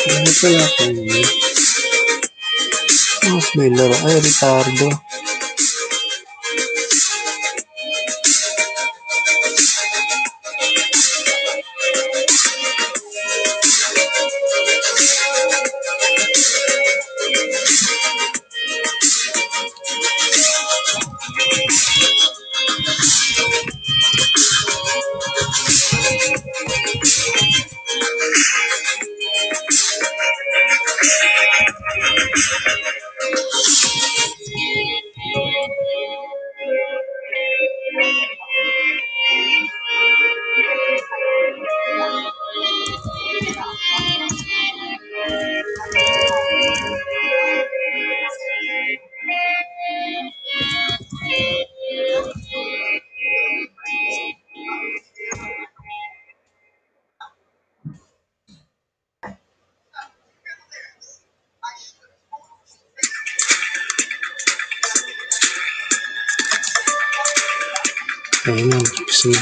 Ano kaya kayo? Mas may laro. Ay, Ricardo. Ayun na, tapos na.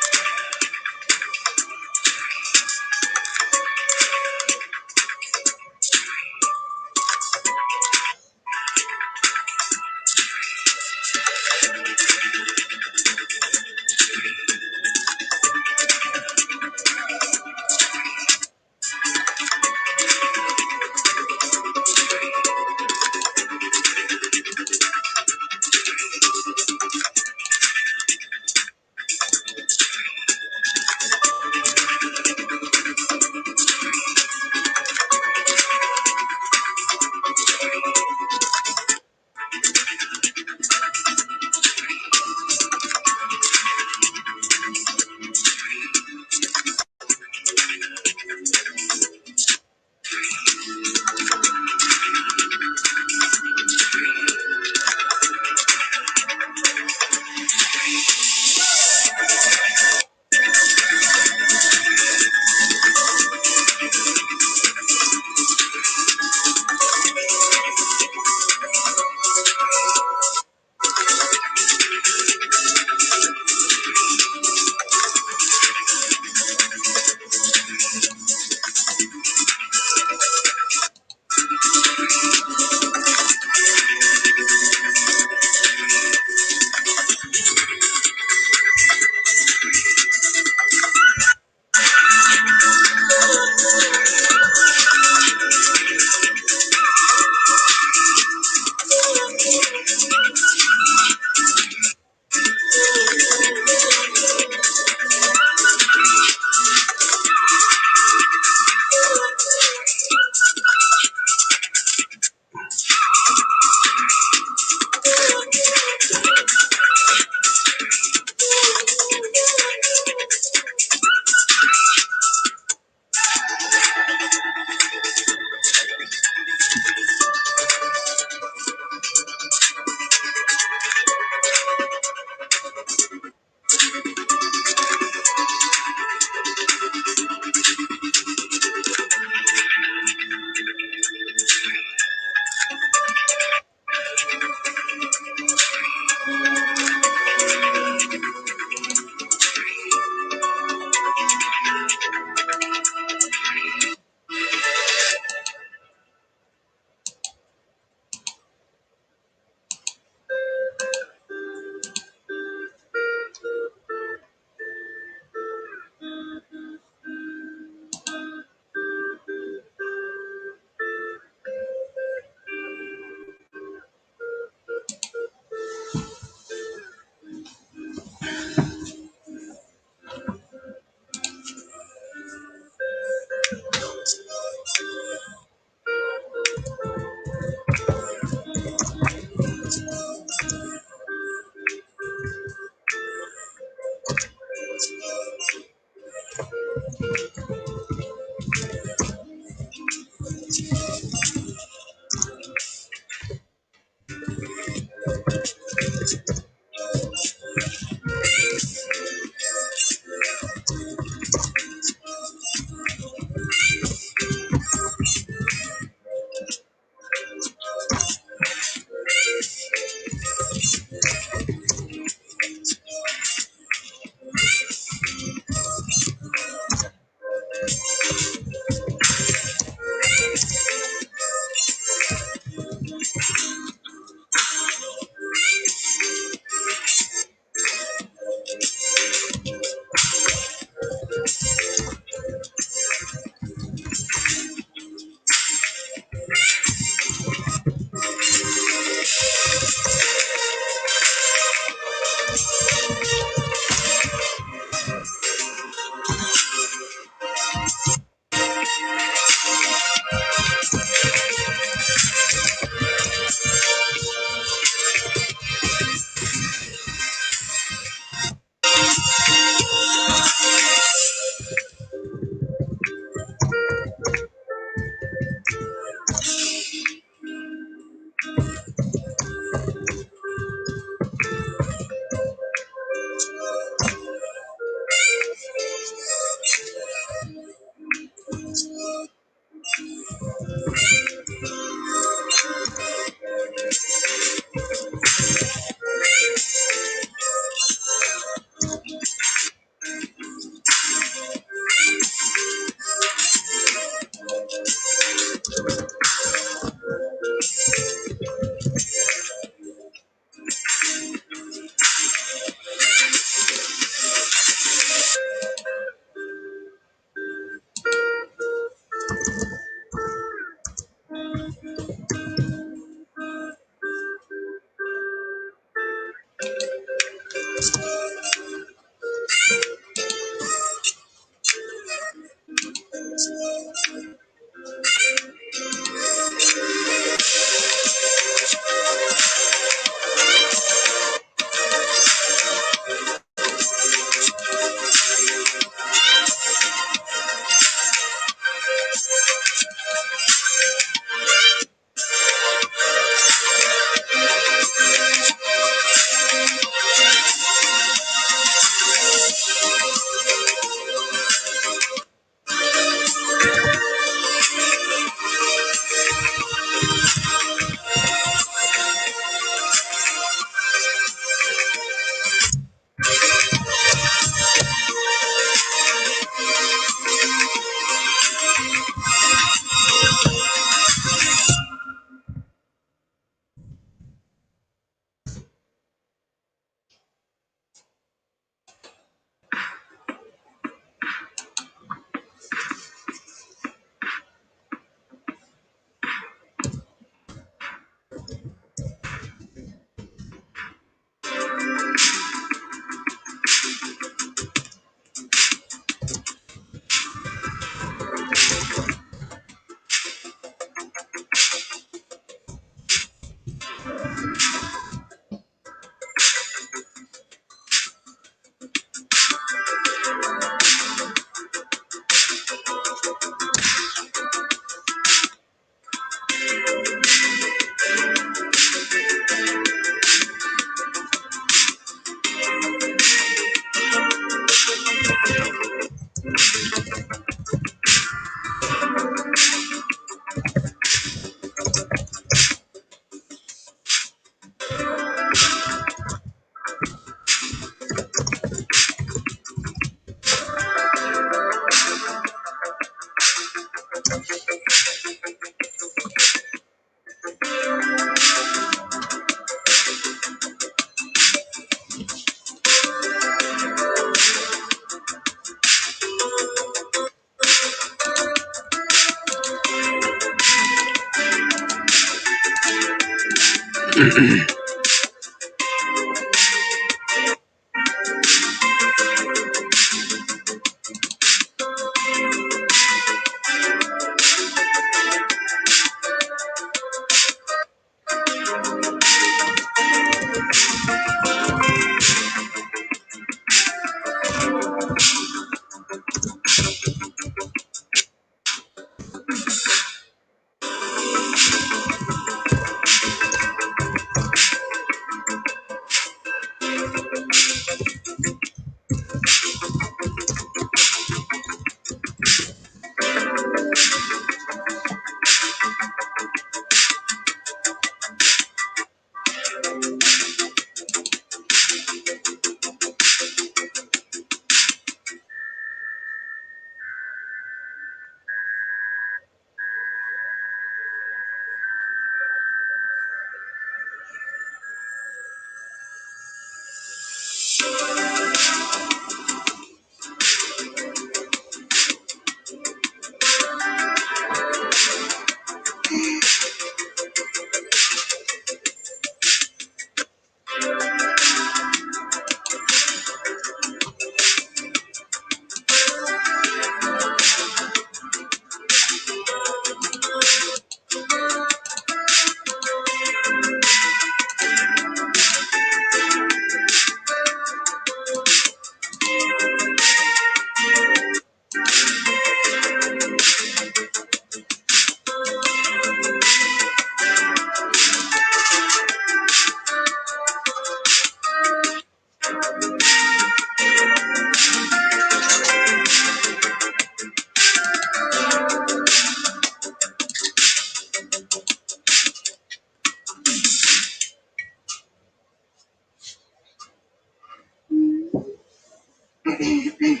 Nalaglag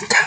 ka.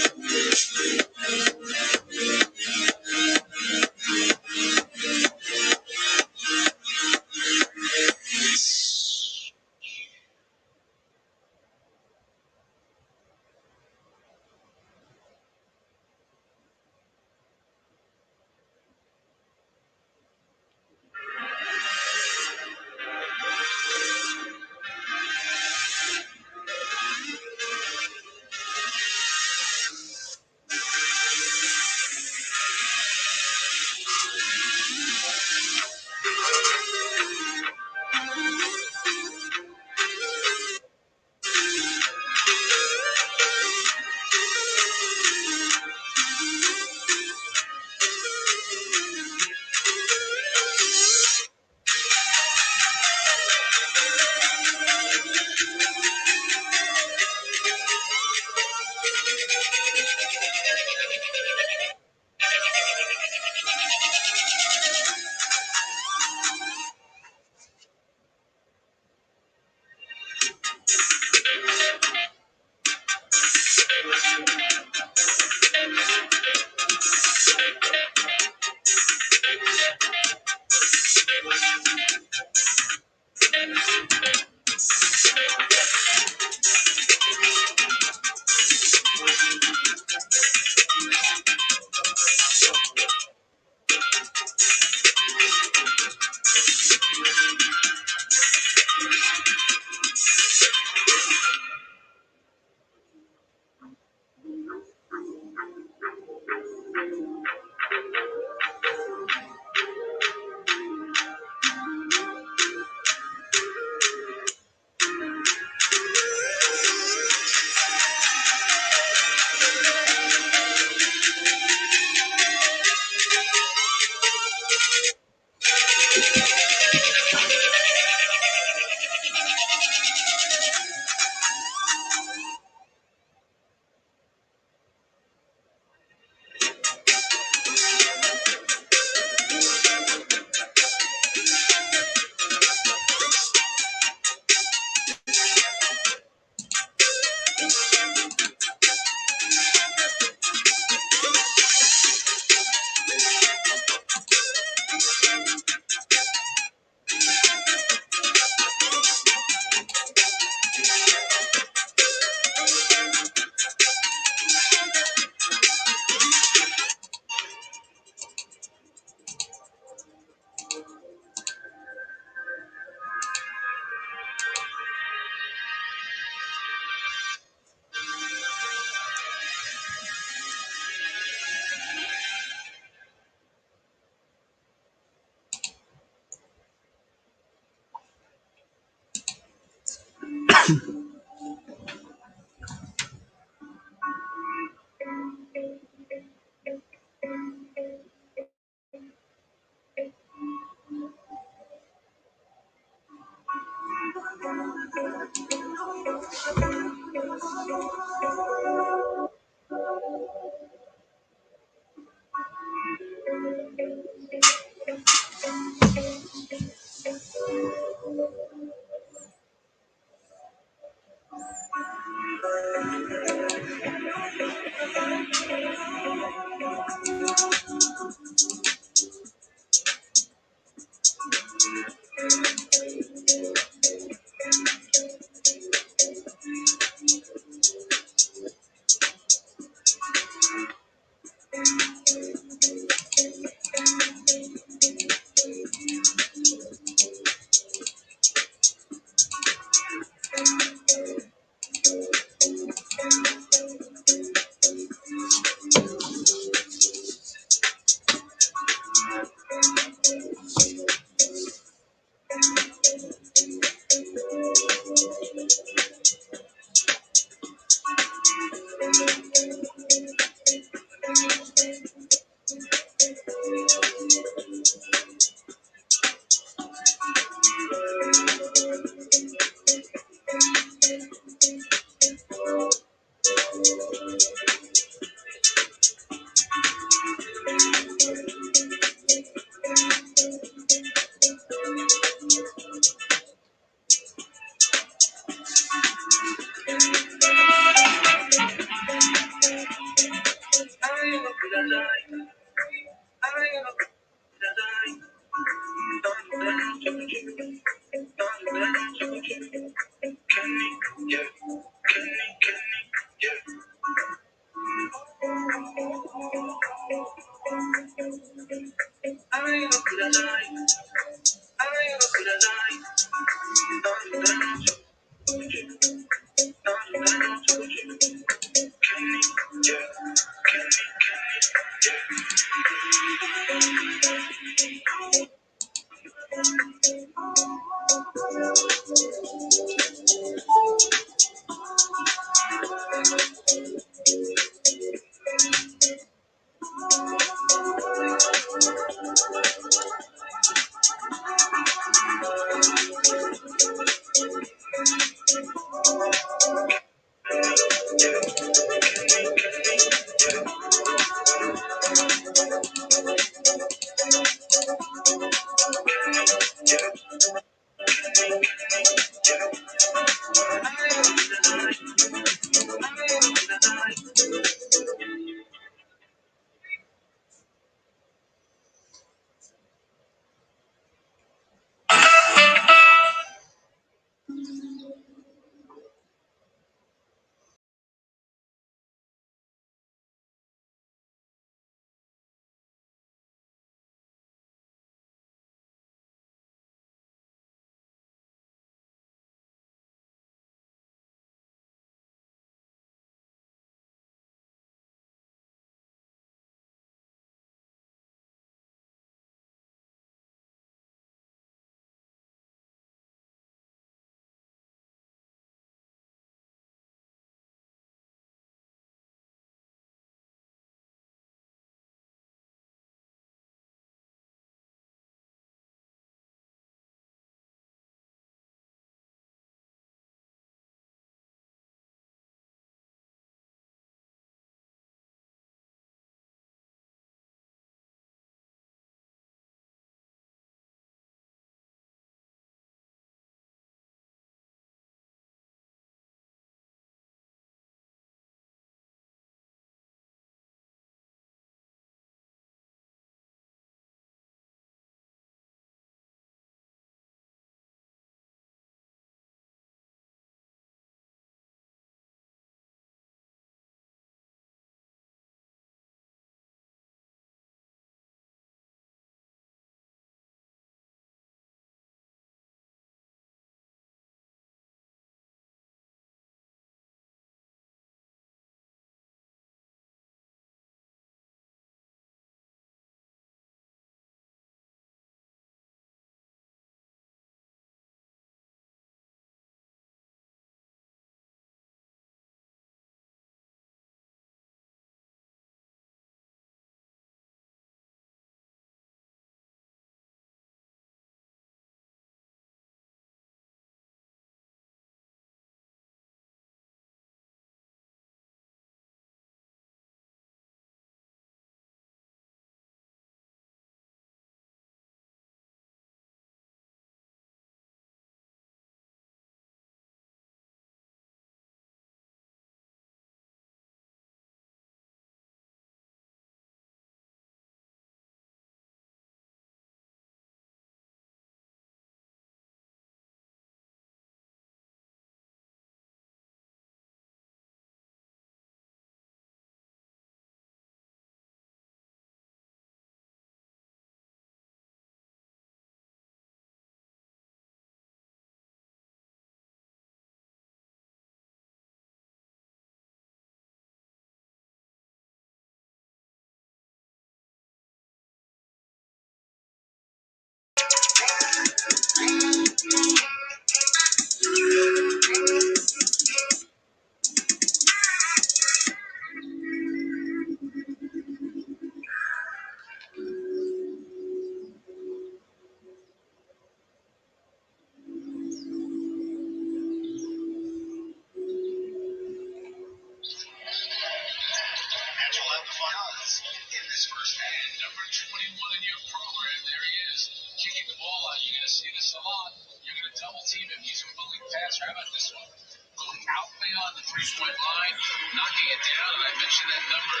Three-point line, knocking it down, and I mentioned that number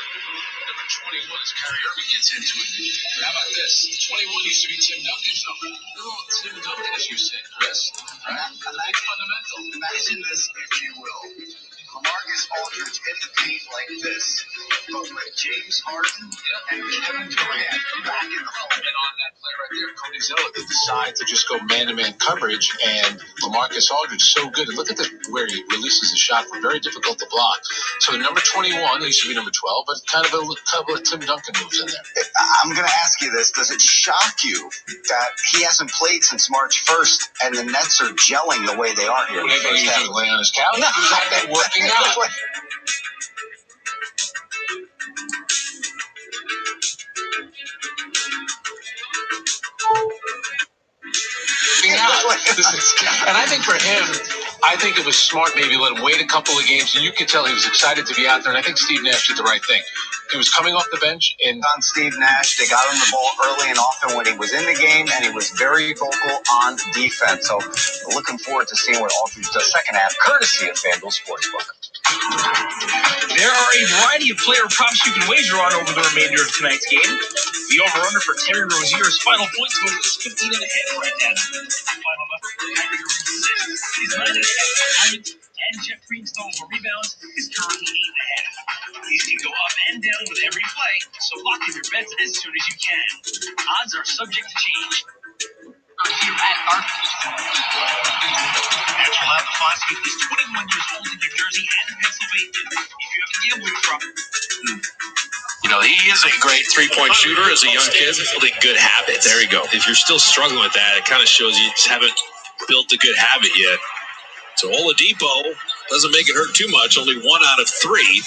21 as Kyrie Irving gets into it. But how about this? 21 used to be Tim Duncan's number. No, Tim Duncan, as you said, Chris. Right? I like fundamental. Imagine this, if you will. LaMarcus Aldridge in the paint like this, but with James Harden and Kevin Durant back in the hole. And on that play right there, Cody Zeller, they decide to just go man-to-man coverage, and LaMarcus Aldridge so good. And look at where he releases the shot, very difficult to block. So the number 21 used to be number 12, but kind of a couple of Tim Duncan moves in there. I'm going to ask you this. Does it shock you that he hasn't played since March 1st, and the Nets are gelling the way they are here? What do you think he's doing, laying on his couch? No. He was out there working out. And I think for him, I think it was smart maybe let him wait a couple of games, and you could tell he was excited to be out there, and I think Steve Nash did the right thing. He was coming off the bench, and on Steve Nash, they got him the ball early and often when he was in the game, and he was very vocal on defense. So looking forward to seeing what Aldridge does second half, courtesy of FanDuel Sportsbook. There are a variety of player props you can wager on over the remainder of tonight's game. The over-under for Terry Rozier's final points total is 15.5 right now. Final number for Kyrie Irving's assist is 9.5 points, and Jeff Green's total for rebounds is currently 8.5. These can go up and down with every play, so lock in your bets as soon as you can. Odds are subject to change. Here at Arcade. Bets are allowed to deposit at least 21 years old in New Jersey and Pennsylvania. If you have a gambling problem. You know, he is a great three-point shooter as a young kid, building good habits. There you go. If you're still struggling with that, it kind of shows you just haven't built a good habit yet. So Oladipo doesn't make it hurt too much, only 1 out of 3,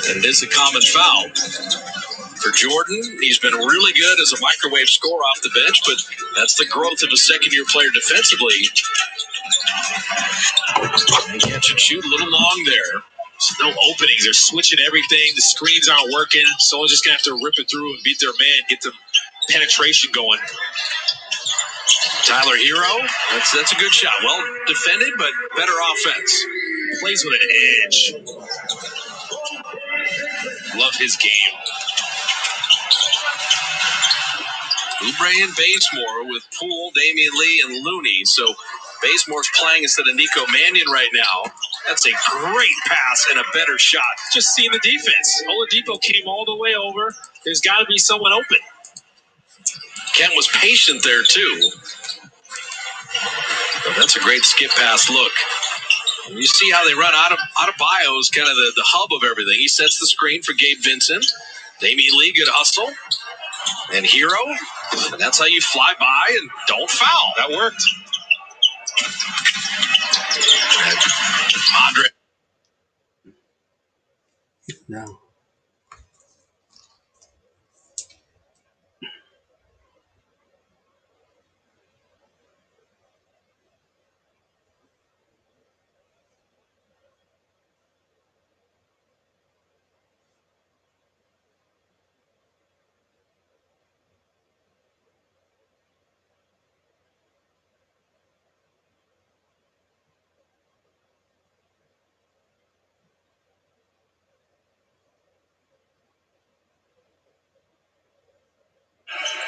and it is a common foul. For Jordan, he's been really good as a microwave scorer off the bench, but that's the growth of a second-year player defensively. They catch and shoot a little long there. There's no openings. They're switching everything. The screens aren't working. Someone's just going to have to rip it through and beat their man, get the penetration going. Tyler Hero, that's a good shot. Well defended, but better offense. Plays with an edge. Love his game. Oubre and Bazemore with Poole, Damian Lee, and Looney. So Bazemore's playing instead of Nico Mannion right now. That's a great pass and a better shot. Just seeing the defense. Oladipo came all the way over. There's got to be someone open. Kent was patient there, too. But that's a great skip pass look. And you see how they run out of Bio is kind of the hub of everything. He sets the screen for Gabe Vincent. Damian Lee, good hustle. And Hero. And that's how you fly by and don't foul. That worked. Andre. No.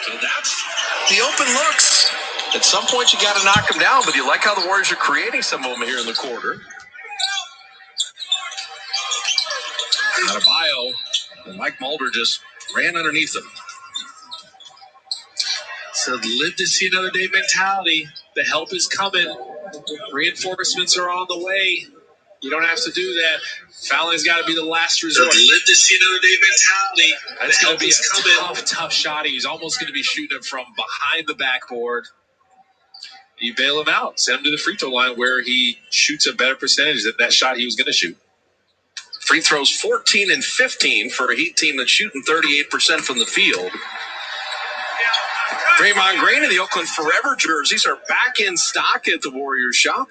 So that's the open looks. At some point, you got to knock them down, but you like how the Warriors are creating some of them here in the quarter. Out of Bio, and Mike Mulder just ran underneath them. So live to see another day mentality. The help is coming. Reinforcements are on the way. You don't have to do that. Fouling's got to be the last resort. So live to see another day mentality. That's going to be a tough shot. He's almost going to be shooting him from behind the backboard. You bail him out. Send him to the free throw line where he shoots a better percentage than that shot he was going to shoot. Free throws 14 and 15 for a Heat team that's shooting 38% from the field. Draymond Green and the Oakland Forever jerseys are back in stock at the Warriors shop.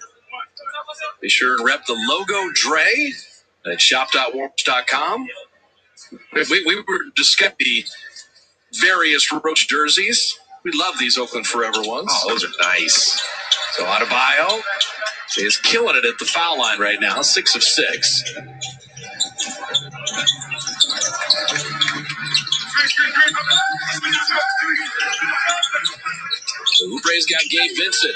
Be sure and rep the logo Dre at shop.warriors.com. We were discussing the various Roach jerseys. We love these Oakland Forever ones. Oh, those are nice. So Adebayo He is killing it at the foul line right now, 6 of 6. So Oubre's got Gabe Vincent,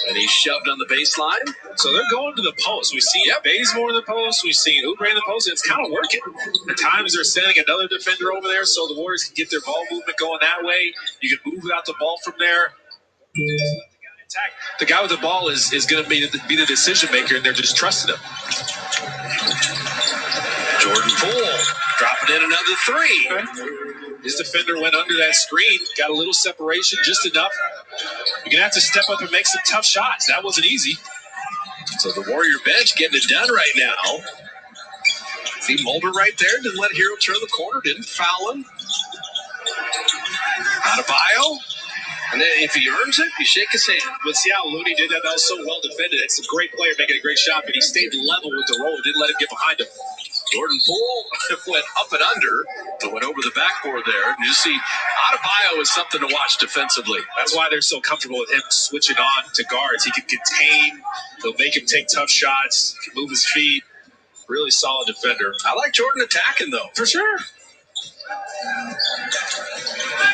and he's shoved on the baseline. So they're going to the post. We've seen Bazemore in the post. We've seen Oubre in the post, and it's kind of working. At times they're sending another defender over there so the Warriors can get their ball movement going that way. You can move out the ball from there. The guy with the ball is going to be the decision maker, and they're just trusting him. Jordan Poole dropping in another 3. Okay. His defender went under that screen, got a little separation, just enough. You're going to have to step up and make some tough shots. That wasn't easy. So the Warrior bench getting it done right now. See Mulder right there. Didn't let Hero turn the corner. Didn't foul him. Adebayo. And then if he earns it, you shake his hand. But see how Looney did that? That was so well defended. It's a great player making a great shot, but he stayed level with the roll. Didn't let him get behind him. Jordan Poole went up and under, but went over the backboard there. And you see, Adebayo is something to watch defensively. That's why they're so comfortable with him switching on to guards. He can contain. They'll make him take tough shots, can move his feet. Really solid defender. I like Jordan attacking, though. For sure.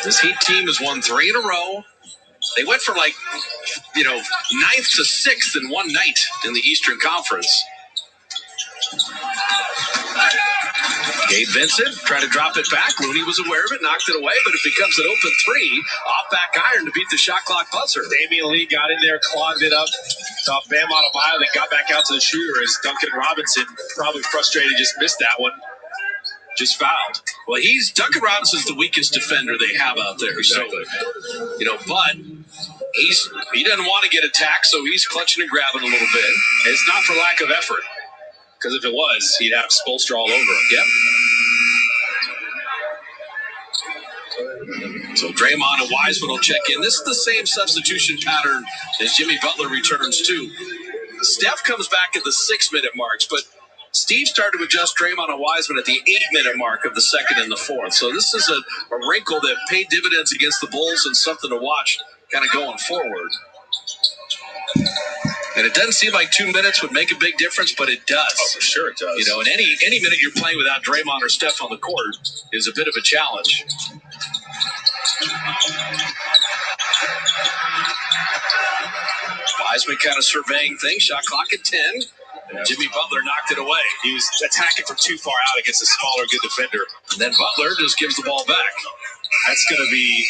This Heat team has won 3 in a row. They went from 9th to 6th in one night in the Eastern Conference. Gabe Vincent tried to drop it back. Looney was aware of it, knocked it away, but it becomes an open 3 off back iron to beat the shot clock buzzer. Damian Lee got in there, clogged it up. Off Bam Adebayo, then got back out to the shooter as Duncan Robinson, probably frustrated, just missed that one. Just fouled. Well, Duncan Robinson's the weakest defender they have out there. Exactly. So, but he doesn't want to get attacked, so he's clutching and grabbing a little bit. It's not for lack of effort, because if it was, he'd have Spoelstra all over him. Yep. So Draymond and Wiseman will check in. This is the same substitution pattern as Jimmy Butler returns to. Steph comes back at the 6-minute marks, but Steve started to adjust Draymond and Wiseman at the 8-minute mark of the 2nd and the 4th. So this is a wrinkle that paid dividends against the Bulls and something to watch kind of going forward. And it doesn't seem like 2 minutes would make a big difference, but it does. Oh, for sure it does. And any minute you're playing without Draymond or Steph on the court is a bit of a challenge. Wiseman kind of surveying things. Shot clock at 10. And Jimmy Butler knocked it away. He was attacking from too far out against a smaller, good defender. And then Butler just gives the ball back. That's going to be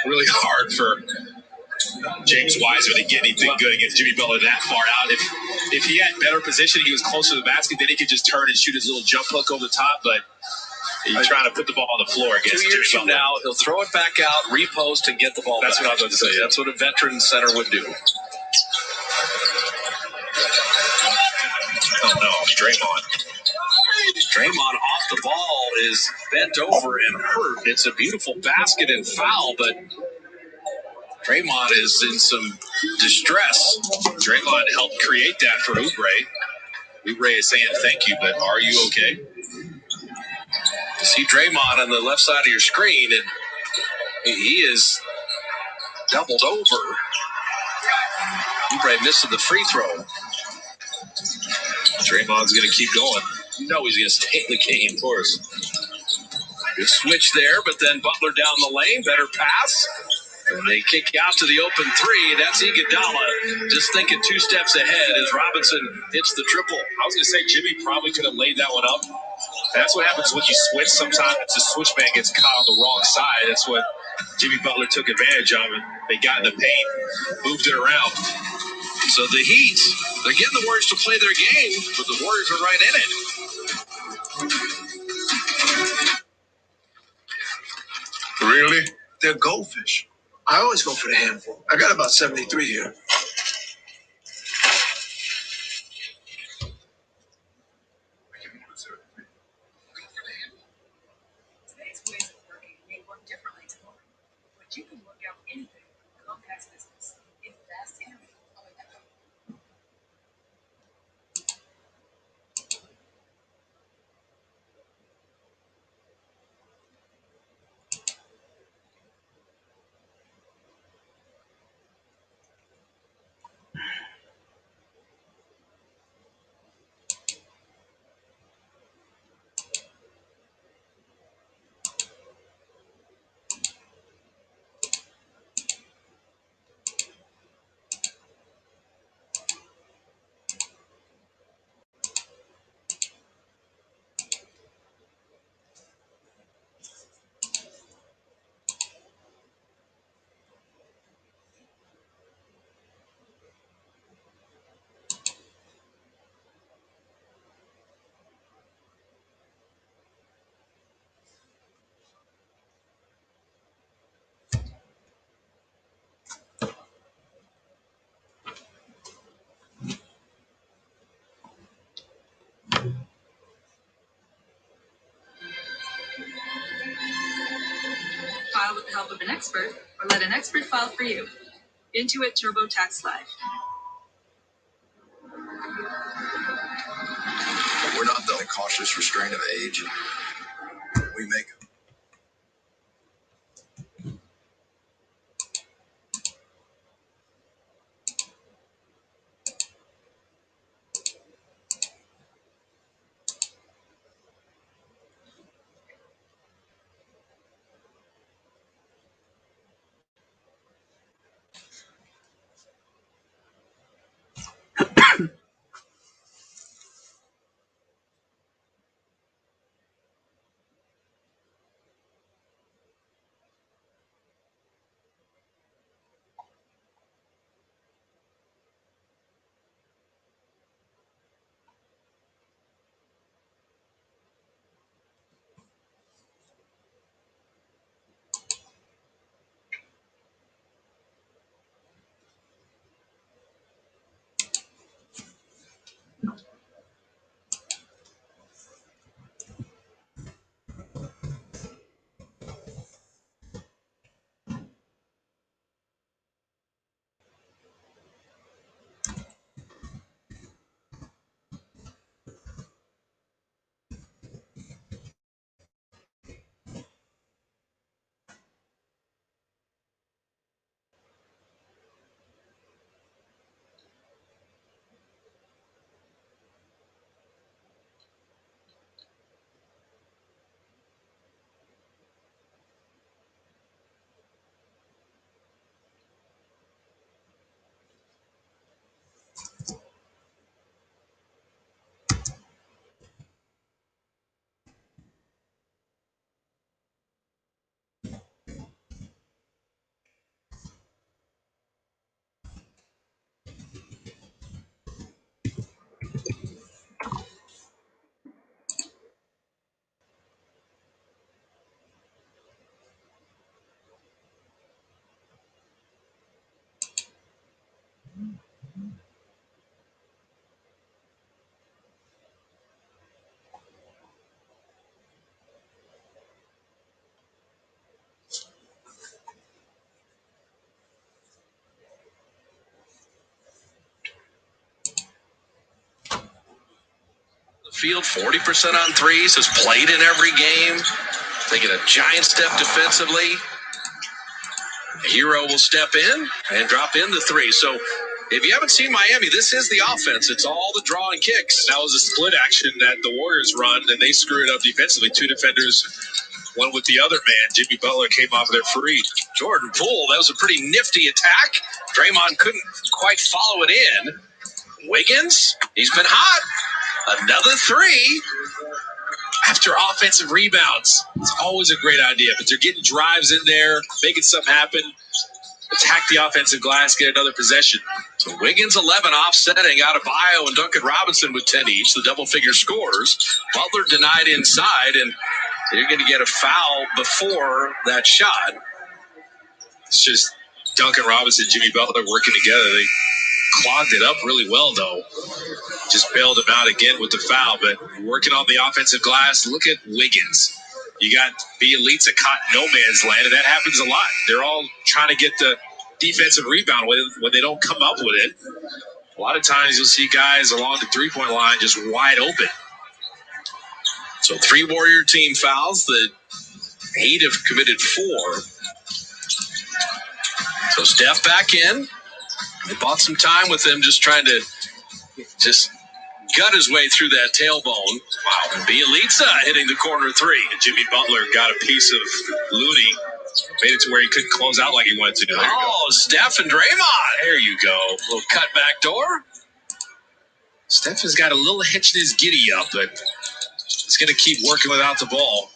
really hard for James Wiseman to get anything good against Jimmy Butler that far out. If he had better position, he was closer to the basket, then he could just turn and shoot his little jump hook over the top. But he's trying to put the ball on the floor against 2 years Jimmy from Butler. now, he'll throw it back out, repost, and get the ball That's back. what I was about to say. That's what a veteran center would do. Oh, no, Draymond. Draymond off the ball is bent over and hurt. It's a beautiful basket and foul, but Draymond is in some distress. Draymond helped create that for Oubre. Oubre is saying thank you, but are you okay? You see Draymond on the left side of your screen, and he is doubled over. Oubre missing the free throw. Draymond's going to keep going. You know he's going to stay in the game. Of course. Good switch there, but then Butler down the lane. Better pass. And they kick out to the open 3. That's Iguodala just thinking 2 steps ahead as Robinson hits the triple. I was going to say Jimmy probably could have laid that one up. That's what happens when you switch. Sometimes the switchman gets caught on the wrong side. That's what Jimmy Butler took advantage of, and they got in the paint, moved it around. So the Heat, they're getting the Warriors to play their game, but the Warriors are right in it. Really? They're goldfish. I always go for the handful. I got about 73 here. Today's ways of working may work differently tomorrow, but you can work out anything with Compact's business in fast internet. help of an expert or let an expert file for you. Intuit TurboTax Live. We're not the cautious restraint of age. We make Field 40% on threes, has played in every game, taking a giant step defensively. Hero will step in and drop in the three. So if you haven't seen Miami, this is the offense. It's all the draw and kicks. That was a split action that the Warriors run, and they screwed up defensively. Two defenders, one with the other man. Jimmy Butler came off of their free. Jordan Poole, that was a pretty nifty attack. Draymond couldn't quite follow it in. Wiggins, he's been hot. Another three. After offensive rebounds, it's always a great idea, but they're getting drives in there, making something happen, attack the offensive glass, get another possession. So Wiggins 11 offsetting out of Bio and Duncan Robinson with 10 each, the double-figure scores. Butler denied inside, and they're going to get a foul before that shot. It's just Duncan Robinson, Jimmy Butler working together. They clogged it up really well, though. Just bailed him out again with the foul, but working on the offensive glass. Look at Wiggins. You got Bielitsa caught in no man's land, and that happens a lot. They're all trying to get the defensive rebound when they don't come up with it. A lot of times you'll see guys along the three-point line just wide open. So 3 Warrior team fouls. The Heat have committed 4. So Steph back in. They bought some time with him, just trying to gut his way through that tailbone. Wow. And Bielitsa hitting the corner 3. And Jimmy Butler got a piece of Looney. Made it to where he couldn't close out like he wanted to. Steph and Draymond. There you go. A little cut back door. Steph has got a little hitch in his giddy up, but he's going to keep working without the ball.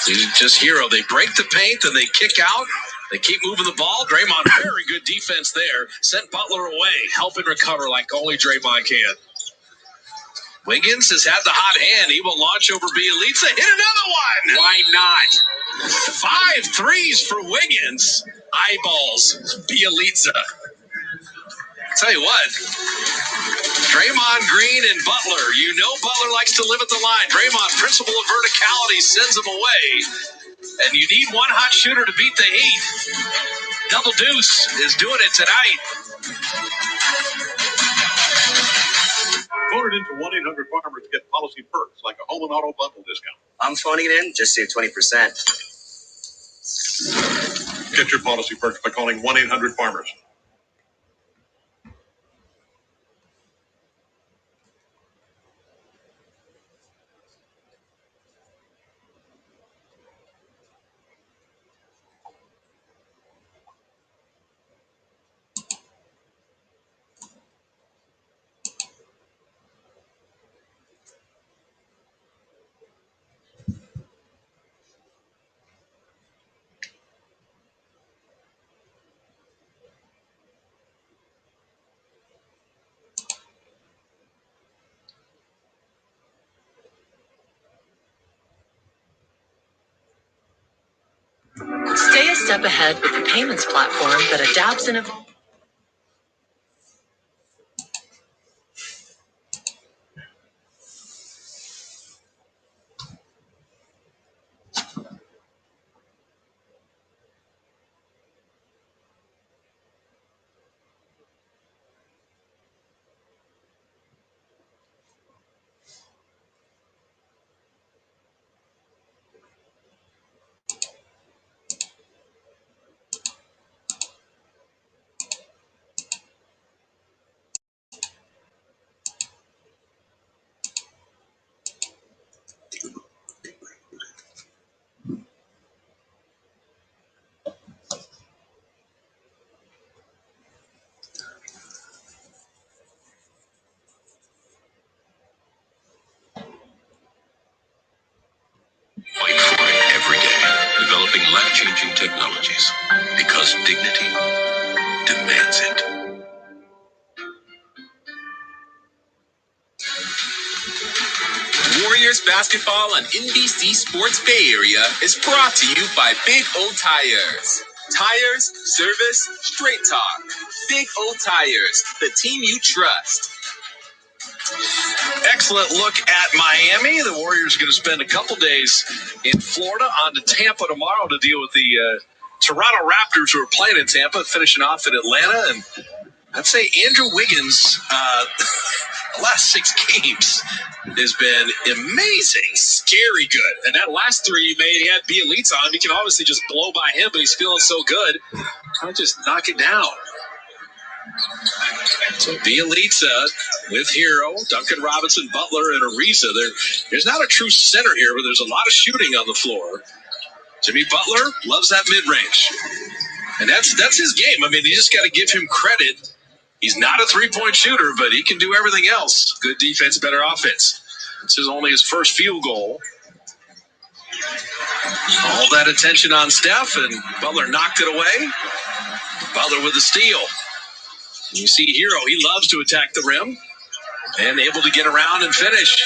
Just Hero. They break the paint, then they kick out. They keep moving the ball. Draymond, very good defense there. Sent Butler away. Help and recover like only Draymond can. Wiggins has had the hot hand. He will launch over Bielitsa. Hit another one. Why not? 5 threes for Wiggins. Eyeballs. Bielitsa. Tell you what, Draymond Green and Butler. You know Butler likes to live at the line. Draymond, principle of verticality, sends him away. And you need one hot shooter to beat the Heat. Double Deuce is doing it tonight. Voted into 1-800-Farmers to get policy perks like a home and auto bundle discount. I'm phoning it in. Just save 20%. Get your policy perks by calling 1-800-Farmers. Stay a step ahead with the payments platform that adapts and evolves. Fight for it every day, developing life-changing technologies because dignity demands it. Warriors basketball on NBC Sports Bay Area is brought to you by Big O Tires. Tires, service, straight talk. Big O Tires, the team you trust. Excellent look at Miami. The Warriors are going to spend a couple days in Florida, on to Tampa tomorrow to deal with the Toronto Raptors, who are playing in Tampa, finishing off in Atlanta. And I'd say Andrew Wiggins, the last 6 games has been amazing. Scary good. And that last three he made, he had Bielitsa on. You can obviously just blow by him, but he's feeling so good. I'll just knock it down. So Bielitsa with Hero, Duncan Robinson, Butler, and Ariza. There's not a true center here, but there's a lot of shooting on the floor. Jimmy Butler loves that mid-range. And that's his game. I mean, you just got to give him credit. He's not a three-point shooter, but he can do everything else. Good defense, better offense. This is only his first field goal. All that attention on Steph, and Butler knocked it away. Butler with the steal. You see Hero, he loves to attack the rim and able to get around and finish.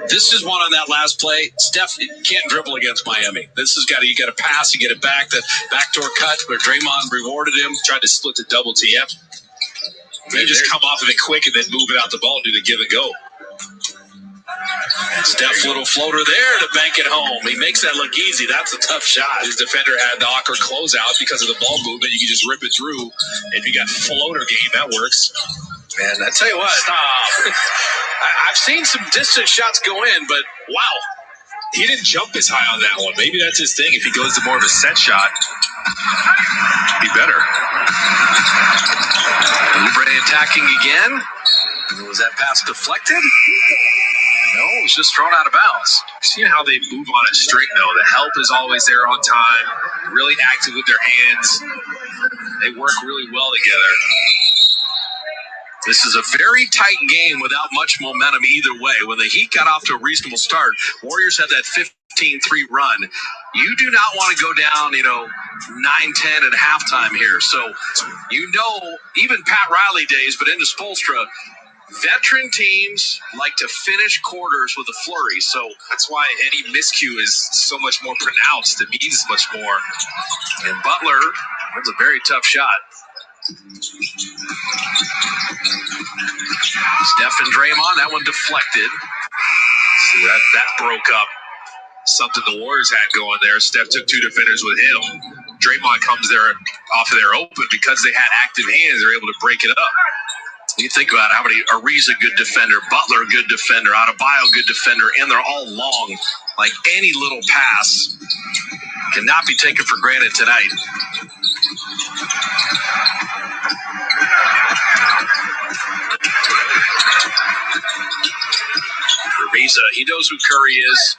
This is one on that last play. Steph can't dribble against Miami. This has got to, you got to pass, you get it back. The backdoor cut where Draymond rewarded him, tried to split the double TF. They just come off of it quick and then move it out the ball, do the give and go. Steph, little floater there to bank it home. He makes that look easy. That's a tough shot. His defender had the awkward closeout because of the ball movement. You can just rip it through. If you got floater game, that works. Man, I tell you what, I've seen some distant shots go in, but wow. He didn't jump as high on that one. Maybe that's his thing. If he goes to more of a set shot, be better. Oubre attacking again. Was that pass deflected? No, it was just thrown out of bounds. See how they move on a string, though. The help is always there on time. Really active with their hands. They work really well together. This is a very tight game without much momentum either way. When the Heat got off to a reasonable start, Warriors had that 15-3 run. You do not want to go down, 9-10 at halftime here. So, even Pat Riley days, but into Spoelstra, veteran teams like to finish quarters with a flurry. So that's why any miscue is so much more pronounced. It means much more. And Butler, that's a very tough shot. Steph and Draymond, that one deflected. See, that broke up. something the Warriors had going there. Steph took 2 defenders with him. Draymond comes there off of their open because they had active hands. They're able to break it up. You think about how many Ariza, good defender, Butler, good defender, Adebayo, good defender, and they're all long. Like any little pass cannot be taken for granted tonight. Ariza, he knows who Curry is,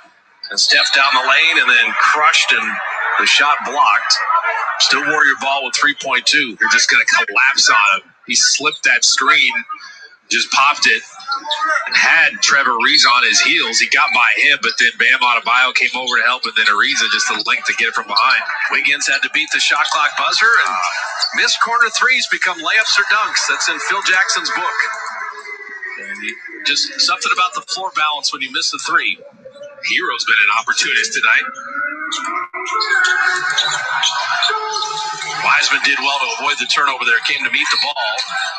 and stepped down the lane and then crushed and the shot blocked. Still Warrior ball with 3.2. They're just going to collapse on him. He slipped that screen, just popped it, and had Trevor Ariza on his heels. He got by him, but then Bam Adebayo came over to help, and then Ariza just the length to get it from behind. Wiggins had to beat the shot clock buzzer, and missed corner threes become layups or dunks. That's in Phil Jackson's book. And just something about the floor balance when you miss a three. Hero's been an opportunist tonight. Wiseman did well to avoid the turnover there, came to meet the ball,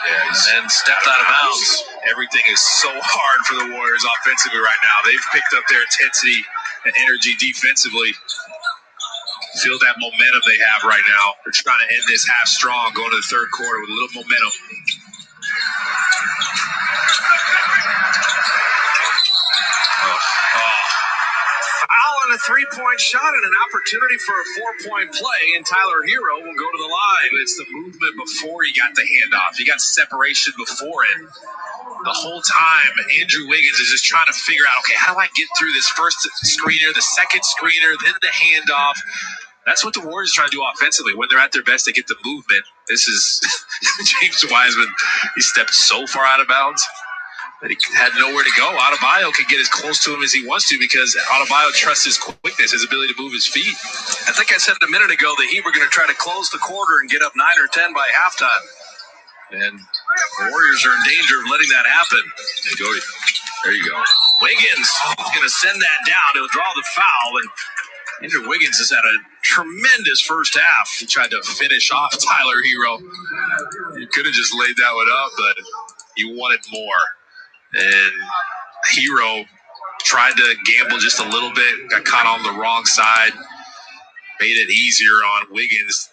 and then stepped out of bounds. Everything is so hard for the Warriors offensively right now. They've picked up their intensity and energy defensively. Feel that momentum they have right now. They're trying to end this half strong, going to the third quarter with a little momentum. Foul and a three-point shot and an opportunity for a 4-point play, and Tyler Hero will go to the line. It's the movement before he got the handoff. He got separation before it. The whole time, Andrew Wiggins is just trying to figure out, okay, how do I get through this first screener, the second screener, then the handoff? That's what the Warriors try to do offensively. When they're at their best, they get the movement. This is James Wiseman. He stepped so far out of bounds that he had nowhere to go. Adebayo can get as close to him as he wants to because Adebayo trusts his quickness, his ability to move his feet. I think I said a minute ago that he were going to try to close the quarter and get up 9 or 10 by halftime. And the Warriors are in danger of letting that happen. There you go. Wiggins is going to send that down. He'll draw the foul, and Andrew Wiggins has had a tremendous first half. He tried to finish off Tyler Hero. You could have just laid that one up, but you wanted more. And Hero tried to gamble just a little bit, got caught on the wrong side, made it easier on Wiggins.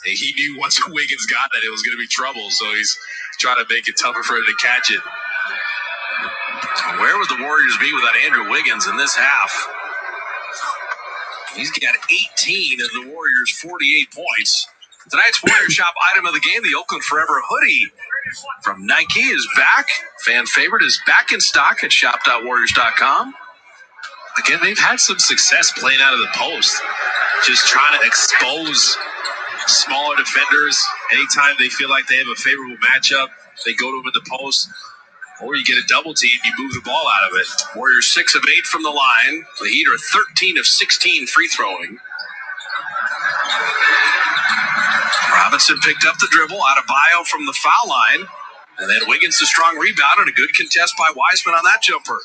And he knew once Wiggins got that, it was going to be trouble, so he's trying to make it tougher for him to catch it. Where would the Warriors be without Andrew Wiggins in this half? He's got 18 of the Warriors' 48 points. Tonight's Warrior Shop item of the game, the Oakland Forever hoodie from Nike is back. Fan favorite is back in stock at shop.warriors.com. Again, they've had some success playing out of the post, just trying to expose smaller defenders. Anytime they feel like they have a favorable matchup, they go to them in the post, or you get a double team, you move the ball out of it. Warriors 6 of 8 from the line. The Heat are 13 of 16 free throwing. Robinson picked up the dribble. Adebayo from the foul line. And then Wiggins a strong rebound and a good contest by Wiseman on that jumper.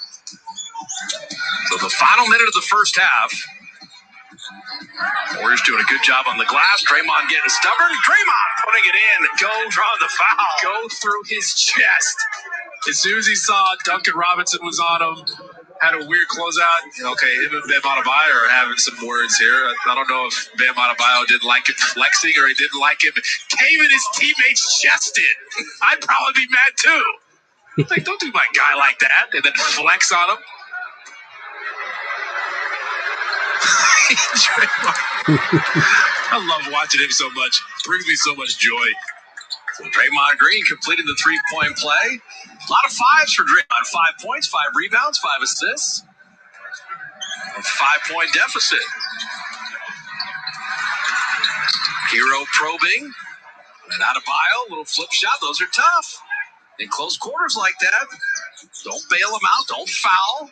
So the final minute of the first half. Warriors doing a good job on the glass. Draymond getting stubborn. Draymond putting it in. Go draw the foul. Go through his chest. As soon as he saw Duncan Robinson was on him, had a weird closeout. Okay, him and Bam Adebayo are having some words here. I don't know if Bam Adebayo didn't like him flexing or he didn't like him caving his teammate's chest in. I'd probably be mad too. Like, don't do my guy like that and then flex on him. I love watching him so much. It brings me so much joy. So Draymond Green completing the three-point play. A lot of fives for Draymond. 5 points, 5 rebounds, 5 assists. A 5-point deficit. Hero probing. And Adebayo, a little flip shot. Those are tough. In close quarters like that, don't bail them out. Don't foul.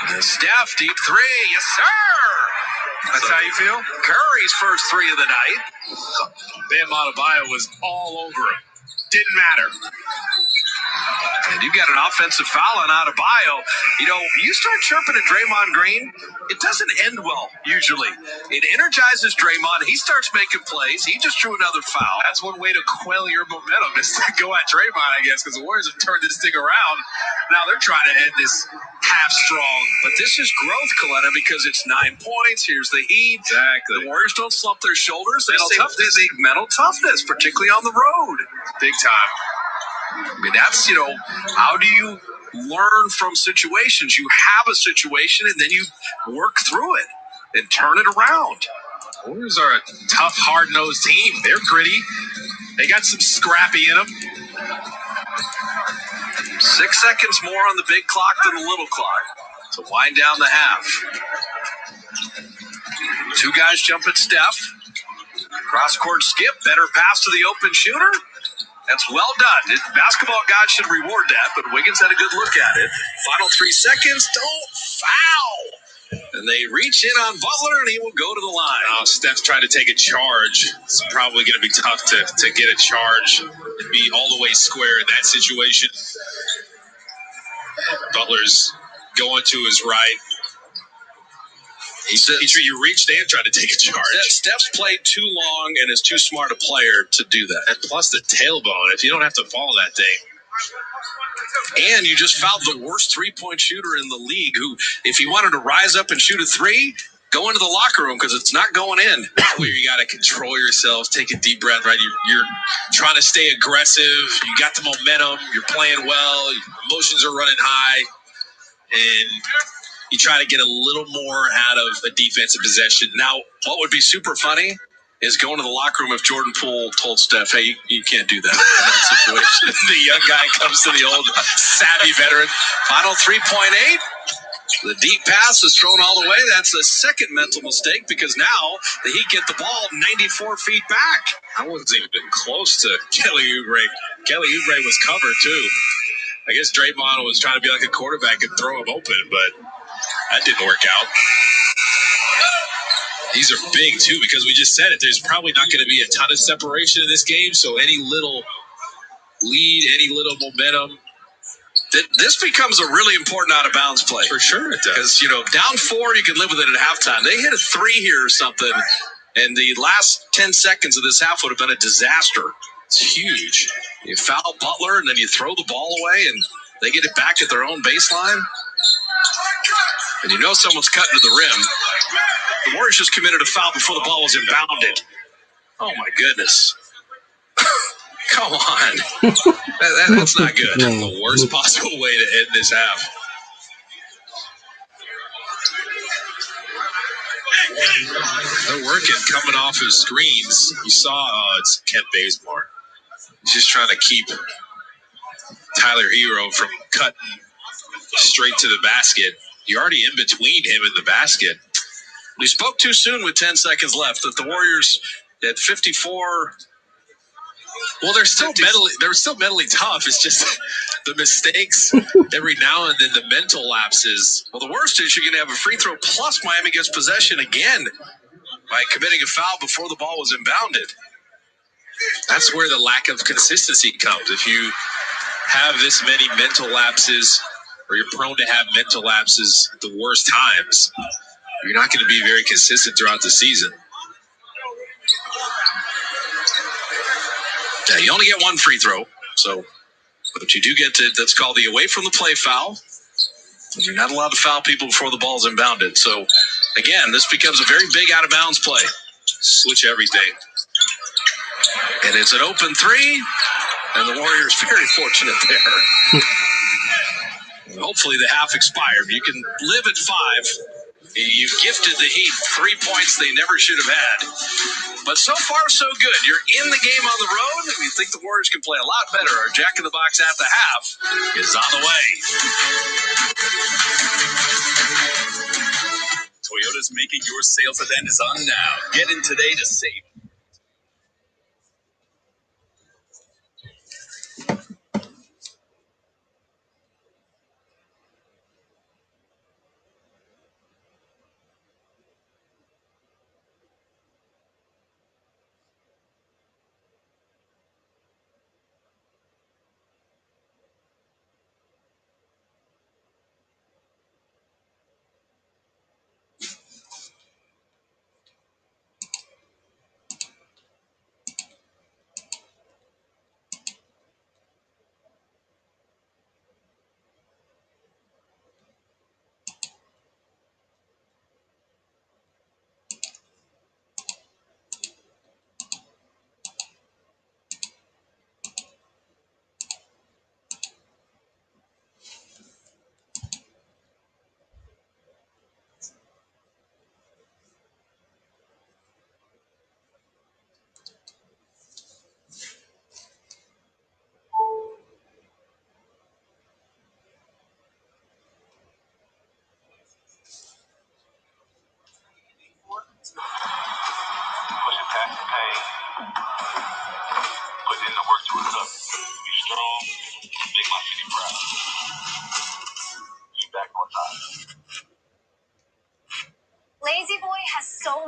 And Steph, deep three. Yes, sir. That's how you feel? Curry's first three of the night. Bam Adebayo was all over him. Didn't matter. And you got an offensive foul on Adebayo. You know, you start chirping at Draymond Green, it doesn't end well, usually. It energizes Draymond. He starts making plays. He just drew another foul. That's one way to quell your momentum is to go at Draymond, I guess, because the Warriors have turned this thing around. Now they're trying to end this half strong. But this is growth, Coletta, because it's 9 points. Here's the heat. Exactly. The Warriors don't slump their shoulders. They Mental toughness, particularly on the road. Big time. I mean, that's, how do you learn from situations? You have a situation, and then you work through it and turn it around. Warriors are a tough, hard-nosed team. They're gritty. They got some scrappy in them. 6 seconds more on the big clock than the little clock to wind down the half. Two guys jump at Steph. Cross-court skip, better pass to the open shooter. That's well done. Basketball gods should reward that, but Wiggins had a good look at it. Final 3 seconds, don't foul. And they reach in on Butler, and he will go to the line. Oh, Steph's trying to take a charge. It's probably going to be tough to get a charge and be all the way square in that situation. Butler's going to his right. You reached and tried to take a charge. Steph's played too long and is too smart a player to do that. And plus the tailbone, if you don't have to follow that thing. And you just fouled the worst three-point shooter in the league, who, if he wanted to rise up and shoot a three, go into the locker room because it's not going in. Where you got to control yourself, take a deep breath, right? You're trying to stay aggressive. You got the momentum. You're playing well. Emotions are running high. And you try to get a little more out of a defensive possession. Now, what would be super funny is going to the locker room if Jordan Poole told Steph, hey, you can't do that in that situation. The young guy comes to the old savvy veteran. Final 3.8. The deep pass is thrown all the way. That's a second mental mistake because now the Heat get the ball 94 feet back. I wasn't even close to Kelly Oubre. Kelly Oubre was covered, too. I guess Draymond was trying to be like a quarterback and throw him open, but that didn't work out. These are big, too, because we just said it. There's probably not going to be a ton of separation in this game, so any little lead, any little momentum. This becomes a really important out-of-bounds play. For sure it does. Because, down 4, you can live with it at halftime. They hit a 3 here or something, and the last 10 seconds of this half would have been a disaster. It's huge. You foul Butler, and then you throw the ball away, and they get it back at their own baseline. And someone's cutting to the rim. The Warriors just committed a foul before the ball was inbounded. Oh, my goodness. Come on. That's not good. The worst possible way to end this half. They're working coming off his screens. You saw it's Kent Bazemore. He's just trying to keep Tyler Hero from cutting straight to the basket. You're already in between him and the basket. We spoke too soon with 10 seconds left that the Warriors at 54. Well, they're still mentally tough. It's just the mistakes every now and then, the mental lapses. Well, the worst is you're going to have a free throw plus Miami gets possession again by committing a foul before the ball was inbounded. That's where the lack of consistency comes. If you have this many mental lapses, or you're prone to have mental lapses at the worst times, you're not going to be very consistent throughout the season. Yeah, you only get one free throw, but you do get that's called the away from the play foul. You're not allowed to foul people before the ball's inbounded. So, again, this becomes a very big out-of-bounds play. Switch everything. And it's an open 3, and the Warriors very fortunate there. Hopefully the half expired. You can live at 5. You've gifted the Heat 3 points they never should have had. But so far, so good. You're in the game on the road, and you think the Warriors can play a lot better. Our Jack in the Box at the half is on the way. Toyota's Making Your Sales event is on now. Get in today to save.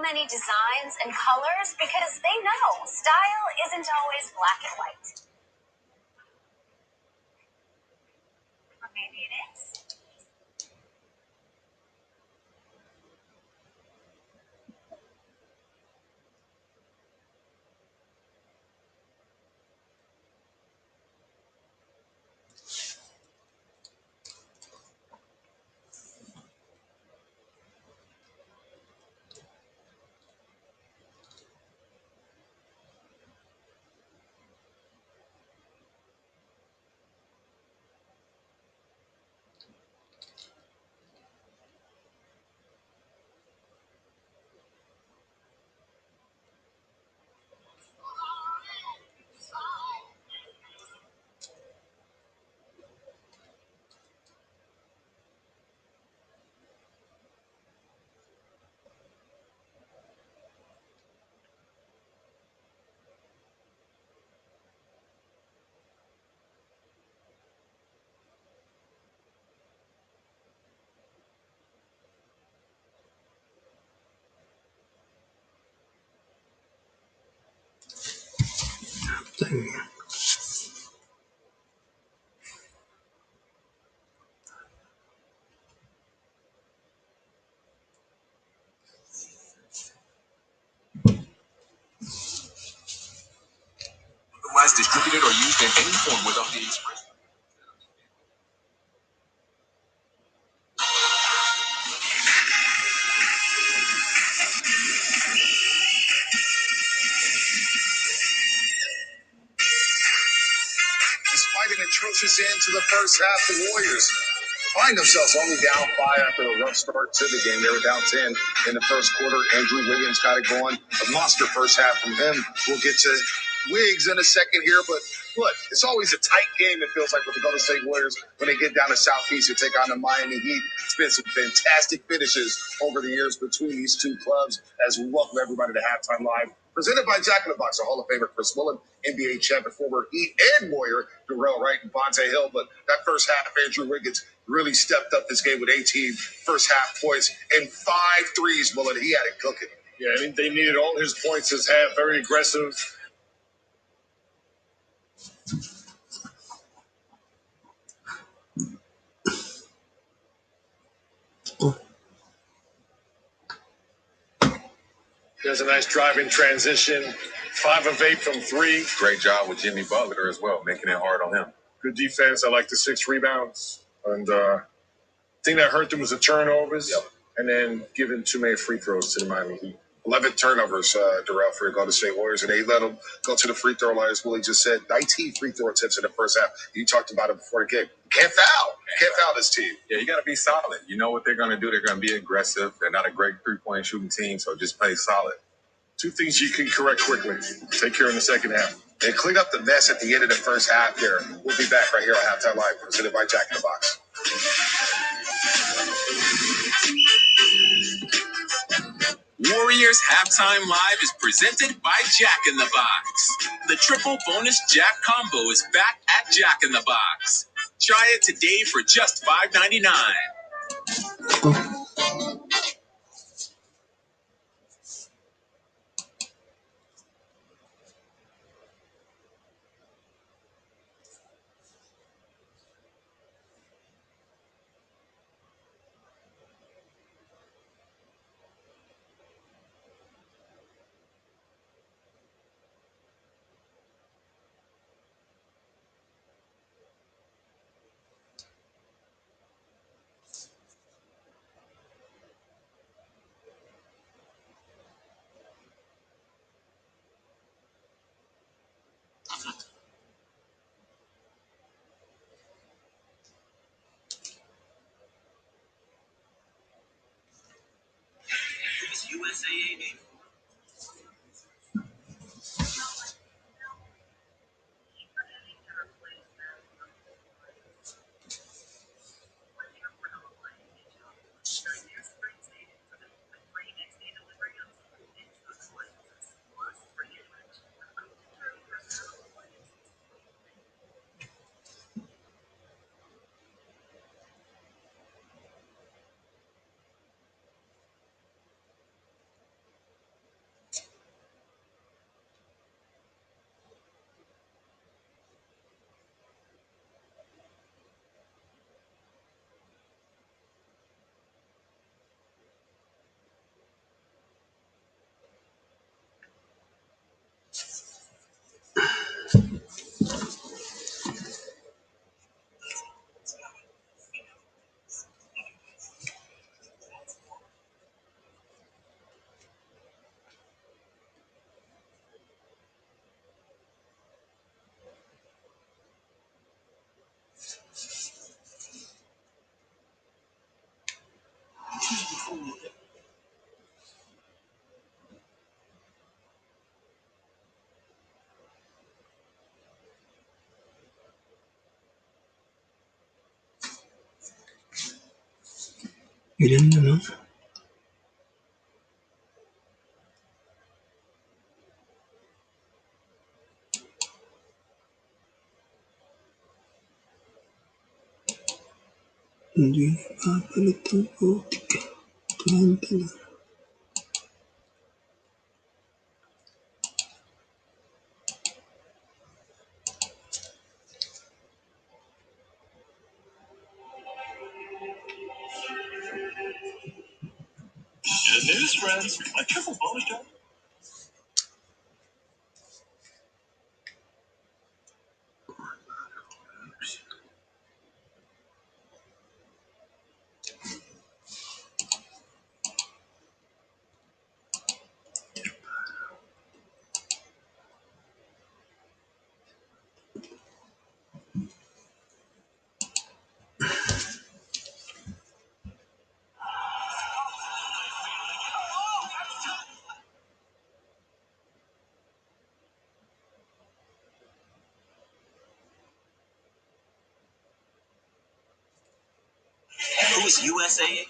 many designs and colors because they know style isn't always black and white. Or maybe it is. Otherwise distributed or used in any form without the express. Despite an atrocious end to the first half, the Warriors find themselves only down 5 after a rough start to the game. They were down 10 in the first quarter. Andrew Wiggins got it going. A monster first half from him. We'll get to Wiggs in a second here, but look, it's always a tight game, it feels like, with the Golden State Warriors when they get down to Southeast and take on the Miami Heat. It's been some fantastic finishes over the years between these two clubs as we welcome everybody to Halftime Live. Presented by Jack in the Box, a Hall of Famer Chris Woolen, NBA champion, former Heat and Warrior, Darrell Wright and Vontae Hill. But that first half, Andrew Wiggins really stepped up this game with 18 first half points and 5 threes, Woolen. He had it cooking. Yeah, I mean, they needed all his points this half, very aggressive. There's a nice driving transition. 5 of 8 from 3. Great job with Jimmy Butler as well, making it hard on him. Good defense. I like the 6 rebounds. And thing that hurt them was the turnovers. Yep. And then giving too many free throws to the Miami Heat. 11 turnovers, Darrell, for the Golden State Warriors, and they let them go to the free throw line, as Willie just said. 19 free throw attempts in the first half. You talked about it before the game. Can't foul. Can't foul this team. Yeah, you got to be solid. You know what they're going to do. They're going to be aggressive. They're not a great three-point shooting team, so just play solid. 2 things you can correct quickly. Take care in the second half. And clean up the mess at the end of the first half there. We'll be back right here on Halftime Live, presented by Jack in the Box. Warriors Halftime Live is presented by Jack in the Box. The triple bonus Jack combo is back at Jack in the Box. Try it today for just $5.99. 이랬나? 우리 아빠를 어떻게 불안하나? News, friends. A triple bonus job. Who is USA?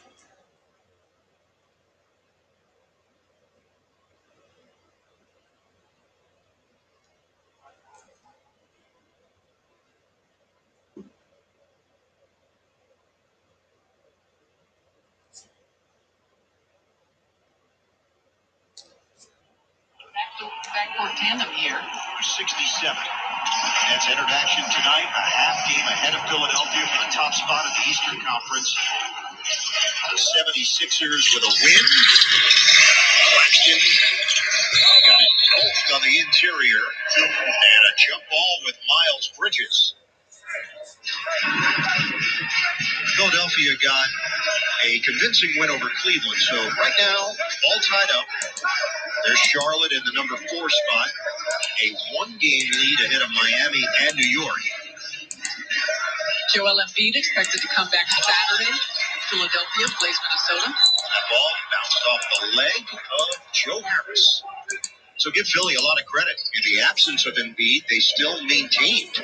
Backcourt tandem here. 67. Nets entered action tonight, a half game ahead of Philadelphia for the top spot of the Eastern Conference. The 76ers with a win. Claxton got it engulfed on the interior. And a jump ball with Miles Bridges. Philadelphia got a convincing win over Cleveland. So right now, all tied up. There's Charlotte in the number 4 spot. A one-game lead ahead of Miami and New York. Joel Embiid expected to come back Saturday. Philadelphia plays Minnesota. That ball bounced off the leg of Joe Harris. So give Philly a lot of credit. In the absence of Embiid, they still maintained.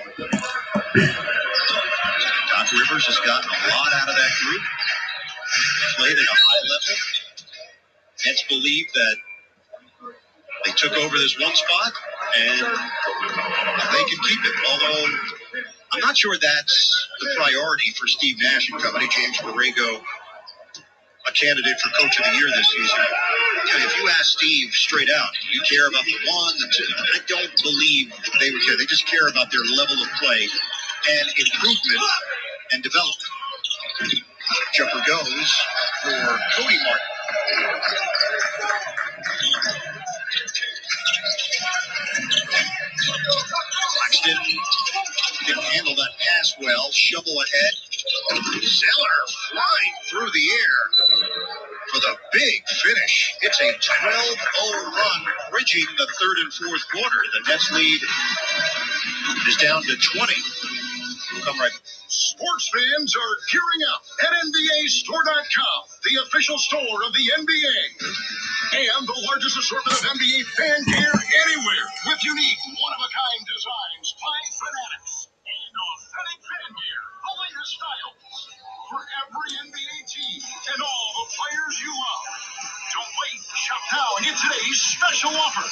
Doc Rivers has gotten a lot out of that group. Played at a high level. Nets believe that they took over this one spot and they can keep it. Although I'm not sure that's the priority for Steve Nash and company. James Borrego, a candidate for Coach of the Year this season. If you ask Steve straight out, you care about the one, the two. I don't believe they would care. They just care about their level of play and improvement and development. Jumper goes for Cody Martin. Claxton didn't handle that pass well. Shovel ahead. Zeller flying through the air for the big finish. It's a 12-0 run, bridging the third and fourth quarter. The Nets lead is down to 20. We'll come right back. Sports fans are gearing up at NBAstore.com, the official store of the NBA. And the largest assortment of NBA fan gear anywhere, with unique, one-of-a-kind designs by Fanatics and authentic fan gear, the latest styles for every NBA team and all the players you love. Don't wait. Shop now and get today's special offer.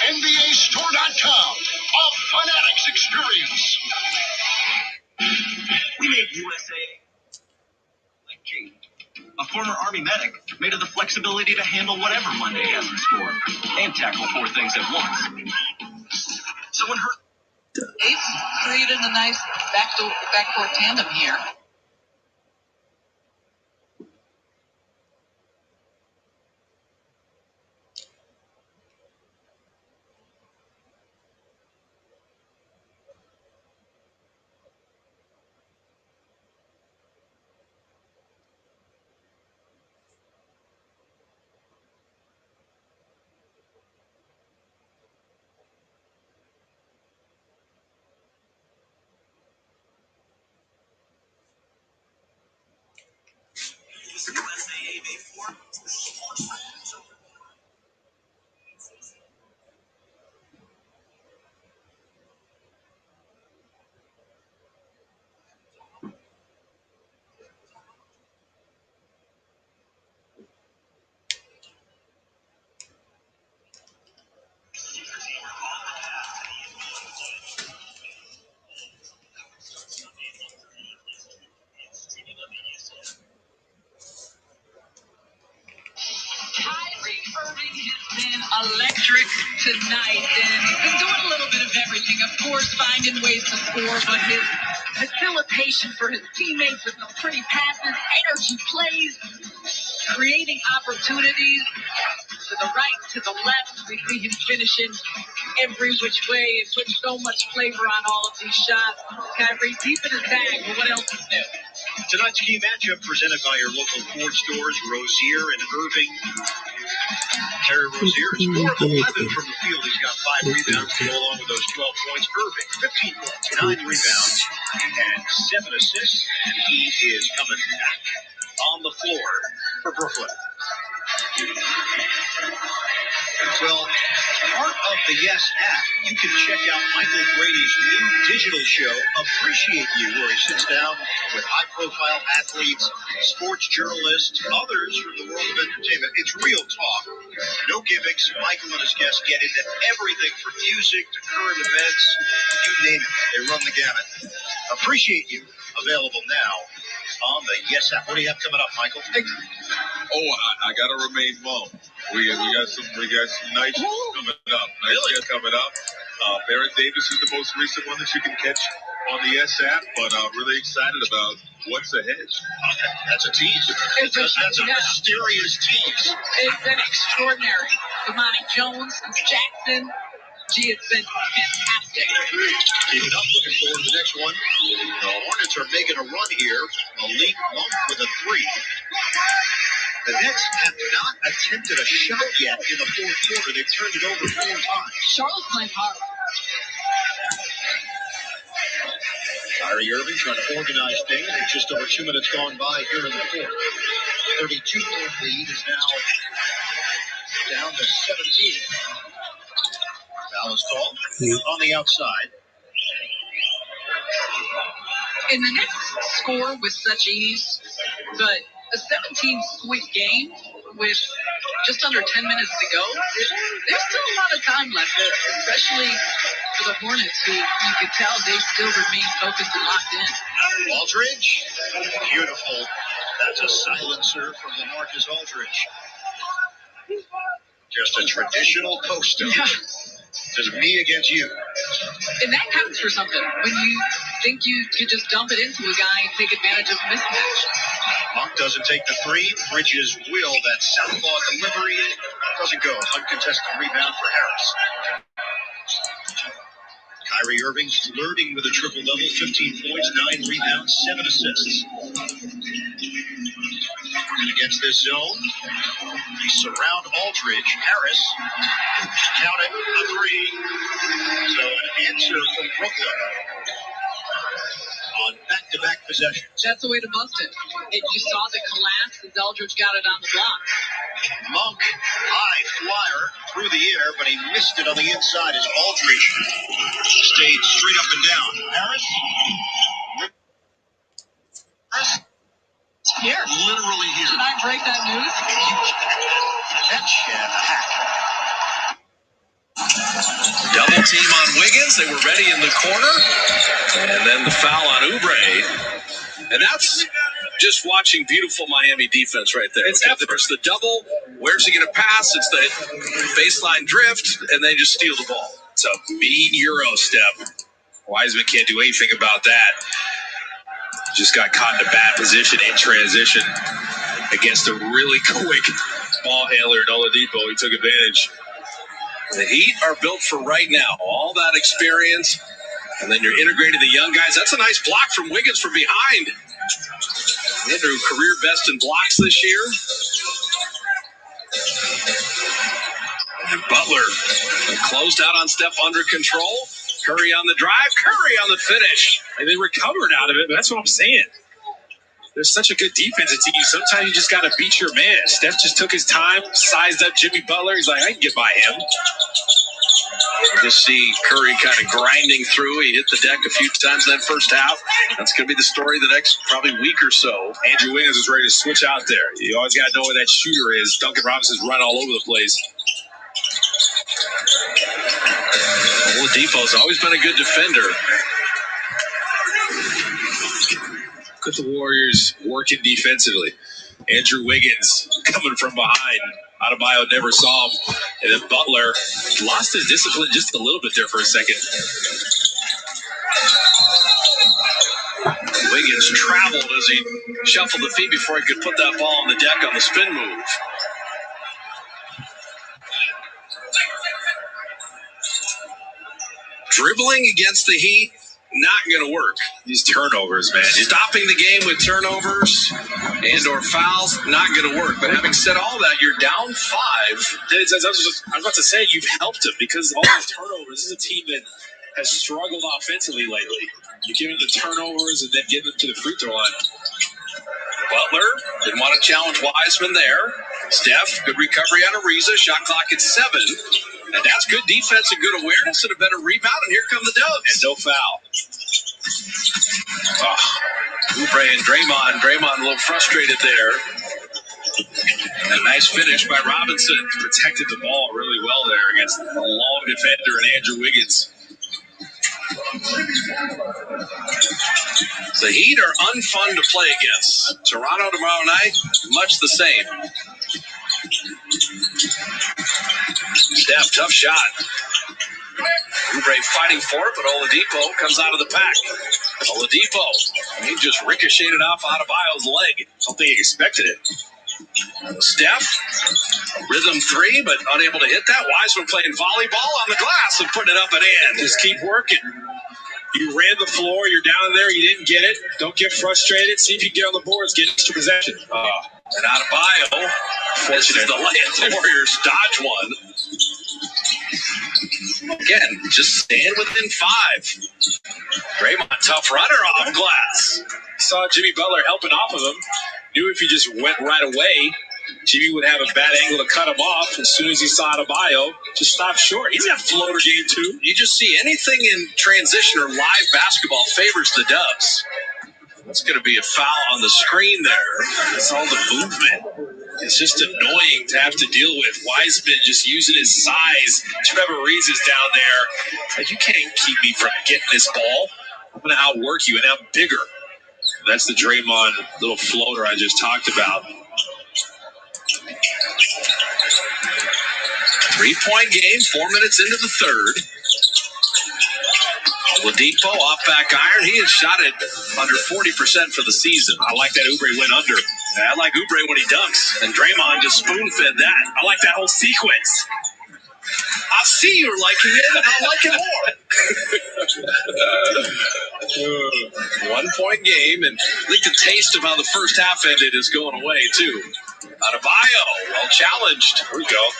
NBAstore.com, a Fanatics experience. We made USA like Jake, a former Army medic, made of the flexibility to handle whatever Monday has in store and tackle 4 things at once. So when her They've created a nice backcourt tandem here. USAA made 4 sports fans. Scored tonight, and he's been doing a little bit of everything. Of course, finding ways to score, but his facilitation for his teammates with some pretty passes, energy plays, creating opportunities to the right, to the left. We see him finishing every which way. It puts so much flavor on all of these shots. Kyrie deep in his bag, but what else is new? Tonight's key matchup presented by your local Ford stores, Rozier and Irving. Terry Rozier is 4 of 11 from the field. He's got 5 rebounds to go along with those 12 points. Irving, 15 points, 9 rebounds, and 7 assists. And he is coming back on the floor for Brooklyn. Well, part of the Yes app, you can check out Michael Brady's new digital show, Appreciate You, where he sits down with high-profile athletes, sports journalists, others from the world of entertainment. It's real talk, no gimmicks. Michael and his guests get into everything from music to current events, you name it. They run the gamut. Appreciate You, available now on the Yes app. What do you have coming up, Michael? I gotta remain mum. We got some nice coming up. Coming up. Barrett Davis is the most recent one that you can catch on the S app, but really excited about what's ahead. Okay, that's a tease. That's a mysterious tease. It's been extraordinary. Imani Jones, Jackson, G has been fantastic. Keep it up. Looking forward to the next one. The Hornets are making a run here. Malik Monk with a 3. The Nets have not attempted a shot yet in the fourth quarter. They've turned it over 4 times. Charlotte's playing hard. Kyrie Irving trying to organize things. It's just over 2 minutes gone by here in the fourth. 32-point lead is now down to 17. Foul is called on the outside. And the Knicks score with such ease, but a 17-point game with just under 10 minutes to go, there's still a lot of time left there, especially for the Hornets, who you could tell they still remain focused and locked in. Aldridge, beautiful. That's a silencer from LaMarcus Aldridge. Just a traditional post-up. Yeah. Just me against you. And that counts for something. When you think you could just dump it into a guy and take advantage of a mismatch. Monk doesn't take the 3. Bridges will. That southpaw delivery doesn't go. Uncontested rebound for Harris. Kyrie Irving flirting with a triple-double. 15 points, 9 rebounds, 7 assists. And against this zone, they surround Aldridge. Harris, count it, a 3. So an answer from Brooklyn on back-to-back possessions. That's the way to bust it. You saw the collapse as Aldridge got it on the block. Monk, high flyer through the air, but he missed it on the inside as Aldridge stayed straight up and down. Harris? Here. Literally here. Should I break that news? Catch and hack. Double team on Wiggins. They were ready in the corner. And then the foul on Oubre. And that's just watching beautiful Miami defense right there. There's the double. Where's he going to pass? It's the baseline drift, and they just steal the ball. It's a mean Euro step. Wiseman can't do anything about that. Just got caught in a bad position in transition against a really quick ball handler, Oladipo. He took advantage. The Heat are built for right now. All that experience, and then you're integrating the young guys. That's a nice block from Wiggins from behind. Andrew, career best in blocks this year. And Butler closed out on Steph under control. Curry on the drive. Curry on the finish. And they recovered out of it, but that's what I'm saying. There's such a good defensive team. Sometimes you just got to beat your man. Steph just took his time, sized up Jimmy Butler. He's like, I can get by him. You just see Curry kind of grinding through. He hit the deck a few times in that first half. That's going to be the story the next probably week or so. Andrew Wiggins is ready to switch out there. You always got to know where that shooter is. Duncan Robinson's run all over the place. Oladipo's always been a good defender. Look at the Warriors working defensively. Andrew Wiggins coming from behind. Adebayo never saw him And then Butler lost his discipline just a little bit there for a second. Wiggins traveled as he shuffled the feet before he could put that ball on the deck on the spin move. Dribbling against the Heat, not going to work. These turnovers, man. Stopping the game with turnovers and or fouls, not going to work. But having said all that, you're down 5. I was about to say, you've helped him because all these turnovers. This is a team that has struggled offensively lately. You give them the turnovers and then get them to the free throw line. Butler didn't want to challenge Wiseman there. Steph, good recovery on Ariza. Shot clock at 7. And that's good defense and good awareness and a better rebound. And here come the Dubs. And no foul. Oubre and Draymond. Draymond a little frustrated there. And a nice finish by Robinson. Protected the ball really well there against a long defender and Andrew Wiggins. The Heat are unfun to play against. Toronto tomorrow night, much the same. Steph, tough shot. Oubre fighting for it, but Oladipo comes out of the pack. Oladipo, he just ricocheted off Adebayo's leg. I don't think he expected it. Steph, rhythm 3, but unable to hit that. Wiseman playing volleyball on the glass and putting it up and in. Just keep working. You ran the floor, you're down there, you didn't get it. Don't get frustrated. See if you get on the boards, get extra possession. And Adebayo, fortunate the layup. The Warriors dodge one. Again, just stand within 5. Draymond, tough runner off glass. Saw Jimmy Butler helping off of him. Knew if he just went right away, Jimmy would have a bad angle to cut him off. As soon as he saw Adebayo, just stopped short. He's got floater game too. You just see anything in transition or live basketball favors the Dubs. That's going to be a foul on the screen there. It's all the movement. It's just annoying to have to deal with. Wiseman just using his size. Trevor Reeves is down there. Like, you can't keep me from getting this ball. I'm going to outwork you, and I'm bigger. That's the Draymond little floater I just talked about. 3-point game, 4 minutes into the third. Oladipo off back iron. He has shot it under 40% for the season. I like that Oubre went under. I like Oubre when he dunks. And Draymond just spoon-fed that. I like that whole sequence. I see you're liking it, and I'll like it more. 1-point game, and I think the taste of how the first half ended is going away, too. Adebayo, well challenged. Here we go.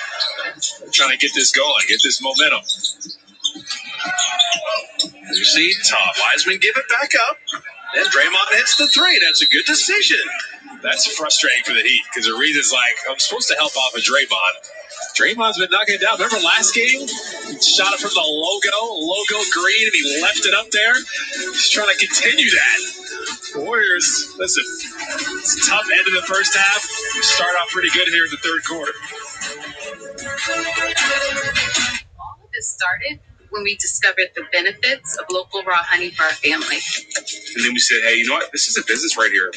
We're trying to get this going, get this momentum. You see, Wiseman give it back up. Then Draymond hits the 3. That's a good decision. That's frustrating for the Heat because Ariza's like, I'm supposed to help off of Draymond. Draymond's been knocking it down. Remember last game? He shot it from the logo green, and he left it up there. He's trying to continue that. Warriors, listen, it's a tough end of the first half. Start off pretty good here in the third quarter. All of this started when we discovered the benefits of local raw honey for our family. And then we said, hey, you know what? This is a business right here.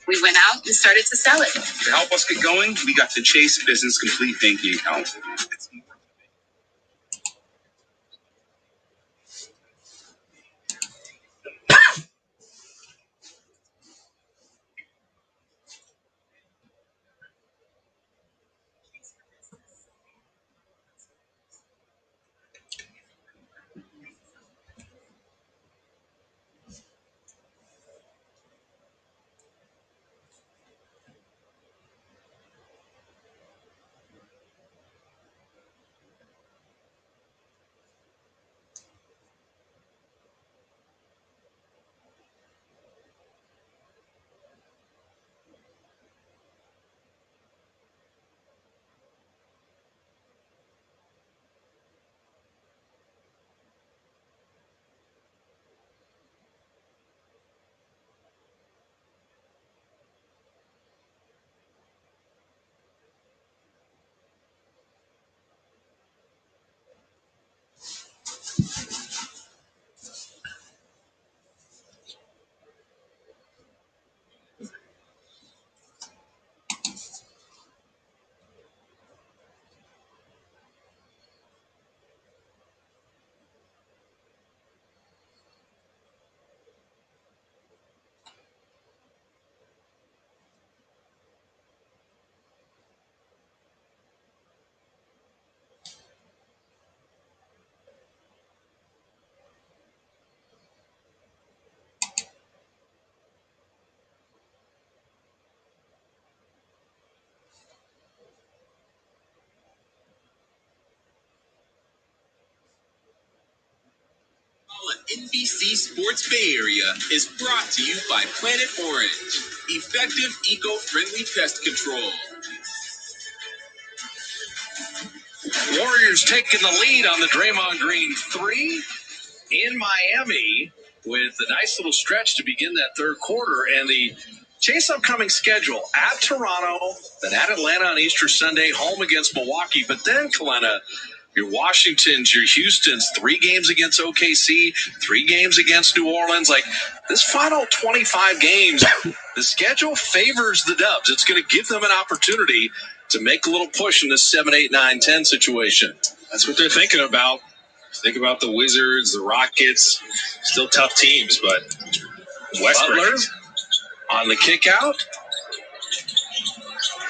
We went out and started to sell it. To help us get going, we got the Chase Business Complete banking account. NBC Sports Bay Area is brought to you by Planet Orange. Effective, eco-friendly pest control. Warriors taking the lead on the Draymond Green 3 in Miami with a nice little stretch to begin that third quarter. And the Chase upcoming schedule at Toronto, then at Atlanta on Easter Sunday, home against Milwaukee. But then, Kalena, your Washingtons, your Houstons, 3 games against OKC, 3 games against New Orleans. Like, this final 25 games, the schedule favors the Dubs. It's going to give them an opportunity to make a little push in this 7, 8, 9, 10 situation. That's what they're thinking about. Think about the Wizards, the Rockets, still tough teams, but Westbrook Butler on the kick out.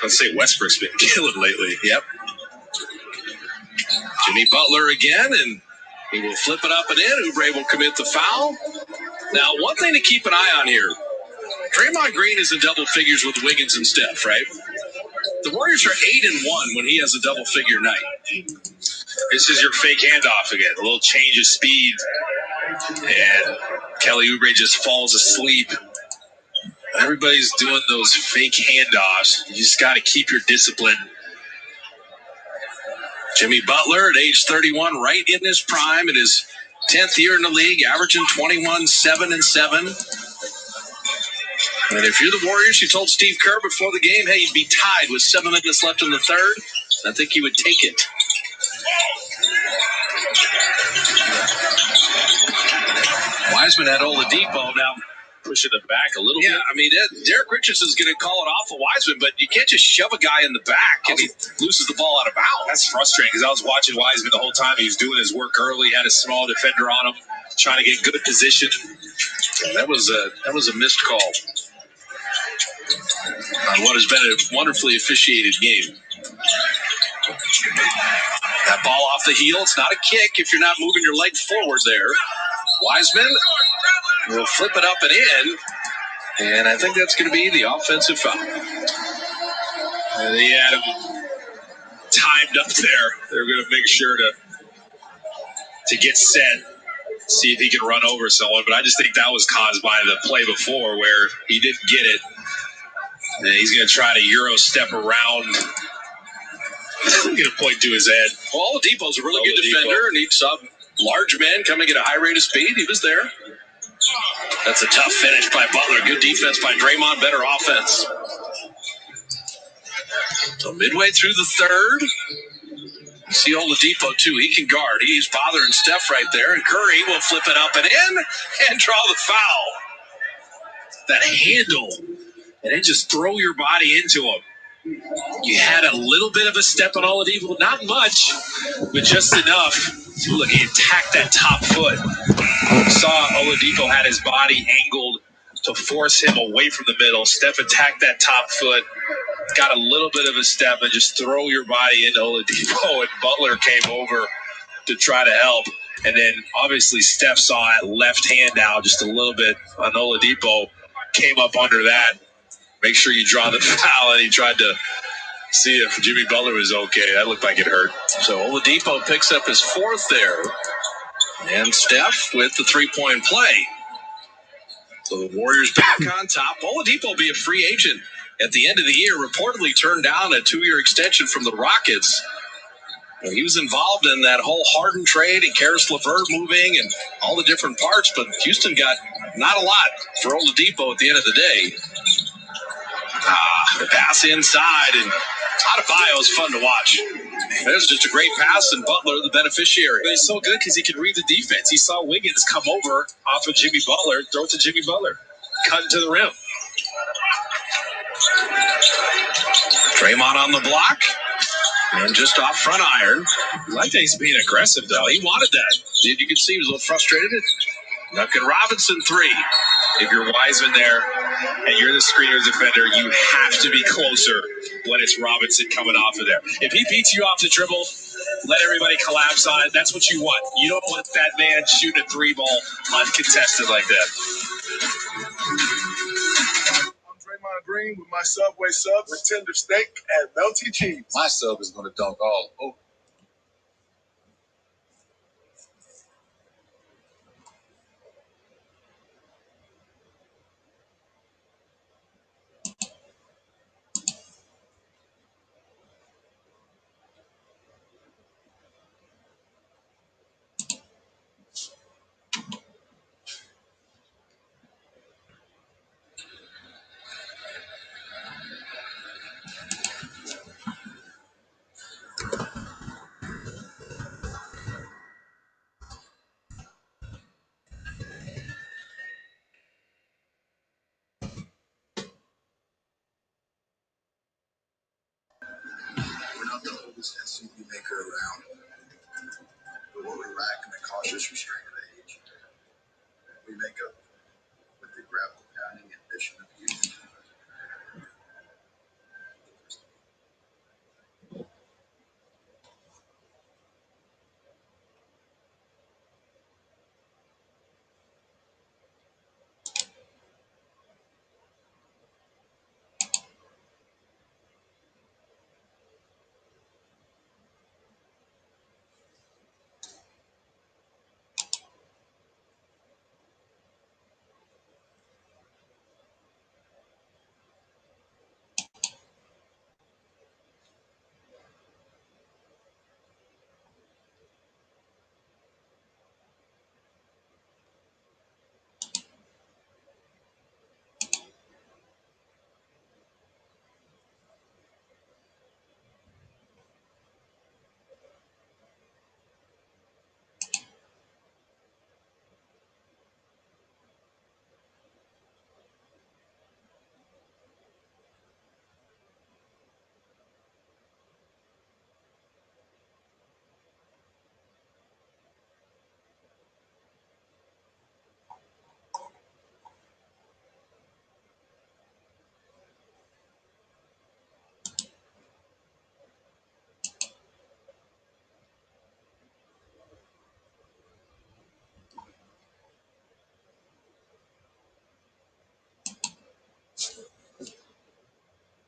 Let's say Westbrook's been killing lately. Yep. Jimmy Butler again, and he will flip it up and in. Oubre will commit the foul. Now, one thing to keep an eye on here. Draymond Green is in double figures with Wiggins and Steph, right? The Warriors are 8-1 when he has a double-figure night. This is your fake handoff again. A little change of speed. And Kelly Oubre just falls asleep. Everybody's doing those fake handoffs. You just got to keep your discipline. Jimmy Butler at age 31, right in his prime, in his 10th year in the league, averaging 21, 7 and 7. And if you're the Warriors, you told Steve Kerr before the game, hey, you'd be tied with 7 minutes left in the third. I think he would take it. Wiseman had Oladipo now pushing it back a little bit. Yeah, I mean, Derek Richardson's going to call it off of Wiseman, but you can't just shove a guy in the back and he loses the ball out of bounds. That's frustrating because I was watching Wiseman the whole time. He was doing his work early, had a small defender on him, trying to get good position. Yeah, that was a missed call on what has been a wonderfully officiated game. That ball off the heel. It's not a kick if you're not moving your leg forward there. Wiseman will flip it up and in, and I think that's going to be the offensive foul. And they had him timed up there. They're going to make sure to get set, see if he can run over someone. But I just think that was caused by the play before where he didn't get it. And he's going to try to Euro step around. I'm going to point to his head. Well, Oladipo's a really good defender, and he saw large men coming at a high rate of speed. He was there. That's a tough finish by Butler. Good defense by Draymond. Better offense. So midway through the third, you see Oladipo, too. He can guard. He's bothering Steph right there. And Curry will flip it up and in and draw the foul. That handle. And then just throw your body into him. You had a little bit of a step on Oladipo. Not much, but just enough. Look, he attacked that top foot. Saw Oladipo had his body angled to force him away from the middle. Steph attacked that top foot. Got a little bit of a step and just throw your body into Oladipo. And Butler came over to try to help. And then obviously Steph saw that left hand out just a little bit on Oladipo. Came up under that. Make sure you draw the foul. And he tried to see if Jimmy Butler was okay. That looked like it hurt. So Oladipo picks up his fourth there. And Steph with the three-point play. So the Warriors back on top. Oladipo will be a free agent at the end of the year. Reportedly turned down a 2-year extension from the Rockets. Well, he was involved in that whole Harden trade and Karis LeVert moving and all the different parts, but Houston got not a lot for Oladipo at the end of the day. The pass inside, and Adebayo is fun to watch. There's just a great pass, and Butler the beneficiary. But he's so good because he can read the defense. He saw Wiggins come over off of Jimmy Butler, throw it to Jimmy Butler, cut into the rim. Draymond on the block, and just off front iron. I like that he's being aggressive, though. He wanted that. You could see he was a little frustrated. Duncan Robinson, 3. If you're Wiseman there and you're the screener defender, you have to be closer when it's Robinson coming off of there. If he beats you off the dribble, let everybody collapse on it. That's what you want. You don't want that man shooting a 3-ball uncontested like that. I'm Draymond Green with my Subway sub with tender steak and melty cheese. My sub is going to dunk all over. this SUV maker around. But what we lack in the cautious restraint of age, we make up with the gravel pounding ambition of youth.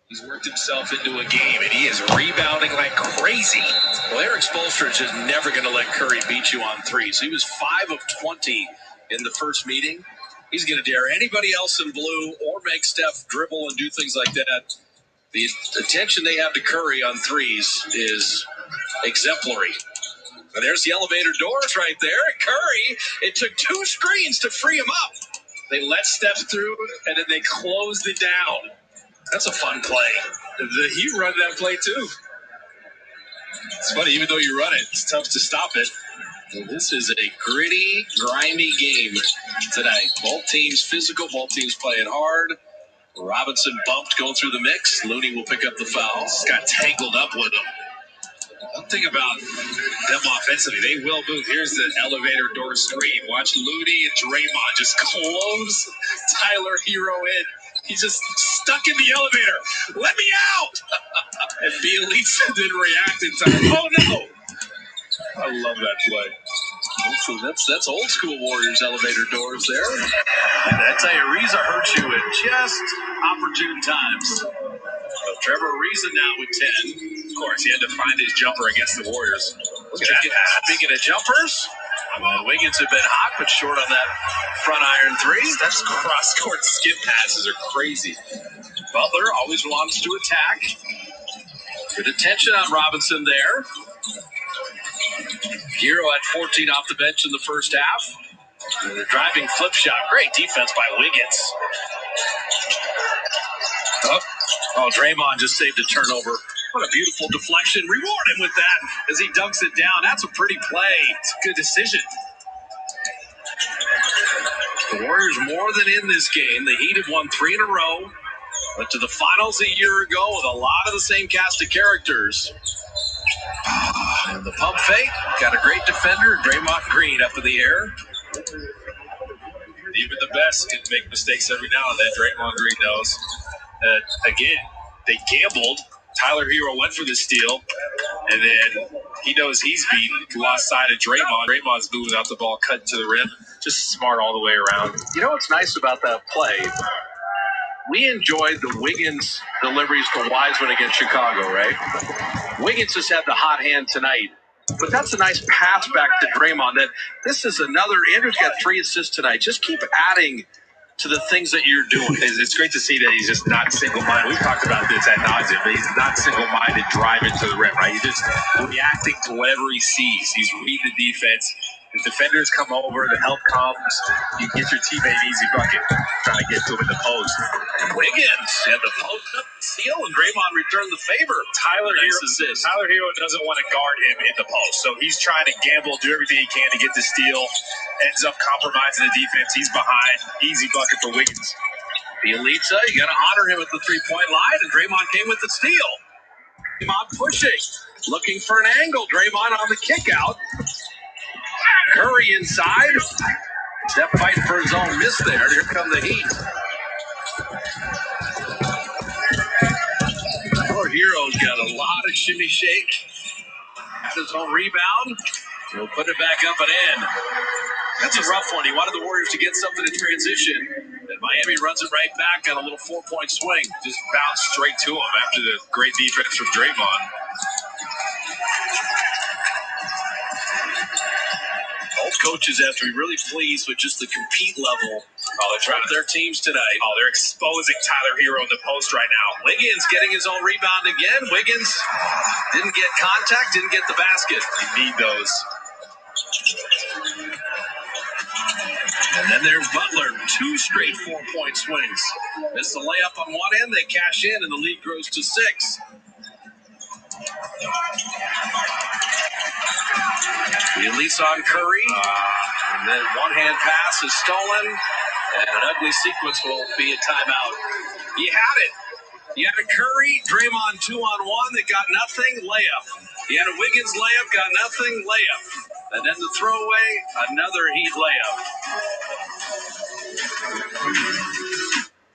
He's worked himself into a game, and he is rebounding like crazy. Well, Eric Spoelstra is just never going to let Curry beat you on threes. He was 5 of 20 in the first meeting. He's going to dare anybody else in blue or make Steph dribble and do things like that. The attention they have to Curry on threes is exemplary. And there's the elevator doors right there. And Curry, it took 2 screens to free him up. They let Steph through, and then they closed it down. That's a fun play. He run that play, too. It's funny, even though you run it, it's tough to stop it. Well, this is a gritty, grimy game tonight. Both teams physical, both teams playing hard. Robinson bumped going through the mix. Looney will pick up the foul. Got tangled up with him. One thing about them offensively, they will move. Here's the elevator door screen. Watch Looney and Draymond just close Tyler Hero in. He's just stuck in the elevator. Let me out! And Bielitsa didn't react in time. Oh, no! I love that play. So that's old school Warriors elevator doors there. And I tell you, Ariza hurt you at just opportune times. So Trevor Ariza now with 10. Of course, he had to find his jumper against the Warriors. Look at that. Speaking of jumpers, Wiggins have been hot, but short on that front iron three. That's cross-court skip passes are crazy. Butler always wants to attack. Good attention on Robinson there. Hero at 14 off the bench in the first half. And the driving flip shot. Great defense by Wiggins. Oh, Draymond just saved a turnover. What a beautiful deflection. Reward him with that as he dunks it down. That's a pretty play. It's a good decision. The Warriors more than in this game. The Heat have won 3 in a row. Went to the finals a year ago with a lot of the same cast of characters. And the pump fake. Got a great defender. Draymond Green up in the air. Even the best can make mistakes every now and then. Draymond Green knows. Again, they gambled. Tyler Hero went for the steal. And then he knows he's beaten. Lost sight of Draymond. Draymond's moving out the ball, cut to the rim. Just smart all the way around. You know what's nice about that play? We enjoyed the Wiggins deliveries to Wiseman against Chicago, right? Wiggins has had the hot hand tonight. But that's a nice pass back to Draymond. That this is another. Andrew's got 3 assists tonight. Just keep adding to the things that you're doing. It's great to see that he's just not single-minded. We've talked about this ad nauseum, but he's not single-minded driving to the rim, right? He's just reacting to whatever he sees. He's reading the defense. The defenders come over, the help comes. You get your teammate an easy bucket, trying to get to him in the post. Wiggins had the post up steal, and Draymond returned the favor. Tyler Hero doesn't want to guard him in the post, so he's trying to gamble, do everything he can to get the steal. Ends up compromising the defense. He's behind. Easy bucket for Wiggins. Bielitsa, you got to honor him at the 3-point line, and Draymond came with the steal. Draymond pushing. Looking for an angle. Draymond on the kick out. Curry inside. Step fighting for his own miss there. Here come the Heat. Our hero's got a lot of shimmy shake. Had his own rebound. He'll put it back up and in. That's a rough one. He wanted the Warriors to get something in transition. And Miami runs it right back on a little 4-point swing. Just bounced straight to him after the great defense from Draymond. Both coaches have to be really pleased with just the compete level of their teams tonight. Oh, they're exposing Tyler Hero in the post right now. Wiggins getting his own rebound again. Wiggins didn't get contact, didn't get the basket. You need those. And then there's Butler, 2 straight 4-point swings. Missed the layup on one end, they cash in, and the lead grows to 6. The Elise on Curry, and then one-hand pass is stolen, and an ugly sequence will be a timeout. You had it. You had a Curry, Draymond 2-on-1 that got nothing, layup. You had a Wiggins layup, got nothing, layup. And then the throwaway, another Heat layup.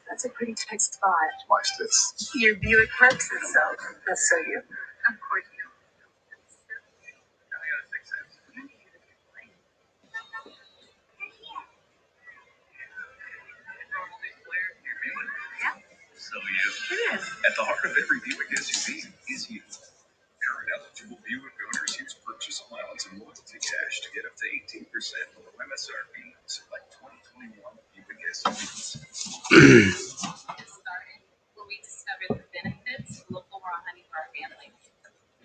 That's a pretty tight spot. Watch this. Your Buick parks itself. That's so you. Of course you. So you. At the heart of every Buick SUV is you. Current eligible Buick owners use purchase allowance and loyalty cash to get up to 18% below MSRP. Select 2021 Buick SUVs. Started when we discovered the benefits of local raw honey for our family.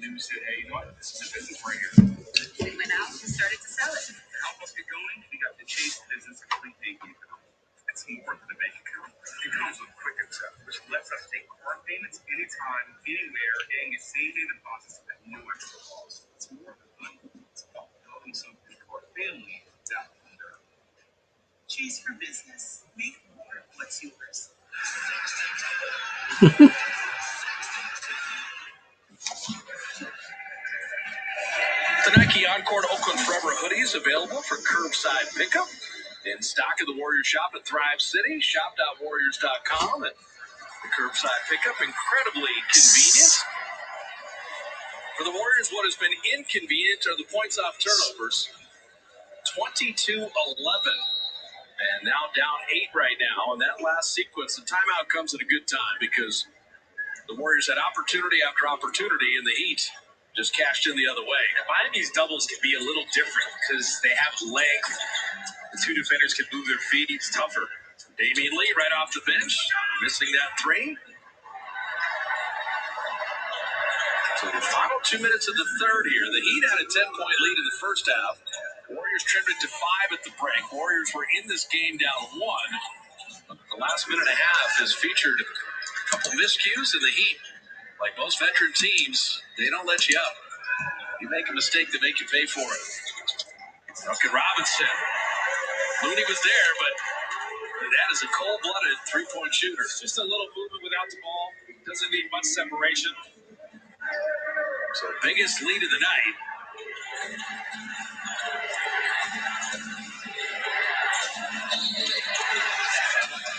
News said, hey, you know what? This is a business right here. We went out and started to sell it. To help us get going, we got the Chase Business Complete Banking account. It's more than a bank account. It comes with quick accept, which lets us take card payments anytime, anywhere, and get same-day deposits at no extra cost. It's more than money. It's about building something for our family down under. Chase for business. Make more what's yours. The Nike Encore Oakland Forever hoodies available for curbside pickup. In stock at the Warriors shop at Thrive City, shop.warriors.com. And the curbside pickup, incredibly convenient. For the Warriors, what has been inconvenient are the points off turnovers. 22-11. And now down 8 right now. And that last sequence, the timeout comes at a good time because the Warriors had opportunity after opportunity, and the Heat just cashed in the other way. Miami's doubles can be a little different because they have length. The 2 defenders can move their feet. It's tougher. Damian Lee right off the bench, missing that 3. So the final 2 minutes of the third here. The Heat had a 10-point lead in the first half. Warriors trimmed it to 5 at the break. Warriors were in this game down 1. The last minute and a half has featured a couple miscues, and the Heat, like most veteran teams, they don't let you up. You make a mistake, they make you pay for it. Duncan Robinson. Looney was there, but that is a cold-blooded 3-point shooter. Just a little movement without the ball. Doesn't need much separation. So biggest lead of the night.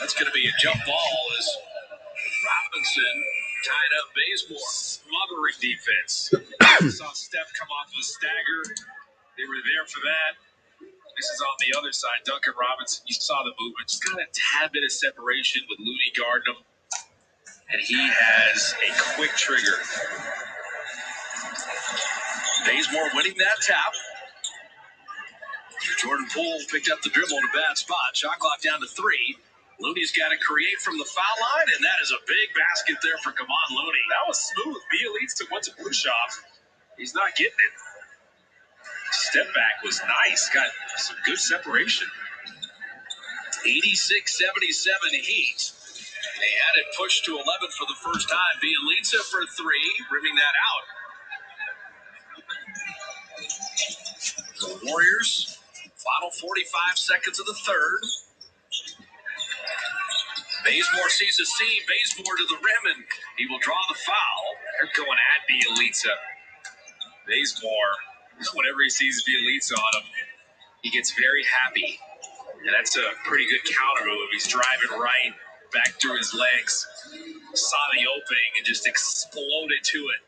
That's going to be a jump ball as Robinson tied up Bazemore. Smothering defense. Saw Steph come off of a stagger. They were there for that. This is on the other side. Duncan Robinson, you saw the movement. Just got a tad bit of separation with Looney guarding him. And he has a quick trigger. Bazemore winning that tap. Jordan Poole picked up the dribble in a bad spot. Shot clock down to 3. Looney's got to create from the foul line, and that is a big basket there for Kevon Looney. That was smooth. Bielitsa went to push off. He's not getting it. Step back was nice. Got some good separation. 86-77 Heat. They had it pushed to 11 for the first time. Bielitsa for 3, rimming that out. The Warriors, final 45 seconds of the third. Bazemore sees a seam. Bazemore to the rim, and he will draw the foul. They're going at Bielitsa. Bazemore, whenever he sees the elites on him, he gets very happy. And that's a pretty good counter move. He's driving right back through his legs, saw the opening, and just exploded to it.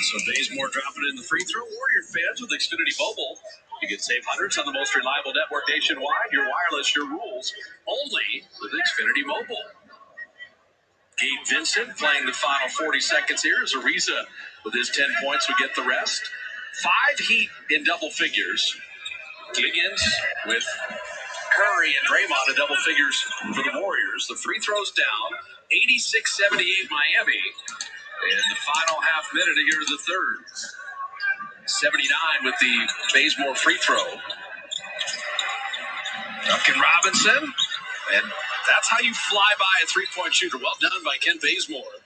So Bazemore dropping it in the free throw. Warrior fans with Xfinity Mobile, you can save hundreds on the most reliable network nationwide. Your wireless, your rules, only with Xfinity Mobile. Gabe Vincent playing the final 40 seconds here as Ariza with his 10 points would get the rest. 5 Heat in double figures. Higgins with Curry and Draymond in double figures for the Warriors. The free throws down. 86-78 Miami. And the final half minute here in the third. 79 with the Bazemore free throw. Duncan Robinson. And that's how you fly by a three-point shooter. Well done by Ken Bazemore.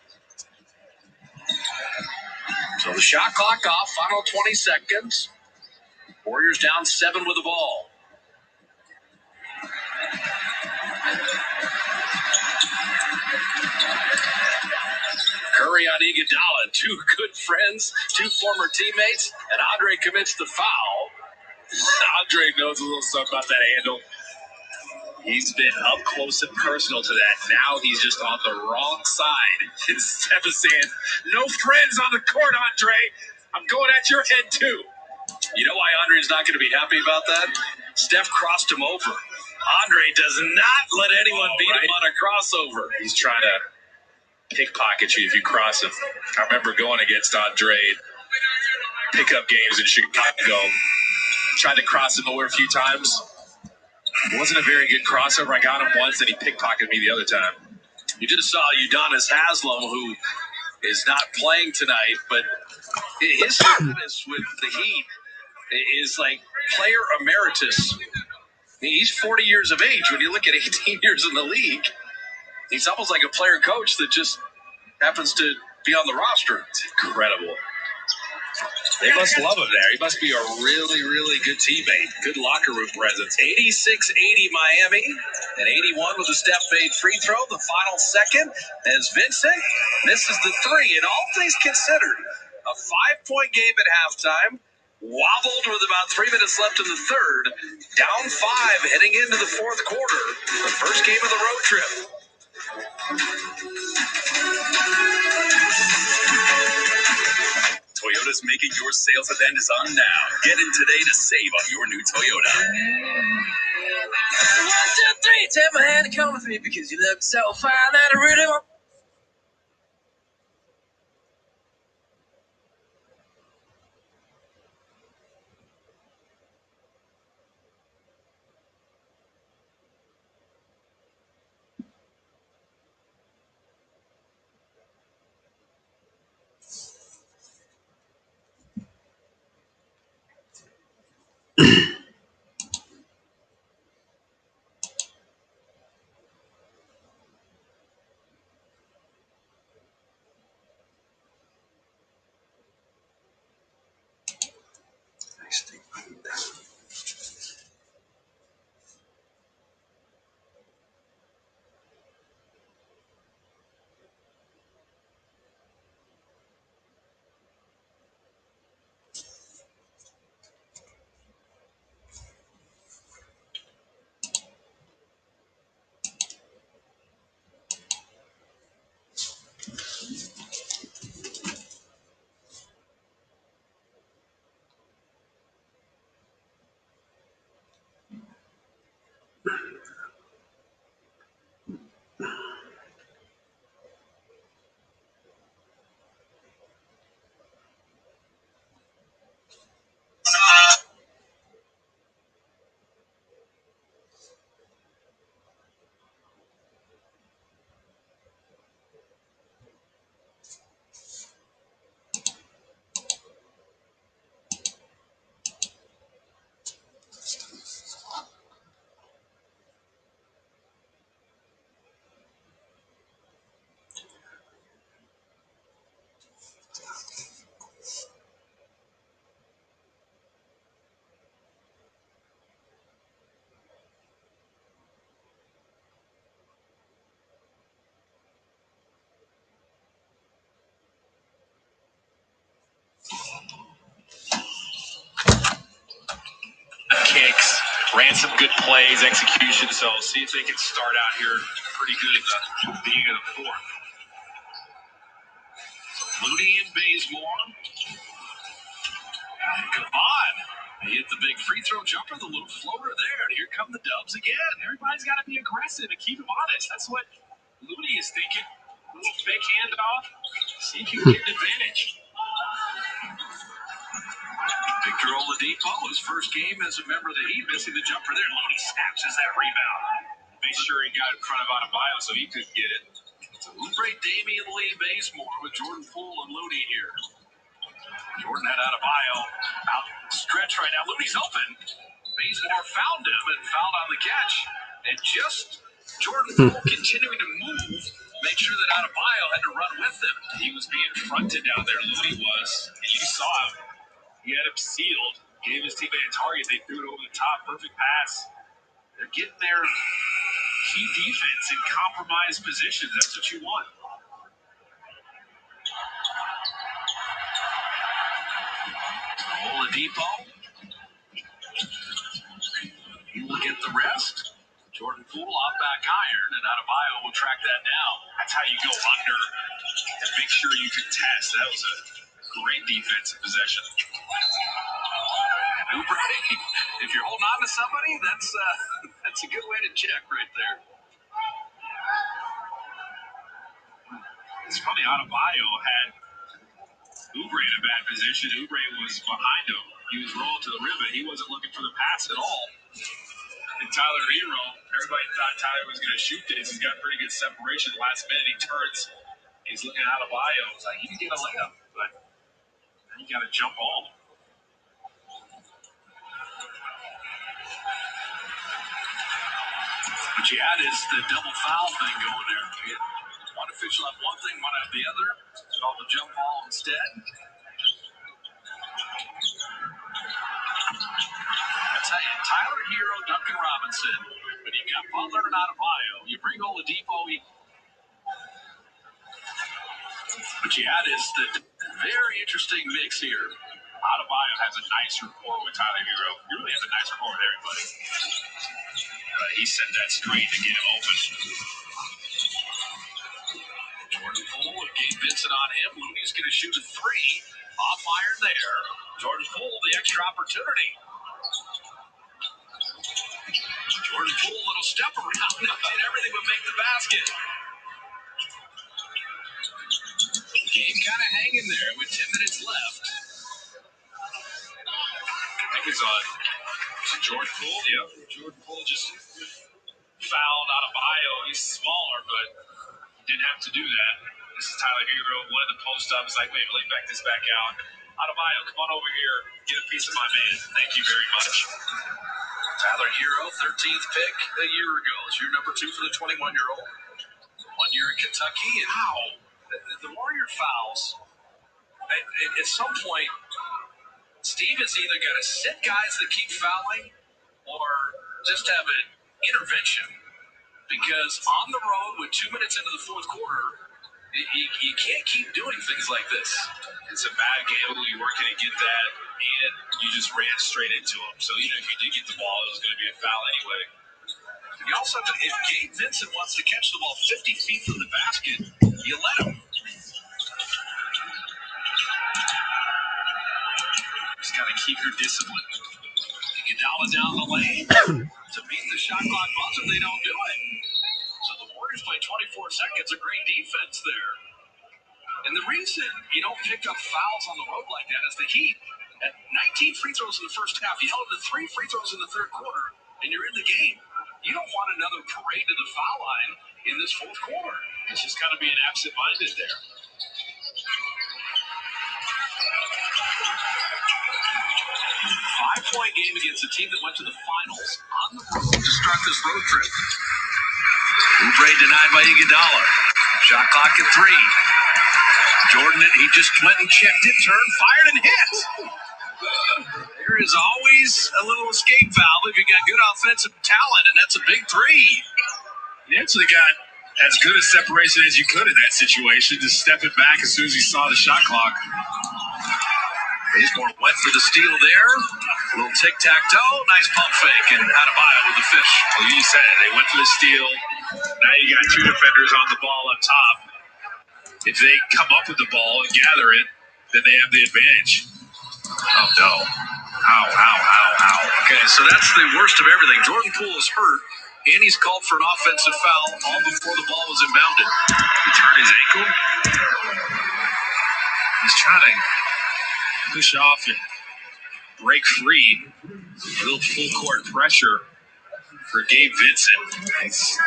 So the shot clock off. Final 20 seconds. Warriors down 7 with the ball. Curry on Iguodala, 2 good friends, 2 former teammates, and Andre commits the foul. Andre knows a little something about that handle. He's been up close and personal to that. Now he's just on the wrong side. Instead of saying, no friends on the court, Andre. I'm going at your head, too. You know why Andre's not going to be happy about that? Steph crossed him over. Andre does not let anyone beat him on a crossover. He's trying to pickpocket you if you cross him. I remember going against Andre pickup games in Chicago. Tried to cross him over a few times. It wasn't a very good crossover. I got him once, and he pickpocketed me the other time. You just saw Udonis Haslem, who is not playing tonight, but his status with the Heat is like player emeritus. He's 40 years of age. When you look at 18 years in the league, he's almost like a player coach that just happens to be on the roster. It's incredible. They must love him there. He must be a really, really good teammate. Good locker room presence. 86-80 Miami, and 81 with a Steph-made free throw. The final second as Vincent misses the 3. And all things considered, a 5-point game at halftime. Wobbled with about 3 minutes left in the third. Down 5 heading into the fourth quarter. The first game of the road trip. Toyota's making your sales event is on now. Get in today to save on your new Toyota. 1, 2, 3, take my hand and come with me because you look so fine that I really want. ran some good plays, execution. So see if they can start out here pretty good at the beginning of the fourth. Looney and Bazemore. Come on. They hit the big free throw jumper, the little floater there. And here come the Dubs again. Everybody's got to be aggressive and keep them honest. That's what Looney is thinking. A little fake handoff. See if you can get an advantage. Victor Oladipo, his first game as a member of the Heat, missing the jumper there. Looney snatches that rebound. Make sure he got in front of Adebayo so he couldn't get it. So Oubre, Damian Lee, Bazemore with Jordan Poole and Looney here. Jordan had Adebayo out stretch right now. Looney's open. Bazemore found him and fouled on the catch. And just Jordan Poole continuing to move, make sure that Adebayo had to run with him. He was being fronted down there, Looney was. And you saw him. He had him sealed. Gave his teammate a target. They threw it over the top. Perfect pass. They're getting their key defense in compromised positions. That's what you want. Oladipo. He will get the rest. Jordan Poole off back iron, and Adebayo will track that down. That's how you go under and make sure you contest. That was a great defensive possession. Oubre, if you're holding on to somebody, that's a good way to check right there. It's funny, Adebayo had Oubre in a bad position. Oubre was behind him. He was rolling to the rim, but he wasn't looking for the pass at all. And Tyler Hero, everybody thought Tyler was going to shoot this. He's got pretty good separation. Last minute, he turns. He's looking at Adebayo. It's like, he can get a layup, but he got to jump on. What you had is the double foul thing going there. One official on one thing, one on the other. Called the jump ball instead. That's how you Tyler Hero, Duncan Robinson. But you got Butler and Adebayo. You bring Oladipo. What you had is the very interesting mix here. Adebayo has a nice rapport with Tyler Hero. He really has a nice rapport with everybody. He sent that screen to get him open. Jordan Poole and Gabe Vincent on him. Looney's going to shoot a three. Off iron there. Jordan Poole, the extra opportunity. Jordan Poole, little step around. Did everything but make the basket. Game kind of hanging there with 10 minutes left. I think it's on Jordan Poole. Yep. Jordan Poole just fouled Adebayo. He's smaller, but didn't have to do that. This is Tyler Hero, one of the post-ups. Like, wait, let me back this back out. Adebayo, come on over here. Get a piece of my man. Thank you very much. Tyler Hero, 13th pick a year ago. It's your number 2 for the 21-year-old. 1 year in Kentucky. And the Warrior fouls. At some point, Steve is either going to sit guys that keep fouling or just have an intervention. Because on the road with 2 minutes into the fourth quarter, you can't keep doing things like this. It's a bad gamble. You weren't going to get that, and you just ran straight into him. So even if you did get the ball, it was going to be a foul anyway. You also have to, if Gabe Vincent wants to catch the ball 50 feet from the basket, you let him. Just got to keep your discipline. Iguodala down the lane to beat the shot clock buzzer. They don't do it. So the Warriors play 24 seconds. A great defense there. And the reason you don't pick up fouls on the road like that is the Heat. At 19 free throws in the first half, you held to 3 free throws in the third quarter, and you're in the game. You don't want another parade to the foul line in this fourth quarter. It's just got to be an absent-minded there. Five-point game against a team that went to the finals on the road to start this road trip. Oubre denied by Iguodala. Shot clock at 3. Jordan, he just went and checked it, turned, fired, and hit. There is always a little escape valve if you got good offensive talent, and that's a big 3. He actually got as good a separation as you could in that situation, just stepping back as soon as he saw the shot clock. Bazemore went for the steal there. A little tic-tac-toe. Nice pump fake, and Adebayo with the finish. Well, you said it. They went for the steal. Now you got two defenders on the ball up top. If they come up with the ball and gather it, then they have the advantage. Oh, no. Ow. Okay, so that's the worst of everything. Jordan Poole is hurt, and he's called for an offensive foul all before the ball was inbounded. He turned his ankle. He's trying to push off and break free. A little full court pressure for Gabe Vincent. It's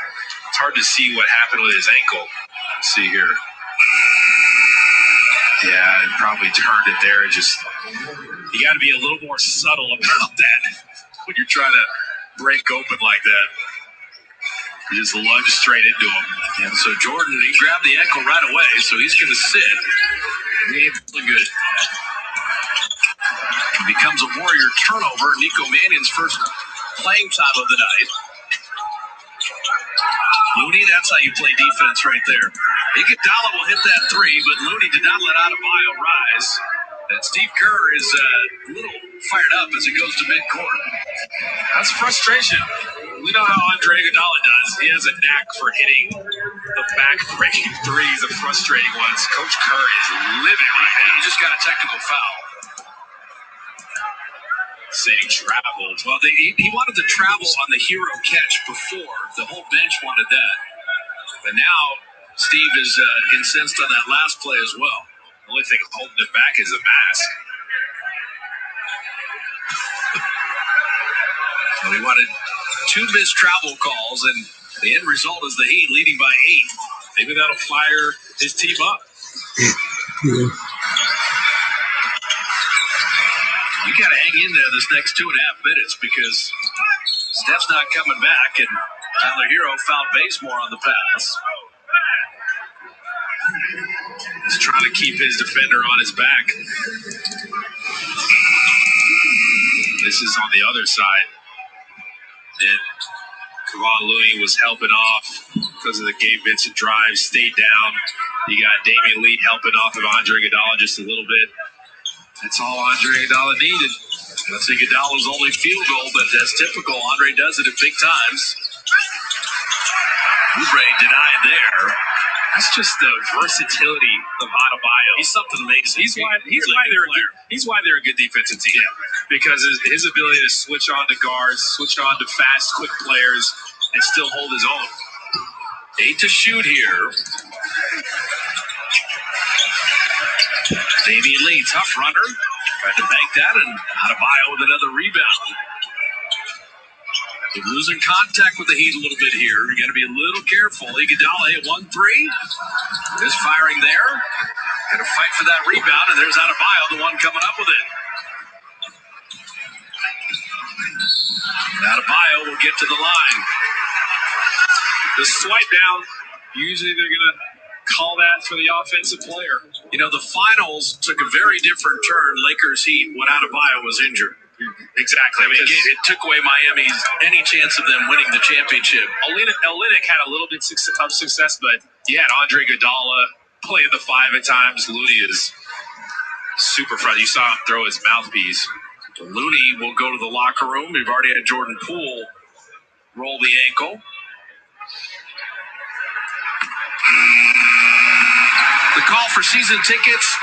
hard to see what happened with his ankle. Let's see here. Yeah, it probably turned it there. You got to be a little more subtle about that when you're trying to break open like that. You just lunge straight into him. And so Jordan, he grabbed the ankle right away, so he's going to sit. He ain't feeling good. It becomes a Warrior turnover. Nico Mannion's first playing time of the night. Looney, that's how you play defense right there. Iguodala will hit that three, but Looney did not let Adebayo rise. And Steve Kerr is a little fired up as it goes to midcourt. That's frustration. We know how Andre Iguodala does. He has a knack for hitting the back-breaking threes, the frustrating ones. Coach Kerr is living right now. He just got a technical foul. Saying traveled. Well, he wanted to travel on the hero catch before. The whole bench wanted that. But now Steve is incensed on that last play as well. The only thing holding it back is a mask. So he wanted 2 missed travel calls, and the end result is the Heat leading by 8. Maybe that'll fire his team up. You got to hang in there this next 2.5 minutes because Steph's not coming back, and Tyler Hero fouled Bazemore on the pass. He's trying to keep his defender on his back. This is on the other side. And Kevon Looney was helping off because of the Gabe Vincent drive, stayed down. You got Damian Lee helping off of Andre Iguodala just a little bit. That's all Andre Iguodala needed. That's Iguodala's only field goal, but that's typical. Andre does it at big times. Oubre denied there. That's just the versatility of Adebayo. He's something amazing. He's why they're a good defensive team. Because his ability to switch on to guards, switch on to fast, quick players, and still hold his own. 8 to shoot here. Damian Lee, tough runner. Tried to bank that, and Adebayo with another rebound. They're losing contact with the Heat a little bit here. You got to be a little careful. Iguodala hit 1-3. There's firing there. Got to fight for that rebound, and there's Adebayo, the one coming up with it. And Adebayo will get to the line. The swipe down, usually they're going to call that for the offensive player. You know, the finals took a very different turn, Lakers Heat, when Adebayo was injured. Exactly. I mean, it took away Miami's any chance of them winning the championship. Olynyk had a little bit of success, but you had Andre Iguodala playing the 5 at times. Looney is super front. You saw him throw his mouthpiece. Looney will go to the locker room. We've already had Jordan Poole roll the ankle. The call for season tickets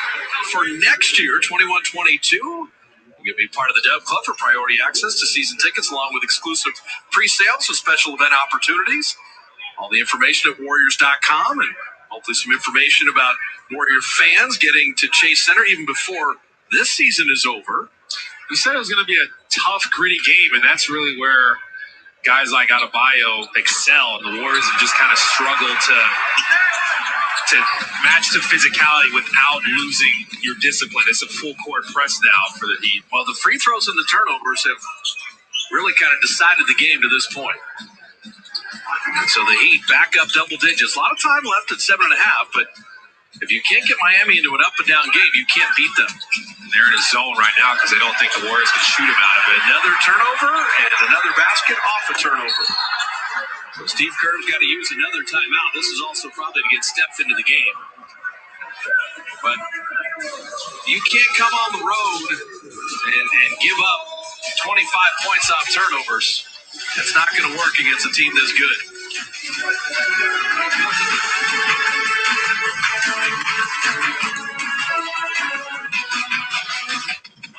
for next year, 21-22. You can be part of the Dub Club for priority access to season tickets along with exclusive pre-sales and special event opportunities. All the information at Warriors.com and hopefully some information about Warrior fans getting to Chase Center even before this season is over. We said it was going to be a tough, gritty game, and that's really where guys like Adebayo excel, and the Warriors have just kind of struggled to match the physicality without losing your discipline. It's a full court press now for the Heat. Well, the free throws and the turnovers have really kind of decided the game to this point. And so the Heat back up double digits. A lot of time left at 7.5, but if you can't get Miami into an up and down game, you can't beat them. They're in a zone right now because they don't think the Warriors can shoot them out of it. Another turnover and another basket off a turnover. So Steve Kerr's got to use another timeout. This is also probably to get Steph into the game. But You can't come on the road and give up 25 points off turnovers. It's not going to work against a team this good.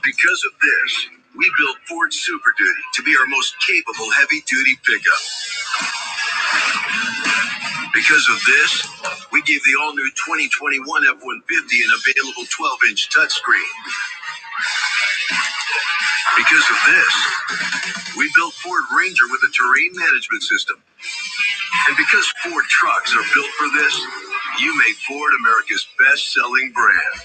Because of this, we built Ford Super Duty to be our most capable heavy-duty pickup. Because of this, we gave the all-new 2021 F-150 an available 12-inch touchscreen. Because of this, we built Ford Ranger with a terrain management system. And because Ford trucks are built for this, you make Ford America's best-selling brand.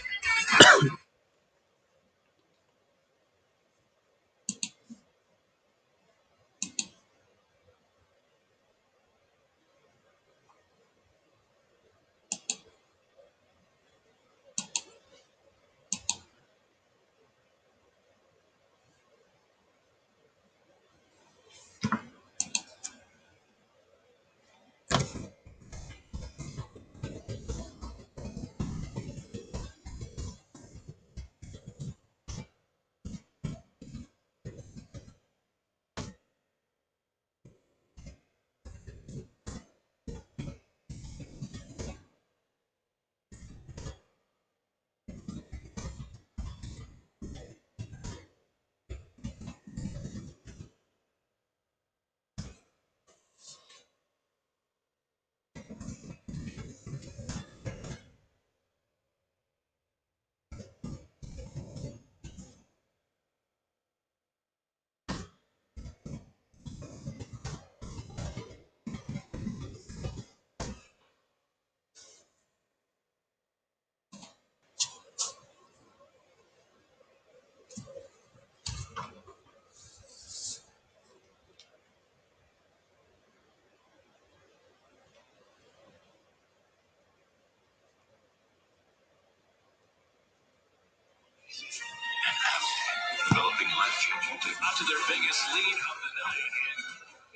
Developing life-changing out to their biggest lead of the night. And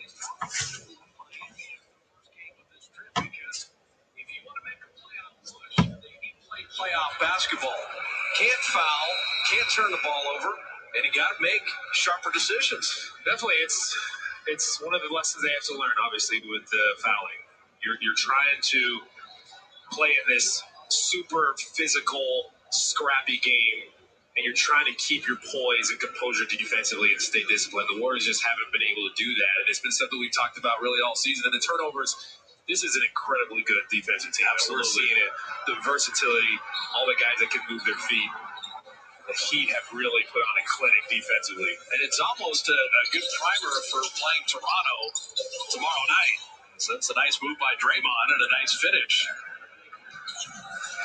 it's game of this trip because if you want to make a playoff push, they need to play playoff basketball. Can't foul, can't turn the ball over, and you got to make sharper decisions. Definitely, it's one of the lessons they have to learn. Obviously, with the fouling, you're trying to play in this super physical, scrappy game, and you're trying to keep your poise and composure defensively and stay disciplined. The Warriors just haven't been able to do that, and it's been something we've talked about really all season. And the turnovers, this is an incredibly good defensive team. Absolutely. We're seeing it, the versatility, all the guys that can move their feet. The Heat have really put on a clinic defensively. And it's almost a good primer for playing Toronto tomorrow night. So that's a nice move by Draymond and a nice finish.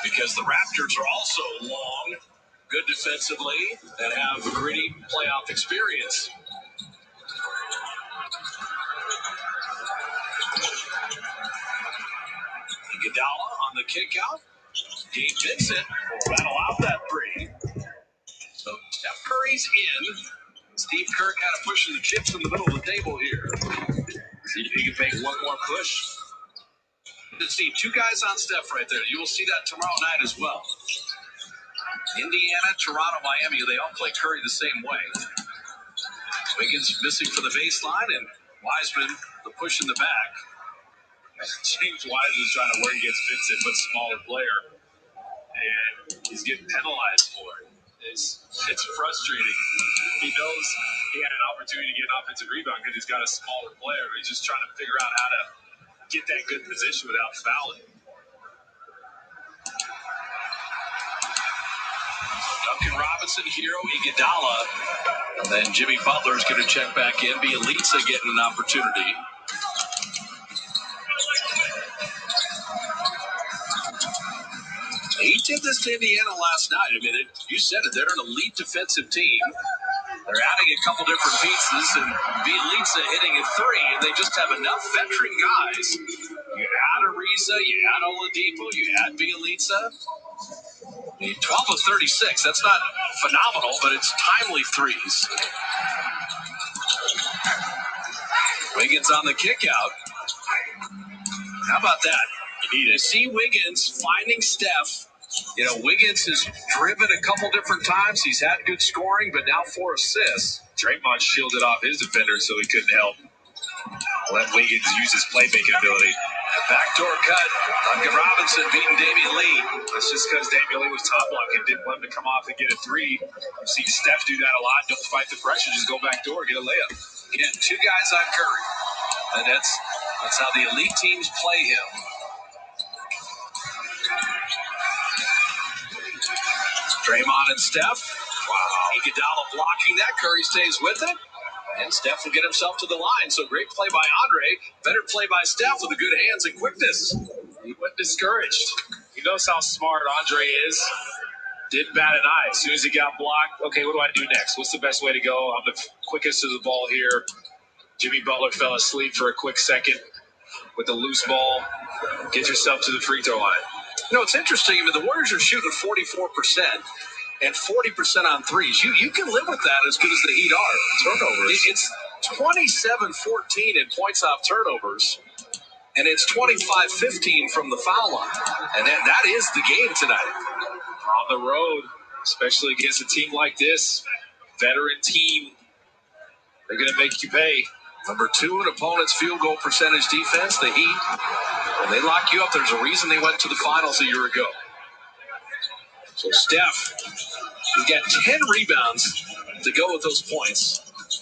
Because the Raptors are also long, good defensively, and have a gritty playoff experience. Iguodala on the kick out. Gabe Vincent will battle out that three. So Steph Curry's in. Steve Kerr kind of pushing the chips in the middle of the table here. See if he can make one more push. Let's see, two guys on Steph right there. You will see that tomorrow night as well. Indiana, Toronto, Miami, they all play Curry the same way. Wiggins missing for the baseline, and Wiseman the push in the back. James Wiseman is trying to work against Vincent, but smaller player, and he's getting penalized for it. It's frustrating. He knows he had an opportunity to get an offensive rebound because he's got a smaller player, but he's just trying to figure out how to get that good position without fouling. Duncan Robinson, Hero, Iguodala, and then Jimmy Butler's going to check back in. Bielitsa getting an opportunity. He did this to Indiana last night. I mean, you said it. They're an elite defensive team. They're adding a couple different pieces, and Bielitsa hitting a three, and they just have enough veteran guys. You add Ariza, you add Oladipo, you add Bielitsa. 12 of 36. That's not phenomenal, but it's timely threes. Wiggins on the kick out. How about that? You need to see Wiggins finding Steph You know, Wiggins has driven a couple different times. He's had good scoring, but now 4 assists. Draymond shielded off his defender so he couldn't help. Let Wiggins use his playmaking ability. Backdoor cut. Duncan Robinson beating Damian Lee. That's just because Damian Lee was top blocking, didn't want him to come off and get a three. I've seen Steph do that a lot. Don't fight the pressure, just go back door, get a layup. Again, 2 guys on Curry. And that's how the elite teams play him. Draymond and Steph. Wow. Iguodala blocking that. Curry stays with it. And Steph will get himself to the line. So great play by Andre. Better play by Steph with the good hands and quickness. He went discouraged. He knows how smart Andre is. Didn't bat an eye. As soon as he got blocked, okay, what do I do next? What's the best way to go? I'm the quickest to the ball here. Jimmy Butler fell asleep for a quick second with the loose ball. Get yourself to the free throw line. You know, it's interesting. I mean, the Warriors are shooting 44% and 40% on threes. You can live with that as good as the Heat are. Turnovers. It's 27-14 in points off turnovers, and it's 25-15 from the foul line. And that is the game tonight. On the road, especially against a team like this, veteran team, they're going to make you pay. Number 2 in opponent's field goal percentage defense, the Heat. When they lock you up, there's a reason they went to the finals a year ago. So Steph, he's got 10 rebounds to go with those points.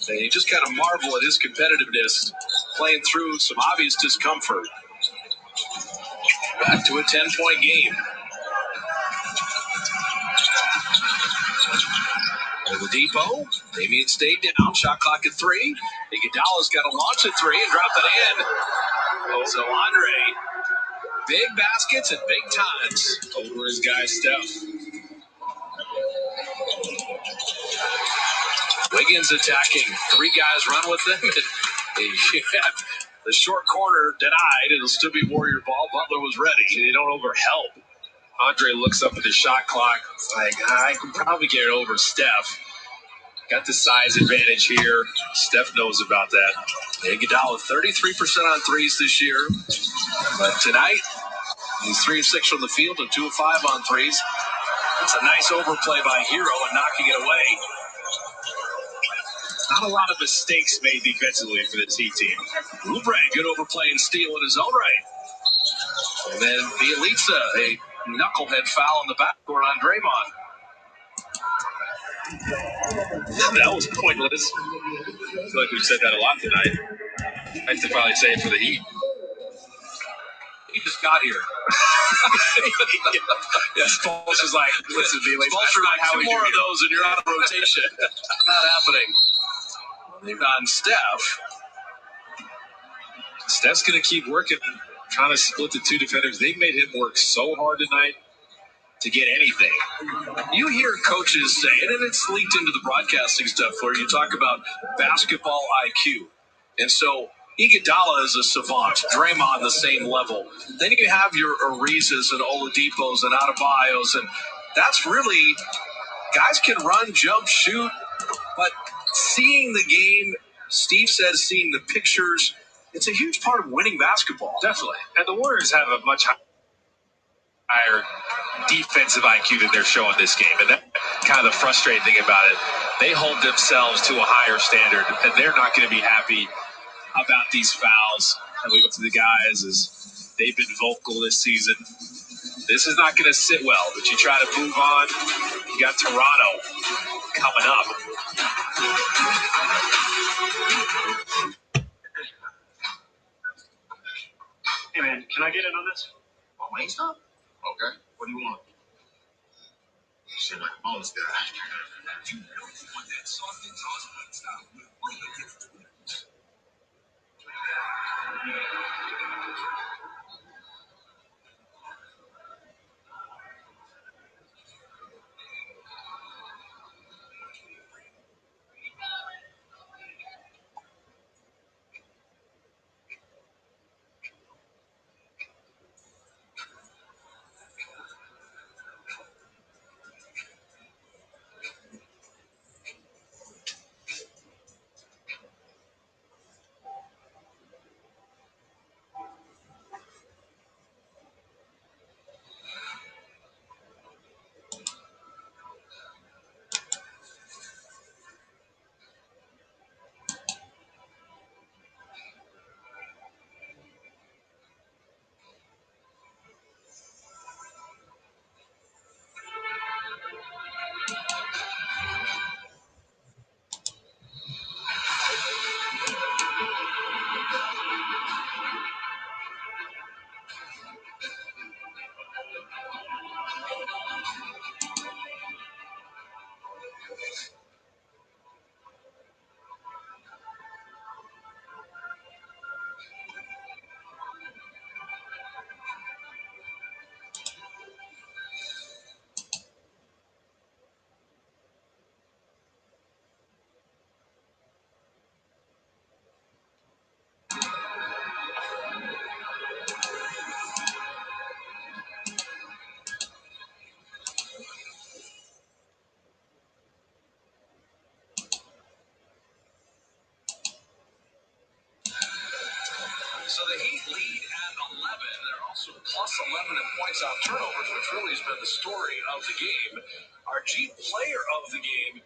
And you just kind of marvel at his competitiveness, playing through some obvious discomfort. Back to a 10-point game. Oladipo, Damian stayed down, shot clock at 3. Iguodala's got to launch at 3 and drop it in. So Andre, big baskets at big times. Over his guy, Steph. Wiggins attacking. 3 guys run with them. The short corner denied. It'll still be Warrior ball. Butler was ready. They don't overhelp. Andre looks up at the shot clock. It's like, I can probably get it over Steph. Got the size advantage here. Steph knows about that. Iguodala 33% on threes this year. But tonight, he's 3 of 6 from the field and 2 of 5 on threes. That's a nice overplay by Hero and knocking it away. Not a lot of mistakes made defensively for this Heat team. Oubre, good overplay and steal in his own right. And then Bielitsa, a knucklehead foul in the backcourt on Draymond. That was pointless. I feel like we've said that a lot tonight. I have to probably say it for the Heat. He just got here. Yeah, Spoelstra's like, listen, Spoelstra, like 2 more of those and you're out of rotation. Not happening. They've on Steph. Steph's going to keep working, trying to split the 2 defenders. They've made him work so hard tonight to get anything. You hear coaches say it, and it's leaked into the broadcasting stuff where you talk about basketball IQ. And so Iguodala is a savant. Draymond the same level. Then you have your Arizas and Oladipos and Adebayos, and that's really guys can run, jump, shoot, but seeing the game, Steve says seeing the pictures, it's a huge part of winning basketball. Definitely. And the Warriors have a much higher defensive IQ than they're showing this game. And that's kind of the frustrating thing about it. They hold themselves to a higher standard, and they're not going to be happy about these fouls. And we go to the guys as they've been vocal this season. This is not going to sit well, but you try to move on. You got Toronto coming up. Hey man, can I get in on this? Oh, Wingstop? Okay. What do you want? Shit like a bonus guy. You know you want that soft and tossed Wingstop with Wingstop. So the Heat lead at 11. They're also plus 11 in points off turnovers, which really has been the story of the game. Our G player of the game,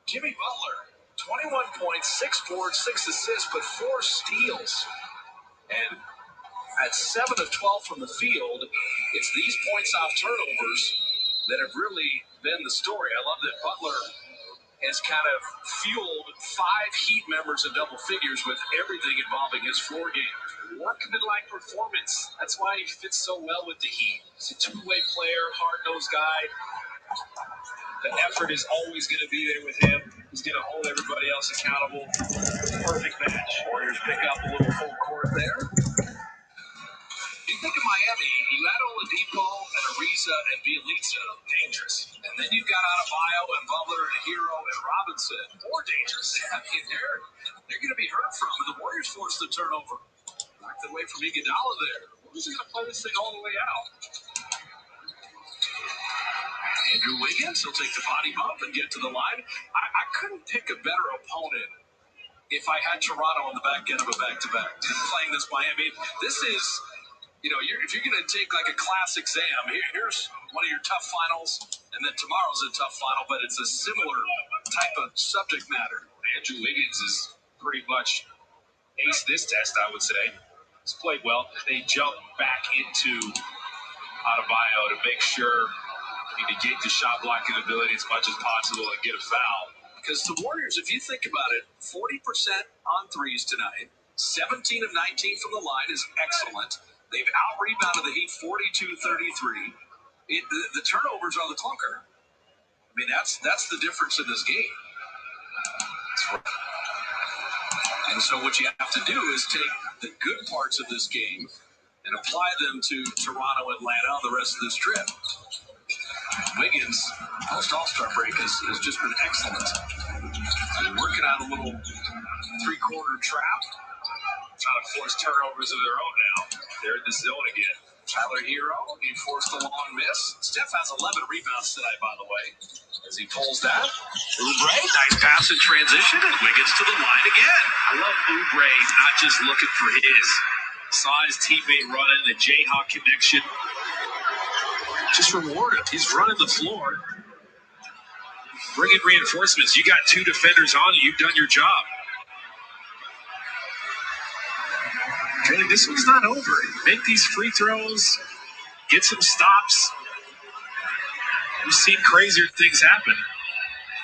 Jimmy Butler, 21 points, 6 boards, 6 assists, but 4 steals. And at 7 of 12 from the field, it's these points off turnovers that have really been the story. I love that Butler has kind of fueled 5 Heat members in double figures with everything involving his floor game. Workman-like performance. That's why he fits so well with the Heat. He's a two-way player, hard-nosed guy. The effort is always going to be there with him. He's going to hold everybody else accountable. Perfect match. Warriors pick up a little full court there. You think of Miami, you add Oladipo and Ariza and Bielitsa, dangerous. And then you've got Adebayo and Butler and Hero and Robinson, more dangerous. I mean, they're going to be heard from. And the Warriors forced the turnover. Knocked away from Iguodala there. Who's going to play this thing all the way out? Andrew Wiggins, he'll take the body bump and get to the line. I couldn't pick a better opponent if I had Toronto on the back end of a back-to-back. Playing this Miami, this is, if you're going to take like a class exam, here's one of your tough finals, and then tomorrow's a tough final, but it's a similar type of subject matter. Andrew Wiggins is pretty much aced this test, I would say. He's played well. They jump back into Adebayo to make sure you negate the shot blocking ability as much as possible and get a foul. Because the Warriors, if you think about it, 40% on threes tonight, 17 of 19 from the line is excellent. They've out-rebounded the Heat 42-33. The turnovers are the clunker. I mean, that's the difference in this game. And so what you have to do is take the good parts of this game and apply them to Toronto, Atlanta, on the rest of this trip. Wiggins, post-All-Star break, has just been excellent. They're working on a little three-quarter trap, trying to force turnovers of their own now. They're in the zone again. Tyler Hero, he forced a long miss. Steph has 11 rebounds tonight, by the way, as he pulls that. Oubre, nice pass in transition, and Wiggins to the line again. I love Oubre not just looking for his. Saw his teammate running, the Jayhawk connection. Just reward him. He's running the floor. Bring in reinforcements. You got 2 defenders on you. You've done your job. Really, this one's not over. Make these free throws. Get some stops. We've seen crazier things happen.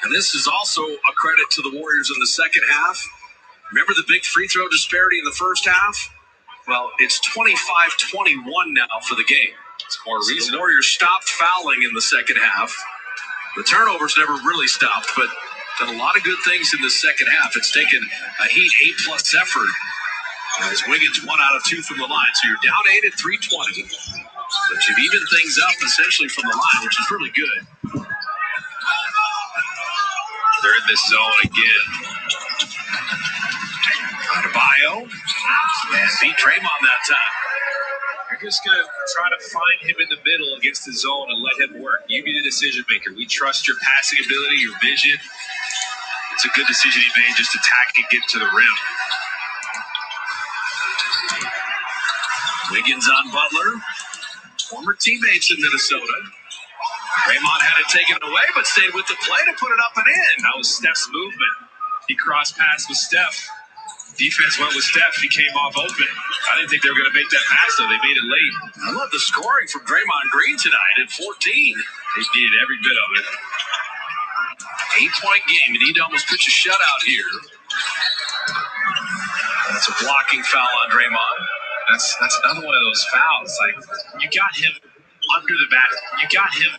And this is also a credit to the Warriors in the second half. Remember the big free throw disparity in the first half? Well, it's 25-21 now for the game. It's more reason. The Warriors stopped fouling in the second half. The turnovers never really stopped, but done a lot of good things in the second half. It's taken a Heat A+ effort as Wiggins 1 out of 2 from the line. So you're down 8 at 3:20, but you've evened things up essentially from the line, which is really good. They're in this zone again. Adebayo, and beat Draymond that time. You're just going to try to find him in the middle against the zone and let him work. You be the decision maker. We trust your passing ability, your vision. It's a good decision he made, just attack and get to the rim. Wiggins on Butler. Former teammates in Minnesota. Draymond had it taken away, but stayed with the play to put it up and in. That was Steph's movement. He crossed pass with Steph. Defense went with Steph. He came off open. I didn't think they were going to make that pass, though. They made it late. I love the scoring from Draymond Green tonight at 14. They needed every bit of it. 8-point game. You need to almost pitch a shutout here. That's a blocking foul on Draymond. That's another one of those fouls. Like, you got him under the back. You got him.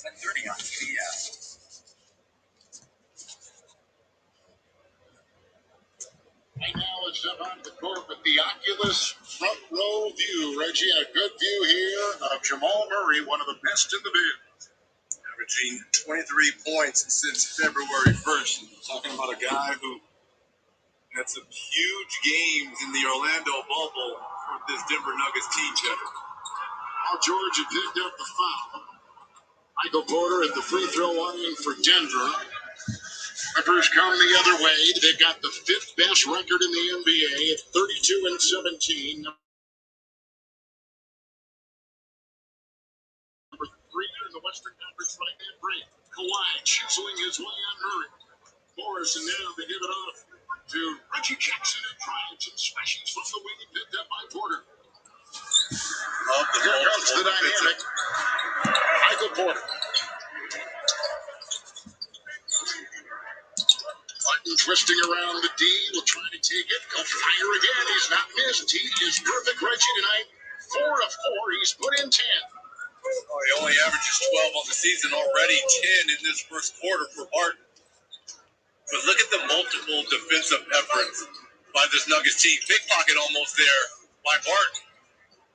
7:30 on CBS. Right now, let's step on the court with the Oculus front row view. Reggie, a good view here of Jamal Murray, one of the best in the biz. Averaging 23 points since February 1st. Talking about a guy who had some huge games in the Orlando bubble for this Denver Nuggets team, Kevin. Now Georgia picked up the foul. Michael Porter at the free throw line for Denver. Clippers come the other way. They've got the fifth best record in the NBA at 32-17. Number 3 in the Western Conference right-hand break. Kawhi chiseling his way on Murray. Morris, and now they give it off to Reggie Jackson, who drives and smashes from the wing, picked up by Porter. Here comes the dynamic Michael Porter. Martin twisting around the D, will try to take it. He'll fire again. He's not missed. He is perfect, Reggie, tonight. 4 of 4. He's put in 10. Oh, he only averages 12 on the season already, 10 in this first quarter for Barton. But look at the multiple defensive efforts by this Nuggets team. Pickpocket almost there by Barton.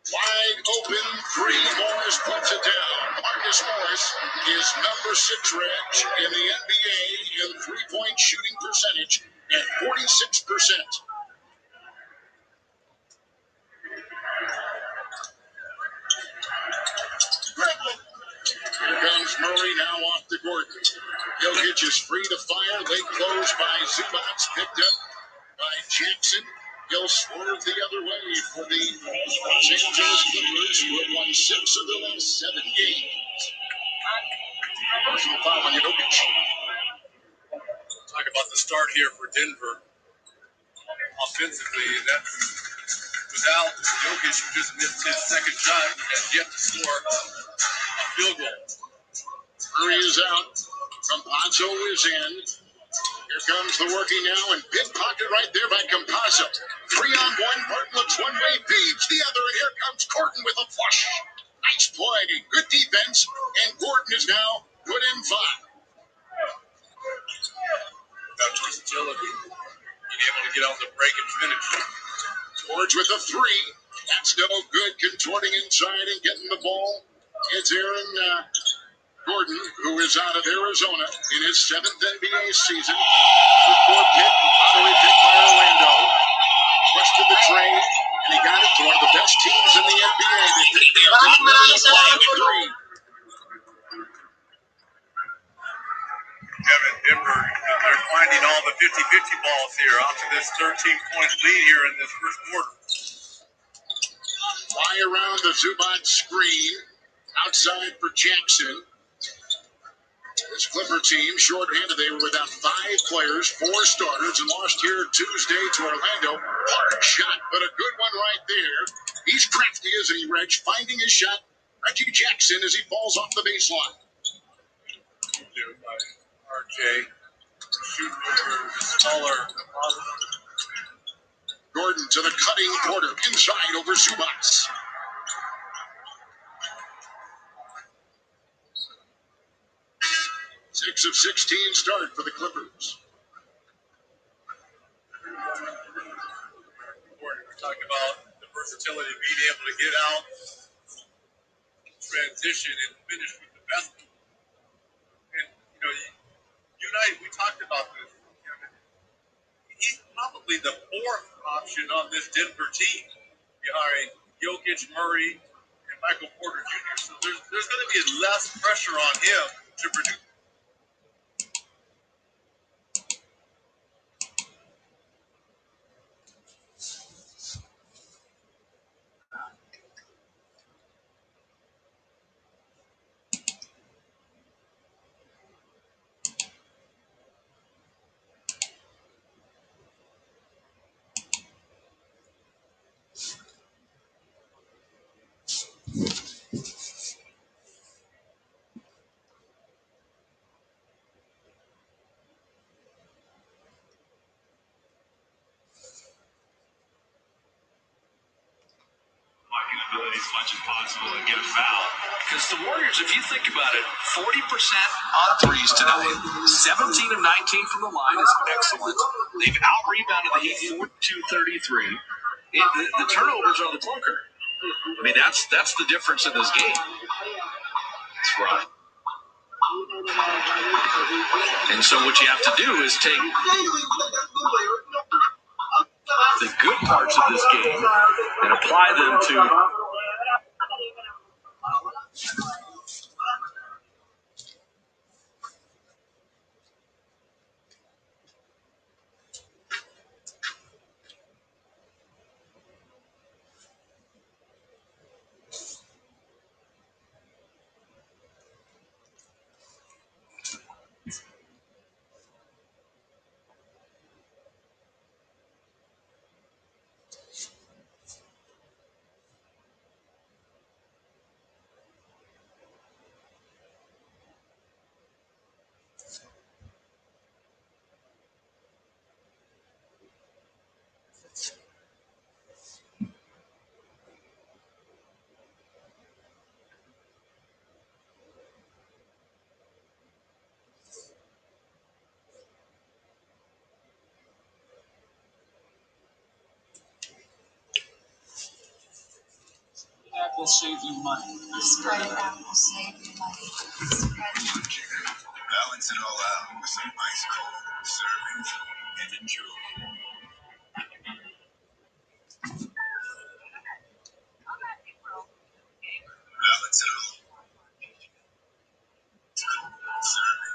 Wide open three. Morris puts it down. Marcus Morris is number 6 Reg in the NBA in three-point shooting percentage at 46%. Here comes Murray now off the Gordon. Jokic is free to fire. Late close by Zubac. Picked up by Jackson. He'll swerve the other way for the Los Angeles Clippers, who have won 6 of the last 7 games. Personal foul on Jokic. Talk about the start here for Denver. Offensively, that's without Jokic, who just missed his second shot, has yet to score a field goal. Murray is out. Campazzo is in. Here comes the working now, and big pocket right there by Campazzo. 3-on-1. Barton looks one way, feeds the other, and here comes Gordon with a flush. Nice play, good defense, and Gordon is now put in 5. That versatility, being able to get out the break and finish. George with a 3. That's no good, contorting inside and getting the ball. It's Aaron Gordon, who is out of Arizona in his 7th NBA season. Before pick, finally picked by Orlando. Trusted the trade, and he got it to one of the best teams in the NBA. They picked me up to 3. Kevin, Denver, they're finding all the 50-50 balls here out to this 13-point lead here in this first quarter. Fly around the Zubac screen. Outside for Jackson. This Clipper team, short-handed, they were without 5 players, 4 starters, and lost here Tuesday to Orlando. Hard shot, but a good one right there. He's crafty, isn't he, Reg? Finding his shot. Reggie Jackson as he falls off the baseline. By RJ, shooting over the smaller. Gordon to the cutting Porter, inside over Zubac. Six of 16 start for the Clippers. We're talking about the versatility of being able to get out, transition, and finish with the best. And, you and I, we talked about this. He's probably the 4th option on this Denver team behind Jokic, Murray, and Michael Porter Jr. So there's going to be less pressure on him to produce. responsibility as much as possible and get a foul. Because the Warriors, if you think about it, 40% on threes tonight, 17 of 19 from the line is excellent. They've out-rebounded the Heat 42-33. The turnovers are the clunker. I mean, that's the difference in this game. That's right. And so what you have to do is take the good parts of this game and apply them to That will save you money. The spread app will save you money. Balance it all out with some ice cold servings and enjoy. Balance it all. Servings.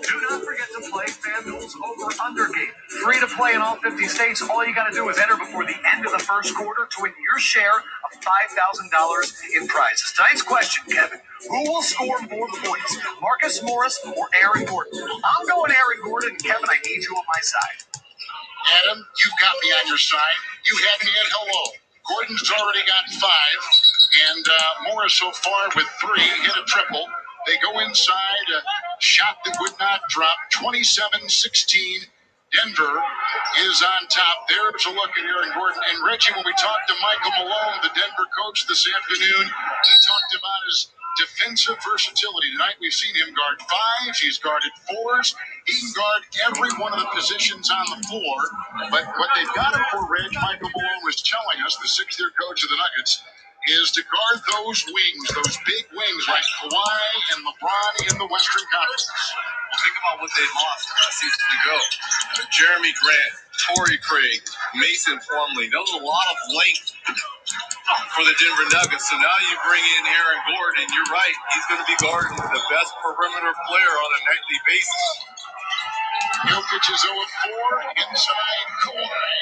Do not forget to play FanDuel's over-under game. Free to play in all 50 states. All you got to do is enter before the end of the first quarter to win your share of $5,000 in prizes. Tonight's question, Kevin, who will score more points, Marcus Morris or Aaron Gordon? I'm going Aaron Gordon. Kevin, I need you on my side. Adam, you've got me on your side. You had me at hello. Gordon's already got 5, and Morris so far with 3, hit a triple. They go inside, a shot that would not drop, 27-16. Denver is on top. There's a look at Aaron Gordon. And Reggie, when we talked to Michael Malone, the Denver coach this afternoon, he talked about his defensive versatility. Tonight we've seen him guard 5s, he's guarded 4s. He can guard every one of the positions on the floor. But what they've got him for, Reg, Michael Malone was telling us, the 6th-year coach of the Nuggets, is to guard those wings, those big wings like Kawhi and LeBron in the Western Conference. Well, think about what they lost last season ago. Jeremy Grant, Torrey Craig, Mason Plumlee. That was a lot of length for the Denver Nuggets. So now you bring in Aaron Gordon, and you're right. He's going to be guarding the best perimeter player on a nightly basis. Jokic is 0-4 inside Kawhi.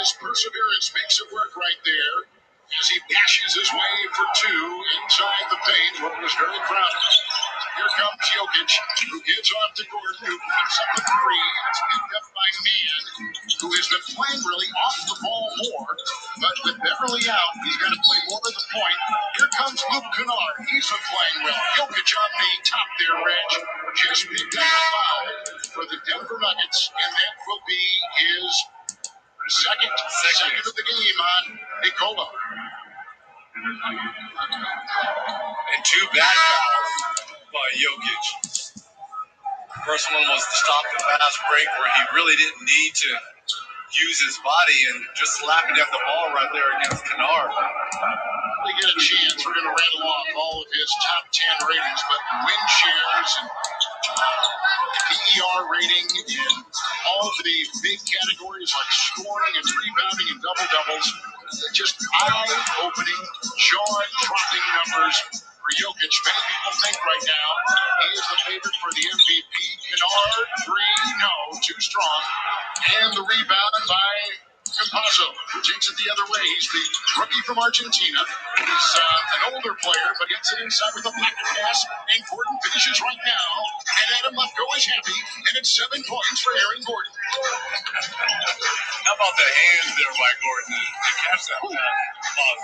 His perseverance makes it work right there as he bashes his way for 2 inside the paint. What was very crowded. Here comes Jokic, who gives off to Gordon, who picks up a 3, and it's picked up by Mann, who has been playing really off the ball more. But with Beverly out, he's got to play more at the point. Here comes Luke Kennard. He's been playing well. Jokic on the top there, Reg. Just picked up a foul for the Denver Nuggets, and that will be his second of the game on Nikola. And Two bad fouls by Jokic. First one was to stop the fast break where he really didn't need to use his body and just slapping at the ball right there against Kennard. They get a chance. We're going to rattle off all of his top 10 ratings, but win shares and PER rating in all of the big categories like scoring and rebounding and double-doubles. Just eye-opening, jaw-dropping numbers for Jokic. Many people think right now he is the favorite for the MVP. Kennard, 3, no, too strong. And the rebound by Campazzo, who takes it the other way. He's the rookie from Argentina. He's an older player, but gets it inside with a pocket pass. And Gordon finishes right now. And Adam Lefko is happy. And it's 7 points for Aaron Gordon. How about the hands there by Gordon to catch that pass?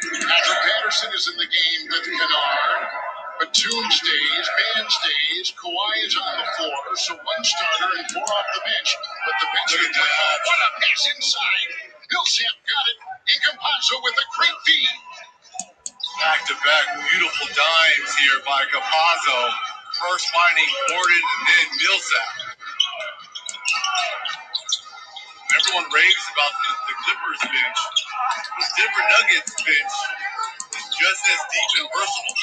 Patrick Patterson is in the game with Kennard. Batum stays, Ban stays, Kawhi is on the floor, so 1 starter and 4 off the bench. But the bench can play off. What a pass inside. Millsap got it. And Campazzo with a great feed. Back-to-back beautiful dimes here by Campazzo. First finding Gordon and then Millsap. Everyone raves about the Clippers bench. The Denver Nuggets bench is just as deep and versatile.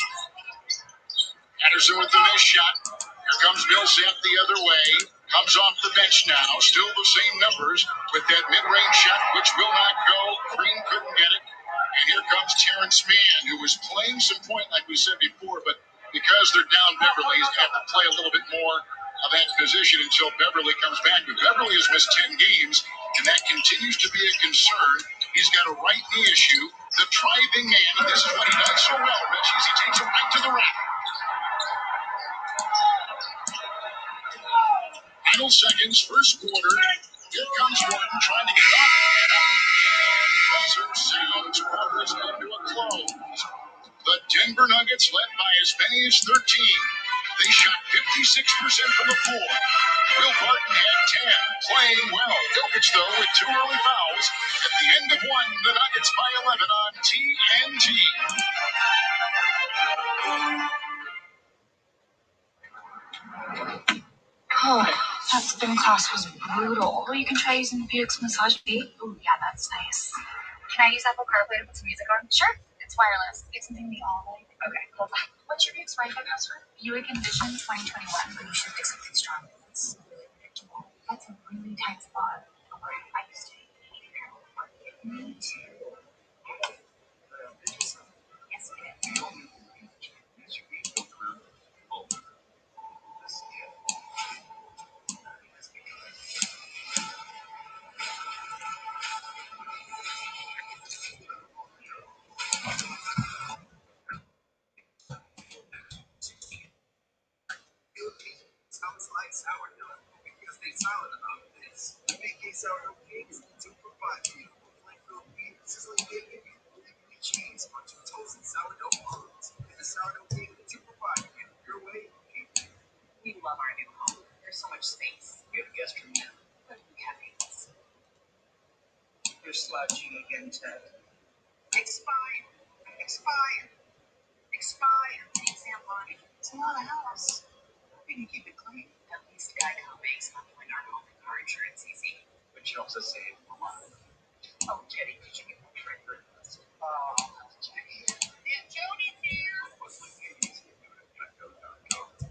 Patterson with the missed shot. Here comes Millsap the other way. Comes off the bench now. Still the same numbers with that mid-range shot, which will not go. Green couldn't get it. And here comes Terrence Mann, who was playing some point, like we said before, but because they're down Beverly, he's going to have to play a little bit more of that position until Beverly comes back. But Beverly has missed 10 games, and that continues to be a concern. He's got a right knee issue. The driving man, and this is what he does so well, Rich, is he takes it right to the rack. Final seconds, first quarter. Here comes Gordon trying to get it off. Buzzer sounds. Quarter is come to a close. The Denver Nuggets led by as many as 13. They shot 56% from the floor. Will Barton had 10, playing well. Jokic, though, with 2 early fouls. At the end of 1, the Nuggets by 11 on TNT. Oh, that spin class was brutal. Well, you can try using the Buick's massage feet. Oh, yeah, that's nice. Can I use Apple CarPlay to put some music on? Sure. It's wireless. It's something we all like. Okay, hold on. What's your Buick's Wi-Fi password? Buick Envision 2021. But you should pick something strong. It's really predictable. That's a really tight spot. I used to hate it. Me too. Yes, we did. Sounds like sourdough because they solid about this. Make sourdough cakes, 2 for $5. Beautiful flavor beef, sizzling bacon, and cheese on 2 toasted sourdough buns. And the sourdough cake, 2 for $5. Your way, We love our new home. There's so much space. we have a guest room now. But we have things. You're slouching again, Ted. Expired. Expired. Expired. Thanks, Aunt Bonnie. It's not a house. We can keep it clean. At least Geico makes bundling our home and car insurance easy. Which helps us save a lot. Oh, Kitty, did you get that trigger? Oh, Jackie. Aunt Jody's here. what's with you? You can do it at geico.com.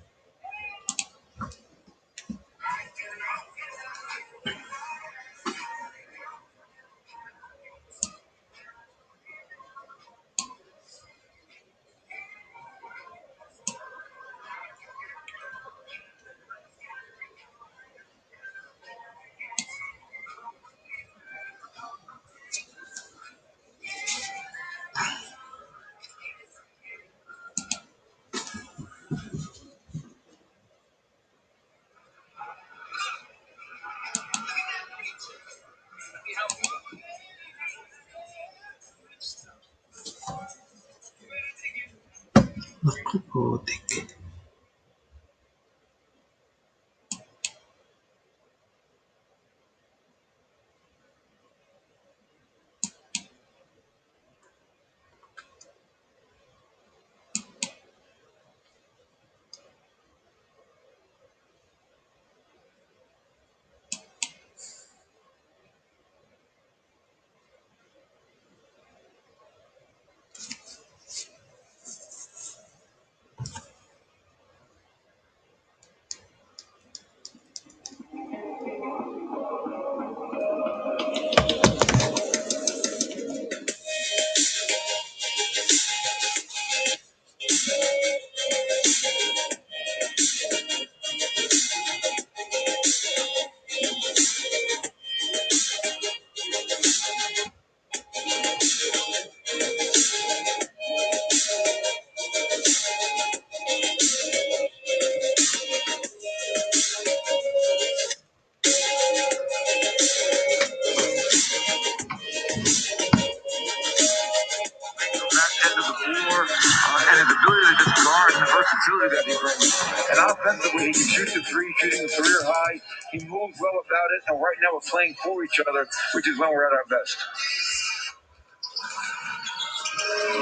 Offensively, he can shoot the three, shooting a career high. He moves well about it, and right now we're playing for each other, which is when we're at our best.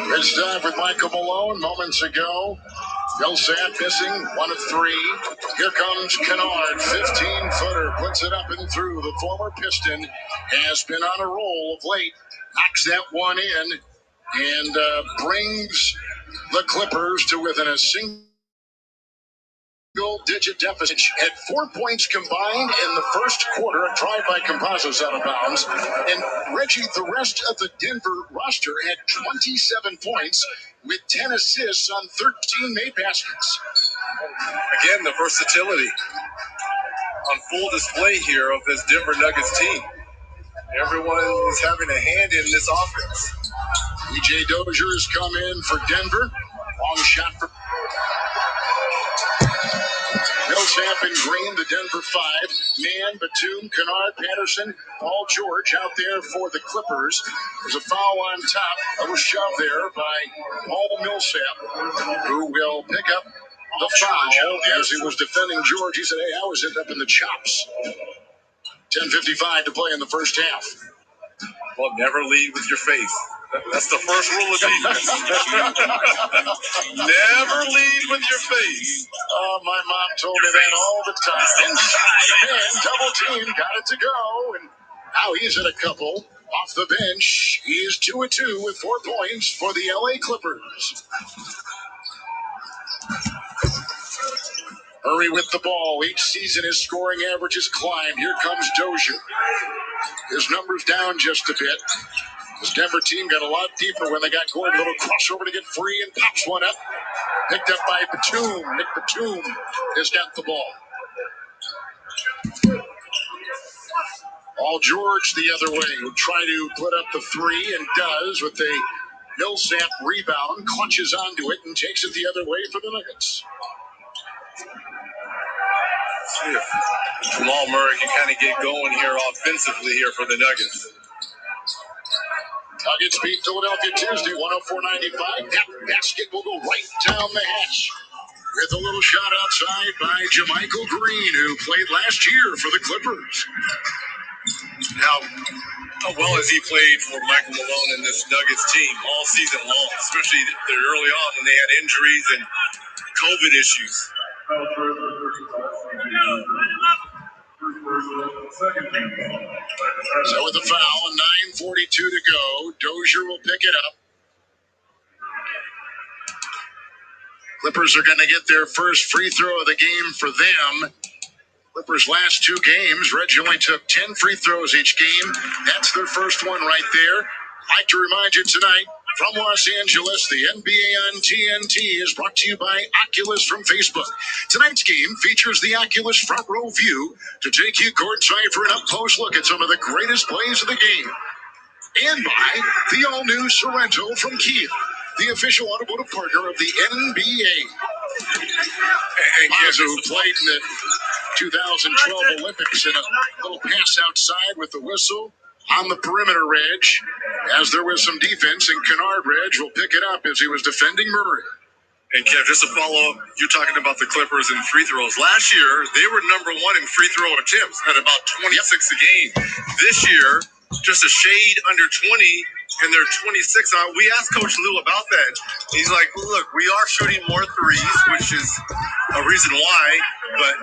Good stuff with Michael Malone moments ago. Millsap missing 1 of 3. Here comes Kennard, 15-footer, puts it up and through. The former Piston has been on a roll of late. Knocks that one in and brings the Clippers to within a single-digit deficit at 4 points combined in the first quarter. A drive by Compazos out of bounds. And Reggie, the rest of the Denver roster had 27 points with 10 assists on 13 made baskets. Again, the versatility on full display here of this Denver Nuggets team. Everyone is having a hand in this offense. E.J. Dozier has come in for Denver. Long shot for Millsap and Green, the Denver 5. Mann, Batum, Kennard, Patterson, Paul George out there for the Clippers. There's a foul on top. A little shove there by Paul Millsap, who will pick up the foul as he was defending George. He said, hey, I was end up in the chops. 10:55 to play in the first half. Well, never lead with your face. That's the first rule of defense. Never lead with your face. Oh, my mom told me that all the time. Inside, man, double team, got it to go. And now he's at a couple. Off the bench, he is 2 of 2 with 4 points for the LA Clippers. Hurry with the ball. Each season his scoring averages climb. Here comes Dozier. His numbers down just a bit. This Denver team got a lot deeper when they got going. A little crossover to get free and pops one up. Picked up by Batum. Nick Batum has got the ball. All George the other way. Will try to put up the 3 and does with a Millsap rebound. Clutches onto it and takes it the other way for the Nuggets. See if Jamal Murray can kind of get going here offensively here for the Nuggets. Nuggets beat Philadelphia Tuesday, 104-95. That basket will go right down the hatch. With a little shot outside by Jermichael Green, who played last year for the Clippers. How well has he played for Michael Malone and this Nuggets team all season long, especially early on when they had injuries and COVID issues? So with the foul, 9:42 to go, Dozier will pick it up. Clippers are going to get their first free throw of the game for them. Clippers' last 2 games, Reggie only took 10 free throws each game. That's their first one right there. I'd like to remind you tonight, from Los Angeles, the NBA on TNT is brought to you by Oculus from Facebook. Tonight's game features the Oculus front row view to take you courtside for an up-close look at some of the greatest plays of the game. And by the all-new Sorrento from Kia, the official automotive partner of the NBA. Mazza, who played in the 2012 Olympics in a little pass outside with the whistle on the perimeter edge, as there was some defense, and Kennard Redge will pick it up as he was defending Murray. And Kev, just to follow up, you're talking about the Clippers and free throws. Last year, they were number 1 in free throw attempts at about 26 a game. This year, just a shade under 20, and they're 26. We asked Coach Lou about that. He's like, look, we are shooting more threes, which is a reason why, but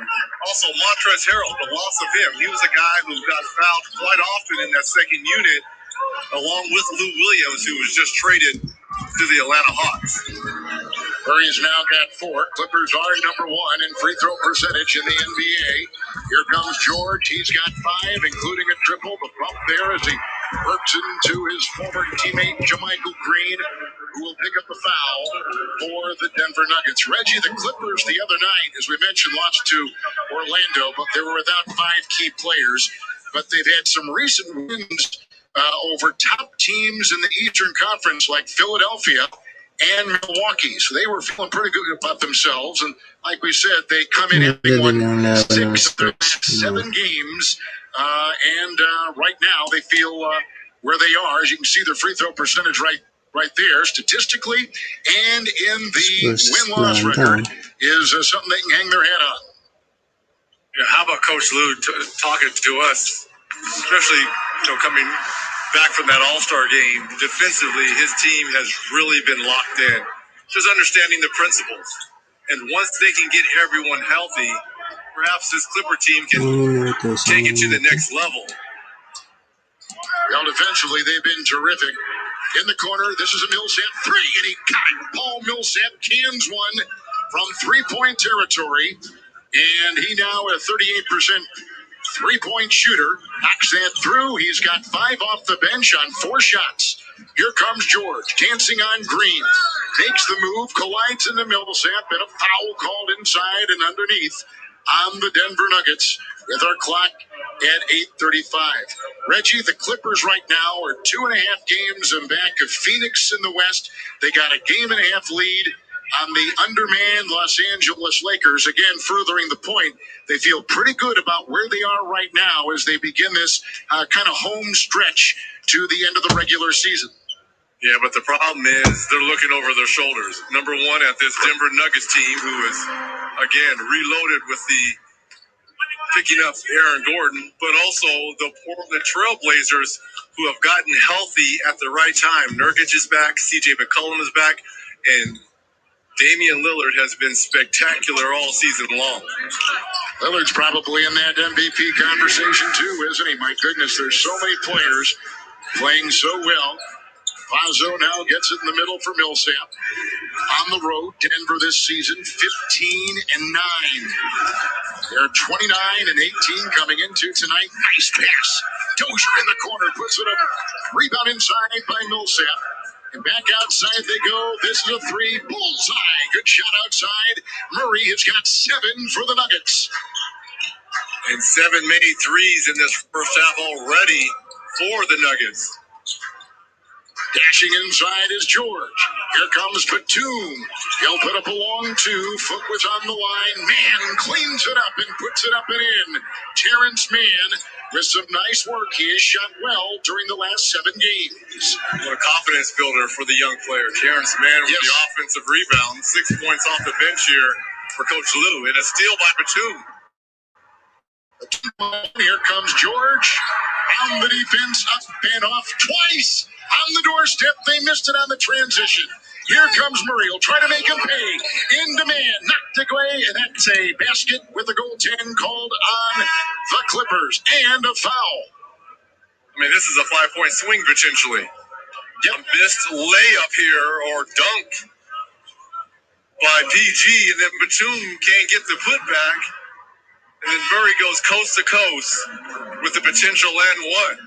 also Montrezl Harrell, the loss of him. He was a guy who got fouled quite often in that second unit, along with Lou Williams, who was just traded to the Atlanta Hawks. Murray's now got 4. Clippers are number 1 in free throw percentage in the NBA. Here comes George. He's got 5, including a triple. The bump there as he works into his former teammate, Jermichael Green, who will pick up the foul for the Denver Nuggets. Reggie, the Clippers the other night, as we mentioned, lost to Orlando, but they were without 5 key players. But they've had some recent wins over top teams in the Eastern Conference like Philadelphia and Milwaukee. So they were feeling pretty good about themselves. And like we said, they come in having won 6 or 7 games. And right now they feel where they are. As you can see, their free throw percentage right right there statistically, and in the win-loss record is something they can hang their head on. Yeah, how about Coach Lou talking to us, especially coming back from that All-Star game defensively? His team has really been locked in, just understanding the principles. And once they can get everyone healthy, perhaps this Clipper team can take it to the next level. Well, defensively, they've been terrific. In the corner, this is a Millsap three, and he got it. Paul Millsap cans one from three-point territory, and he now a 38% three-point shooter. Knocks that through. He's got 5 off the bench on 4 shots. Here comes George, dancing on Green. Makes the move, collides into Millsap, and a foul called inside and underneath on the Denver Nuggets with our clock at 8:35. Reggie, the Clippers right now are 2.5 games in back of Phoenix in the West. They got a game and a half lead on the undermanned Los Angeles Lakers. Again, furthering the point, they feel pretty good about where they are right now as they begin this kind of home stretch to the end of the regular season. Yeah, but the problem is they're looking over their shoulders. Number one, at this Denver Nuggets team, who is, again, reloaded with the picking up Aaron Gordon, but also the Portland Trailblazers, who have gotten healthy at the right time. Nurkic is back, CJ McCollum is back, and Damian Lillard has been spectacular all season long. Lillard's probably in that MVP conversation too, isn't he? My goodness, there's so many players playing so well. Pazzo now gets it in the middle for Millsap. On the road, Denver this season, 15-9. They're 29-18 coming into tonight. Nice pass. Dozier in the corner puts it up. Rebound inside by Millsap. And back outside they go. This is a three. Bullseye. Good shot outside. Murray has got 7 for the Nuggets. And 7 made threes in this first half already for the Nuggets. Dashing inside is George. Here comes Batum. He'll put up a long 2. Foot was on the line. Mann cleans it up and puts it up and in. Terrence Mann with some nice work. He has shot well during the last 7 games. What a confidence builder for the young player. Terrence Mann with the offensive rebound. 6 points off the bench here for Coach Lou. And a steal by Batum. Here comes George. On the defense, up and off twice. On the doorstep, they missed it on the transition. Here comes Murray. He'll try to make him pay. Into man, knocked away, and that's a basket with a goaltend called on the Clippers. And a foul. I mean, this is a 5-point swing potentially. A missed layup here, or dunk by PG, and then Batum can't get the putback. And then Murray goes coast to coast with the potential and one.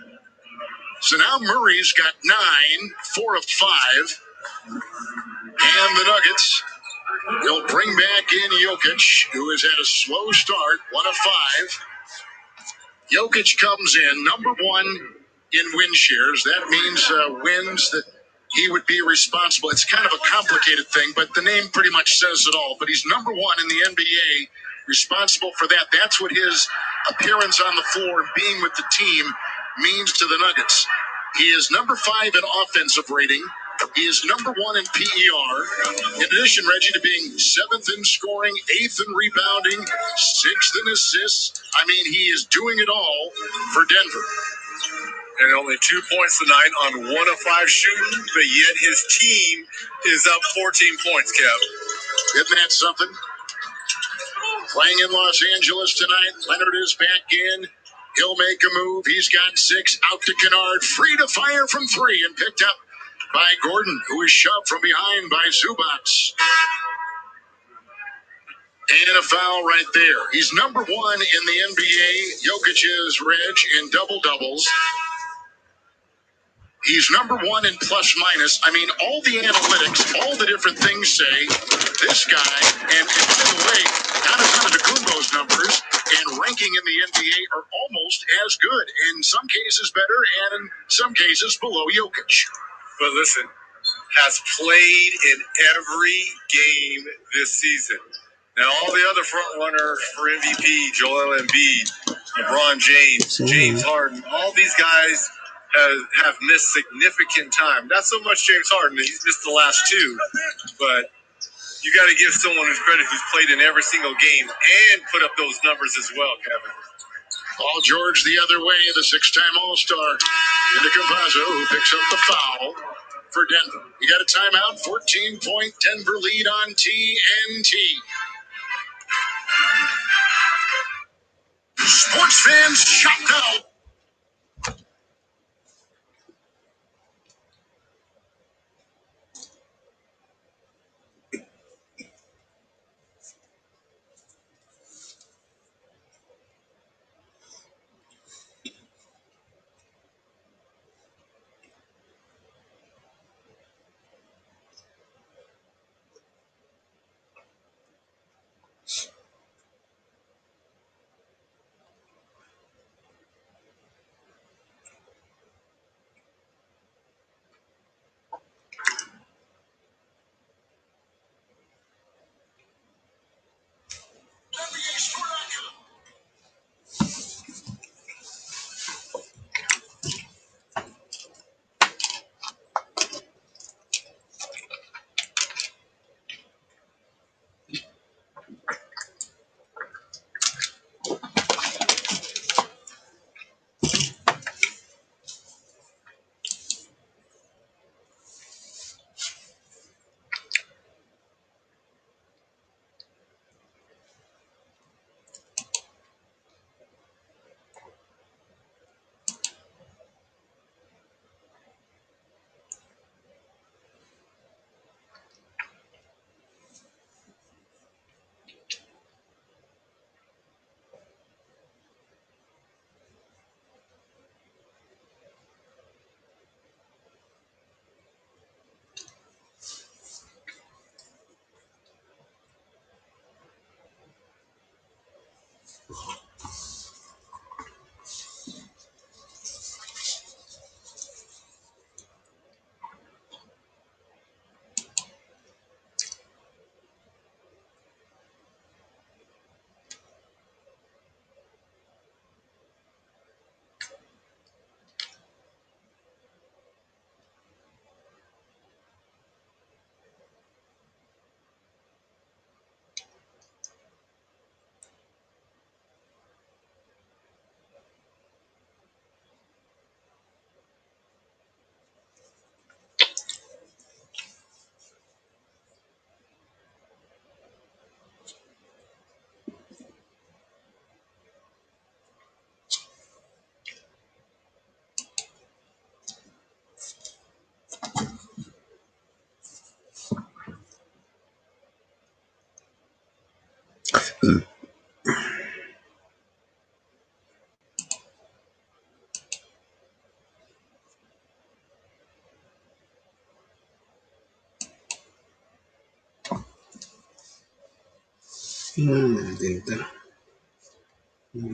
So now Murray's got 9, 4 of 5. And the Nuggets will bring back in Jokic, who has had a slow start, 1 of 5. Jokic comes in, number 1 in win shares. That means wins that he would be responsible. It's kind of a complicated thing, but the name pretty much says it all. But he's number 1 in the NBA, responsible for that. That's what his appearance on the floor and being with the team means to the Nuggets. He is number 5 in offensive rating. He is number 1 in PER. In addition, Reggie, to being 7th in scoring, 8th in rebounding, 6th in assists. I mean, he is doing it all for Denver. And only 2 points tonight on 1 of 5 shooting, but yet his team is up 14 points, Kev. Isn't that something? Playing in Los Angeles tonight, Leonard is back in. He'll make a move. He's got 6. Out to Kennard. Free to fire from 3 and picked up by Gordon, who is shoved from behind by Zubac. And a foul right there. He's number 1 in the NBA. Jokic is, Reg, in double-doubles. He's number 1 in plus-minus. I mean, all the analytics, all the different things say this guy, and by the way, Giannis Antetokounmpo's numbers and ranking in the NBA are almost as good. In some cases better, and in some cases below Jokic. But listen, has played in every game this season. Now, all the other front runners for MVP, Joel Embiid, LeBron James, James Harden, all these guys have missed significant time. Not so much James Harden. He's missed the last two, but you got to give someone who's credit who's played in every single game and put up those numbers as well, Kevin. Paul George the other way, the six-time All-Star. Into Campazzo, who picks up the foul for Denver. You got a timeout, 14-point Denver lead on TNT. Sports fans shout out.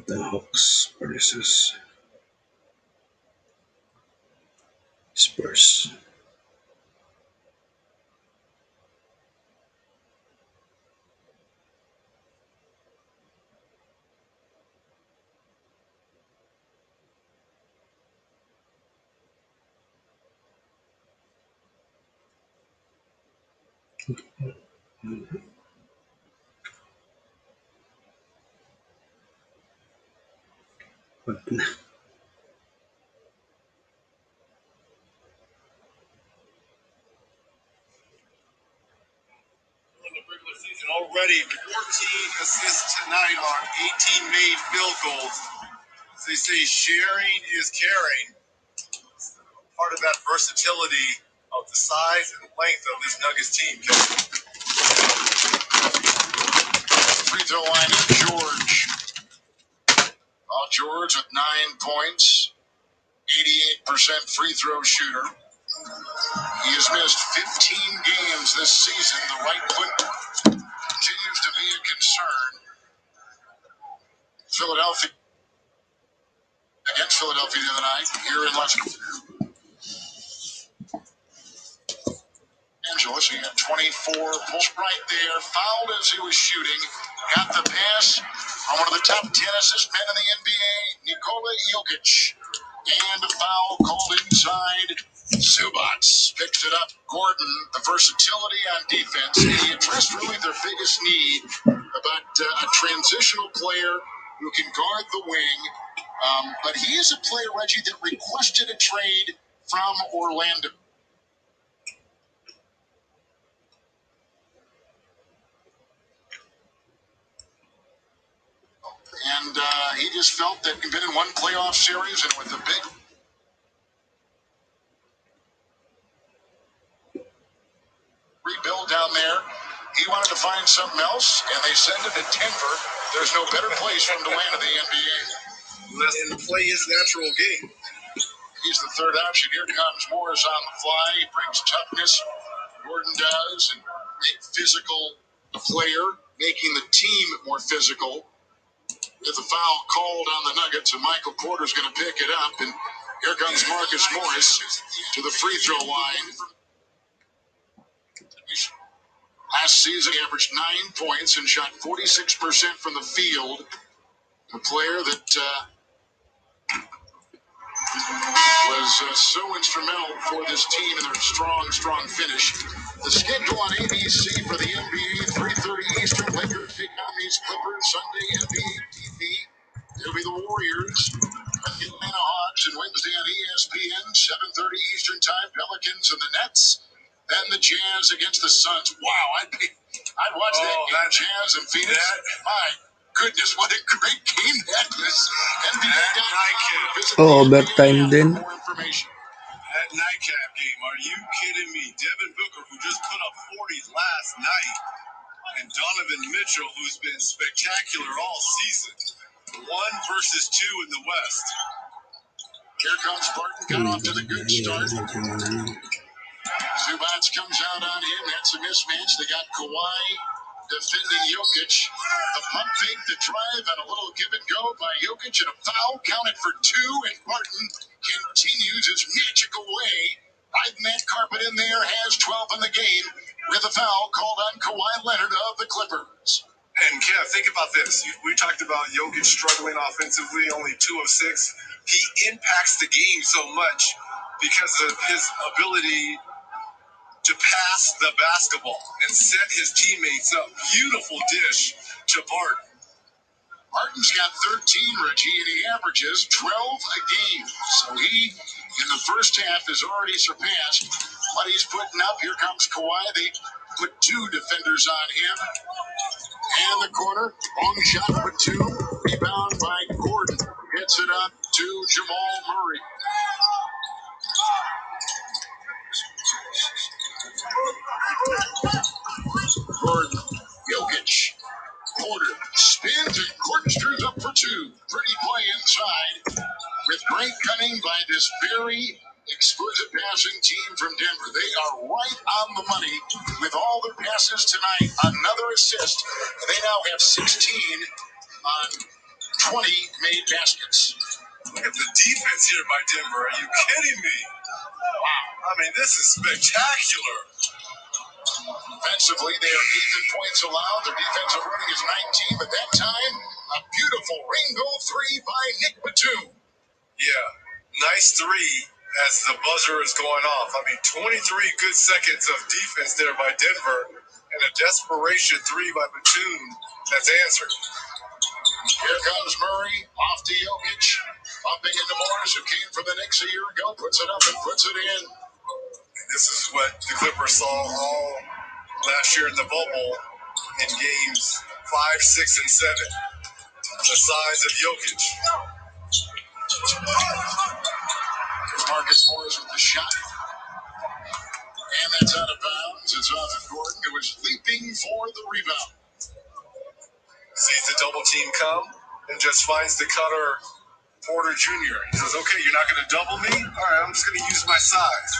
The Hawks versus Spurs. But In the regular season already, 14 assists tonight on 18 made field goals. As they say, sharing is caring. Part of that versatility of the size and length of this Nuggets team. Free throw line of George. Paul George with 9 points, 88% free throw shooter. He has missed 15 games this season. The right foot continues to be a concern. Philadelphia against Philadelphia the other night here in Los Angeles. He had 24 points right there. Fouled as he was shooting. Got the pass on one of the top 10 assist men in the NBA, Nikola Jokic. And a foul called inside. Zubats picks it up. Gordon, the versatility on defense, and he addressed really their biggest need about a transitional player who can guard the wing. But he is a player, Reggie, that requested a trade from Orlando. And he just felt that he'd been in one playoff series and with a big rebuild down there, he wanted to find something else, and they send him to Denver. There's no better place for him to land in the NBA. And play his natural game. He's the third option. Here comes Morris on the fly. He brings toughness. Gordon does, and a physical player, making the team more physical. With the foul called on the Nuggets, and Michael Porter's going to pick it up. And here comes Marcus Morris to the free throw line. Last season, he averaged 9 points and shot 46% from the field. A player that was so instrumental for this team in their strong finish. The schedule on ABC for the NBA, 3:30 Eastern. Lakers take on these Clippers Sunday NBA TV. It'll be the Warriors, the Atlanta Hawks, and Wednesday on ESPN, 7:30 Eastern Time. Pelicans and the Nets. Then the Jazz against the Suns. Wow, I'd watch that game. Jazz and Phoenix. My goodness, what a great game that is. Oh, overtime then. That nightcap game, are you kidding me? Devin Booker, who just put up 40 last night, and Donovan Mitchell, who's been spectacular all season. 1 versus 2 in the West. Here comes Barton, got off to the good start. Zubats comes out on him. That's a mismatch. They got Kawhi defending Jokic. The pump fake, the drive, and a little give and go by Jokic, and a foul counted for 2. And Barton continues his magical way. Riding that carpet in there, has 12 in the game with a foul called on Kawhi Leonard of the Clippers. And Kev, think about this. We talked about Jokic struggling offensively, only 2 of 6. He impacts the game so much because of his ability to pass the basketball and set his teammates up. Beautiful dish to Barton. Barton's got 13, Reggie, and he averages 12 a game. So he, in the first half, has already surpassed what he's putting up. Here comes Kawhi. They put 2 defenders on him. And the corner, long shot for 2. Rebound by Gordon. Hits it up to Jamal Murray. Gordon, Jokic. Porter spins and Gordon screws up for 2. Pretty play inside with great cunning by this very exquisite passing team from Denver. They are right on the money with all their passes tonight. Another assist. They now have 16 on 20 made baskets. Look at the defense here by Denver. Are you kidding me? Wow. I mean, this is spectacular. Defensively, they are 8th in points allowed. Their defensive rating is 19, but that time, a beautiful rainbow 3 by Nick Batum. Yeah, nice 3 as the buzzer is going off. I mean, 23 good seconds of defense there by Denver, and a desperation 3 by Batum that's answered. Here comes Murray, off to Jokic, bumping into Morris, who came from the Knicks a year ago, puts it up and puts it in. And this is what the Clippers saw all last year in the bubble in games 5, 6, and 7. The size of Jokic. Marcus Morris with the shot. And that's out of bounds. It's off of Gordon, who was leaping for the rebound. Sees the double team come and just finds the cutter, Porter Jr. He says, okay, you're not going to double me? All right, I'm just going to use my size.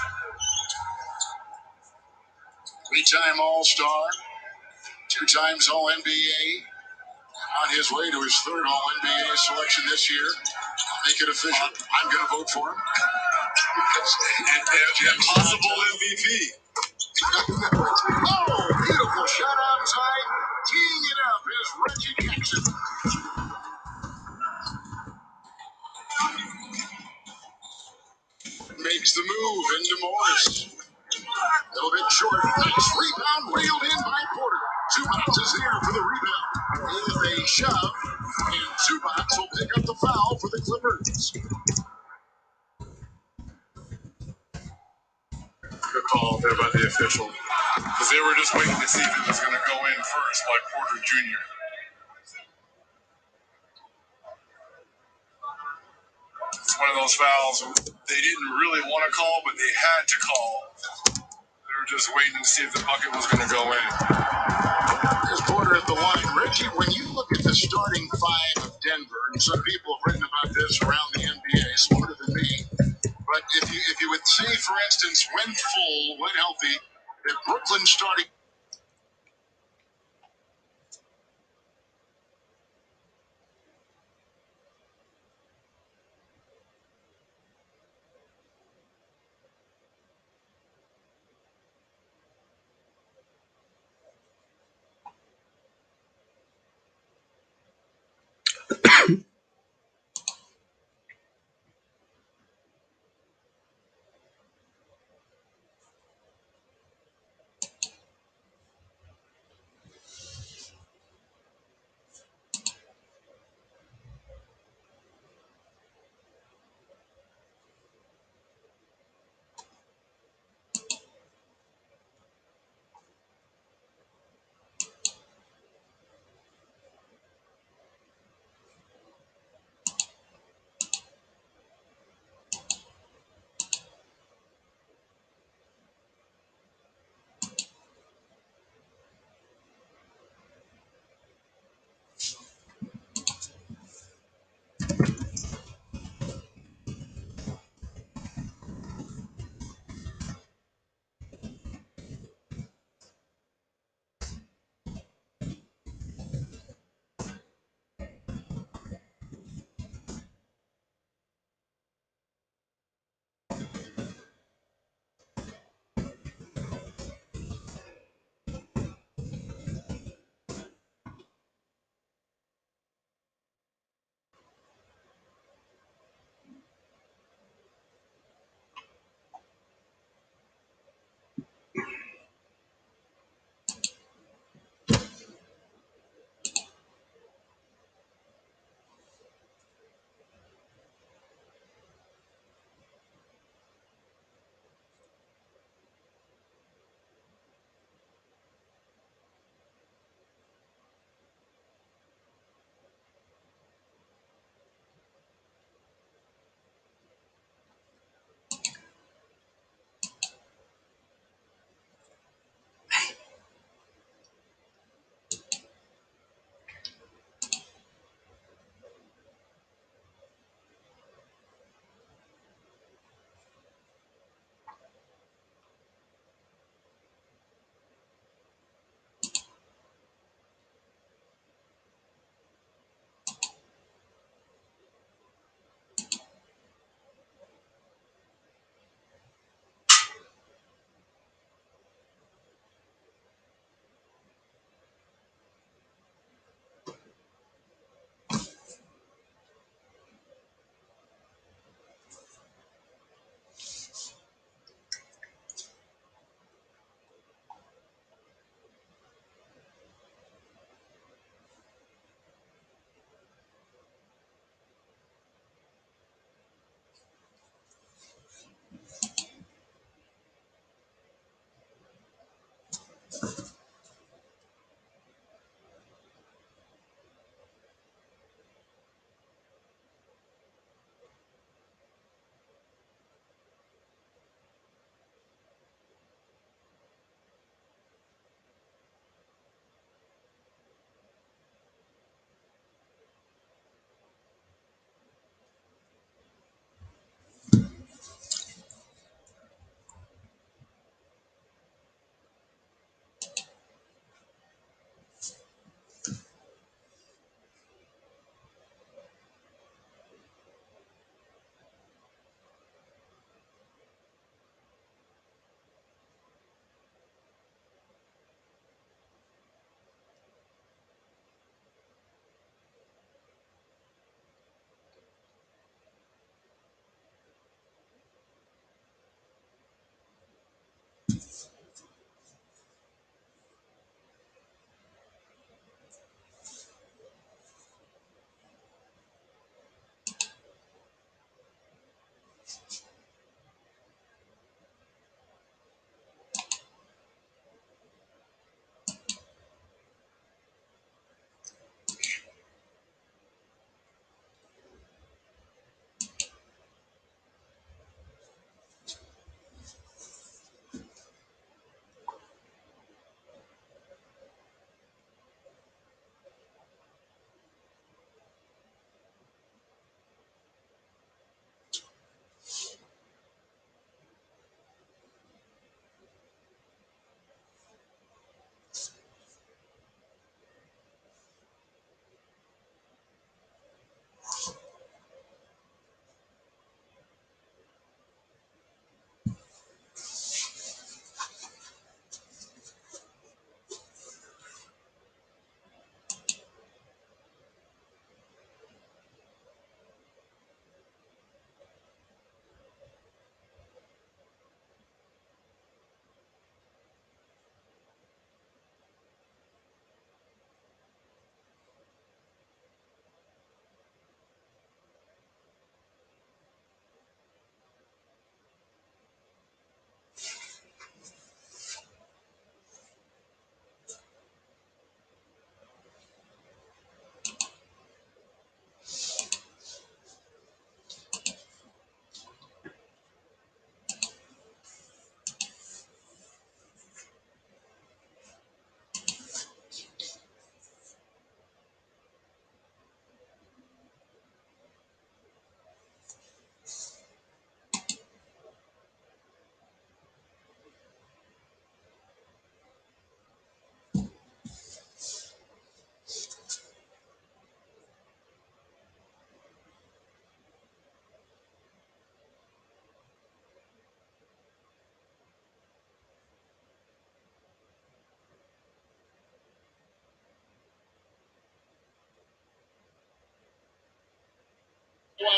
3-time All-Star, 2 times All-NBA, on his way to his 3rd All-NBA selection this year. Make it official. I'm going to vote for him. Impossible MVP. Oh, beautiful shot outside. Teeing it up is Reggie Jackson. makes the move into Morris. A little bit short. Nice rebound reeled in by Porter. Zubac is there for the rebound. With a shove, and Zubac will pick up the foul for the Clippers. Good call there by the official. Because they were just waiting to see if it was going to go in first by Porter Jr. It's one of those fouls they didn't really want to call, but they had to call. They were just waiting to see if the bucket was going to go in. There's Porter at the line. Reggie, when you look at the starting five of Denver, and some people have written about this around the NBA, smarter than me, but if you would say, for instance, when full, when healthy, that Brooklyn starting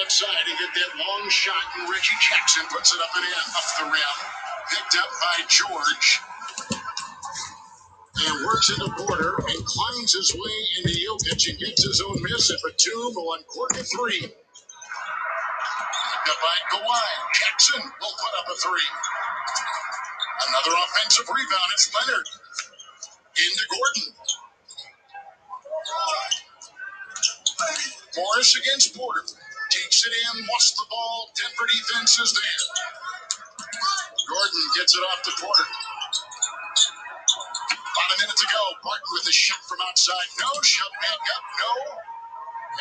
Outside to get that long shot, and Reggie Jackson puts it up and in, off the rim. Picked up by George. And works into Porter and climbs his way into Jokic and gets his own miss. And Batum will uncork a three. Picked up by Kawhi. Jackson will put up a three. Another offensive rebound. It's Leonard. Into Gordon. Morris against Porter. Takes it in, lost the ball. Denver defense is there. Gordon gets it off to Porter. About a minute to go. Barton with a shot from outside. No. Shot back up. No.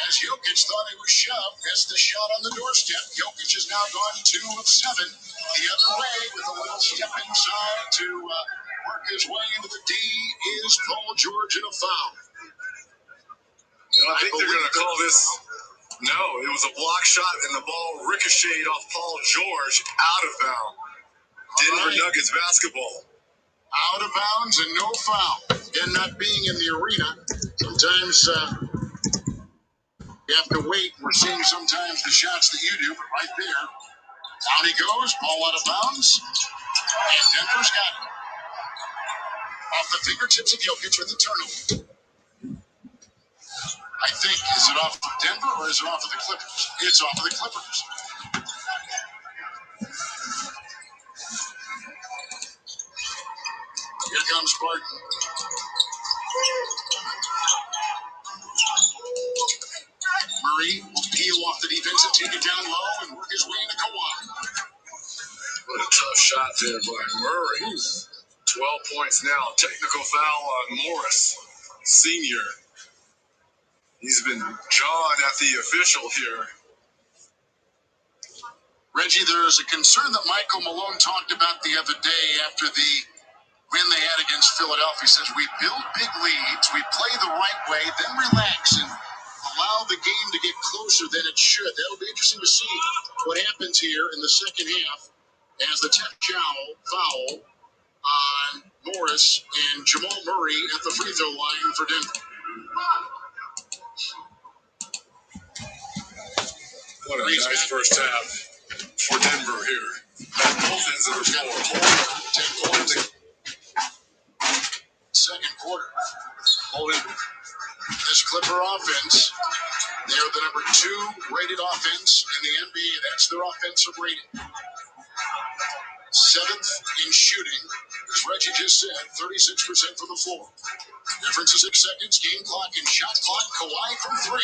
As Jokic thought he was shoved, missed the shot on the doorstep. Jokic has now gone 2 of 7 the other way with a little step inside to work his way into the D is Paul George and a foul. No, I think they're going to call this. No, it was a block shot and the ball ricocheted off Paul George out of bounds. Denver Nuggets basketball. Out of bounds and no foul. And not being in the arena, sometimes you have to wait. We're seeing sometimes the shots that you do, but right there, down he goes, ball out of bounds, and Denver's got it. Off the fingertips of Jokic with the turnover. I think, is it off of Denver or is it off of the Clippers? It's off of the Clippers. Here comes Barton. Murray will peel off the defense and take it down low and work his way into Kawhi. What a tough shot there by Murray. 12 points now. Technical foul on Morris, senior. He's been jawed at the official here. Reggie, there is a concern that Michael Malone talked about the other day after the win they had against Philadelphia. He says, we build big leads, we play the right way, then relax and allow the game to get closer than it should. That'll be interesting to see what happens here in the second half as the tech foul on Morris and Jamal Murray at the free throw line for Denver. What a nice first half for Denver here. Both ends of the floor. 10 points. offense. They are the number 2 rated offense in the NBA. That's their offensive rating. 7th in shooting, as Reggie just said, 36% from the floor. Difference is 6 seconds, game clock and shot clock. Kawhi from 3.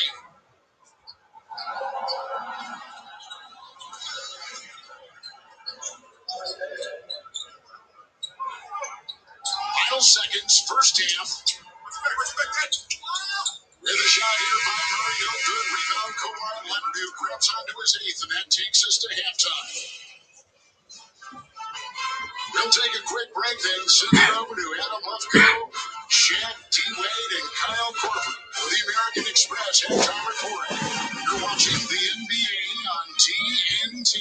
Final seconds, first half. With a shot here by Murray, no good. Rebound, Kawhi Leonard, who grabs onto his 8th, and that takes us to halftime. We'll take a quick break, then send it over to Adam Lefko, Shaq, T-Wade, and Kyle Korver for the American Express halftime report. You're watching the NBA on TNT.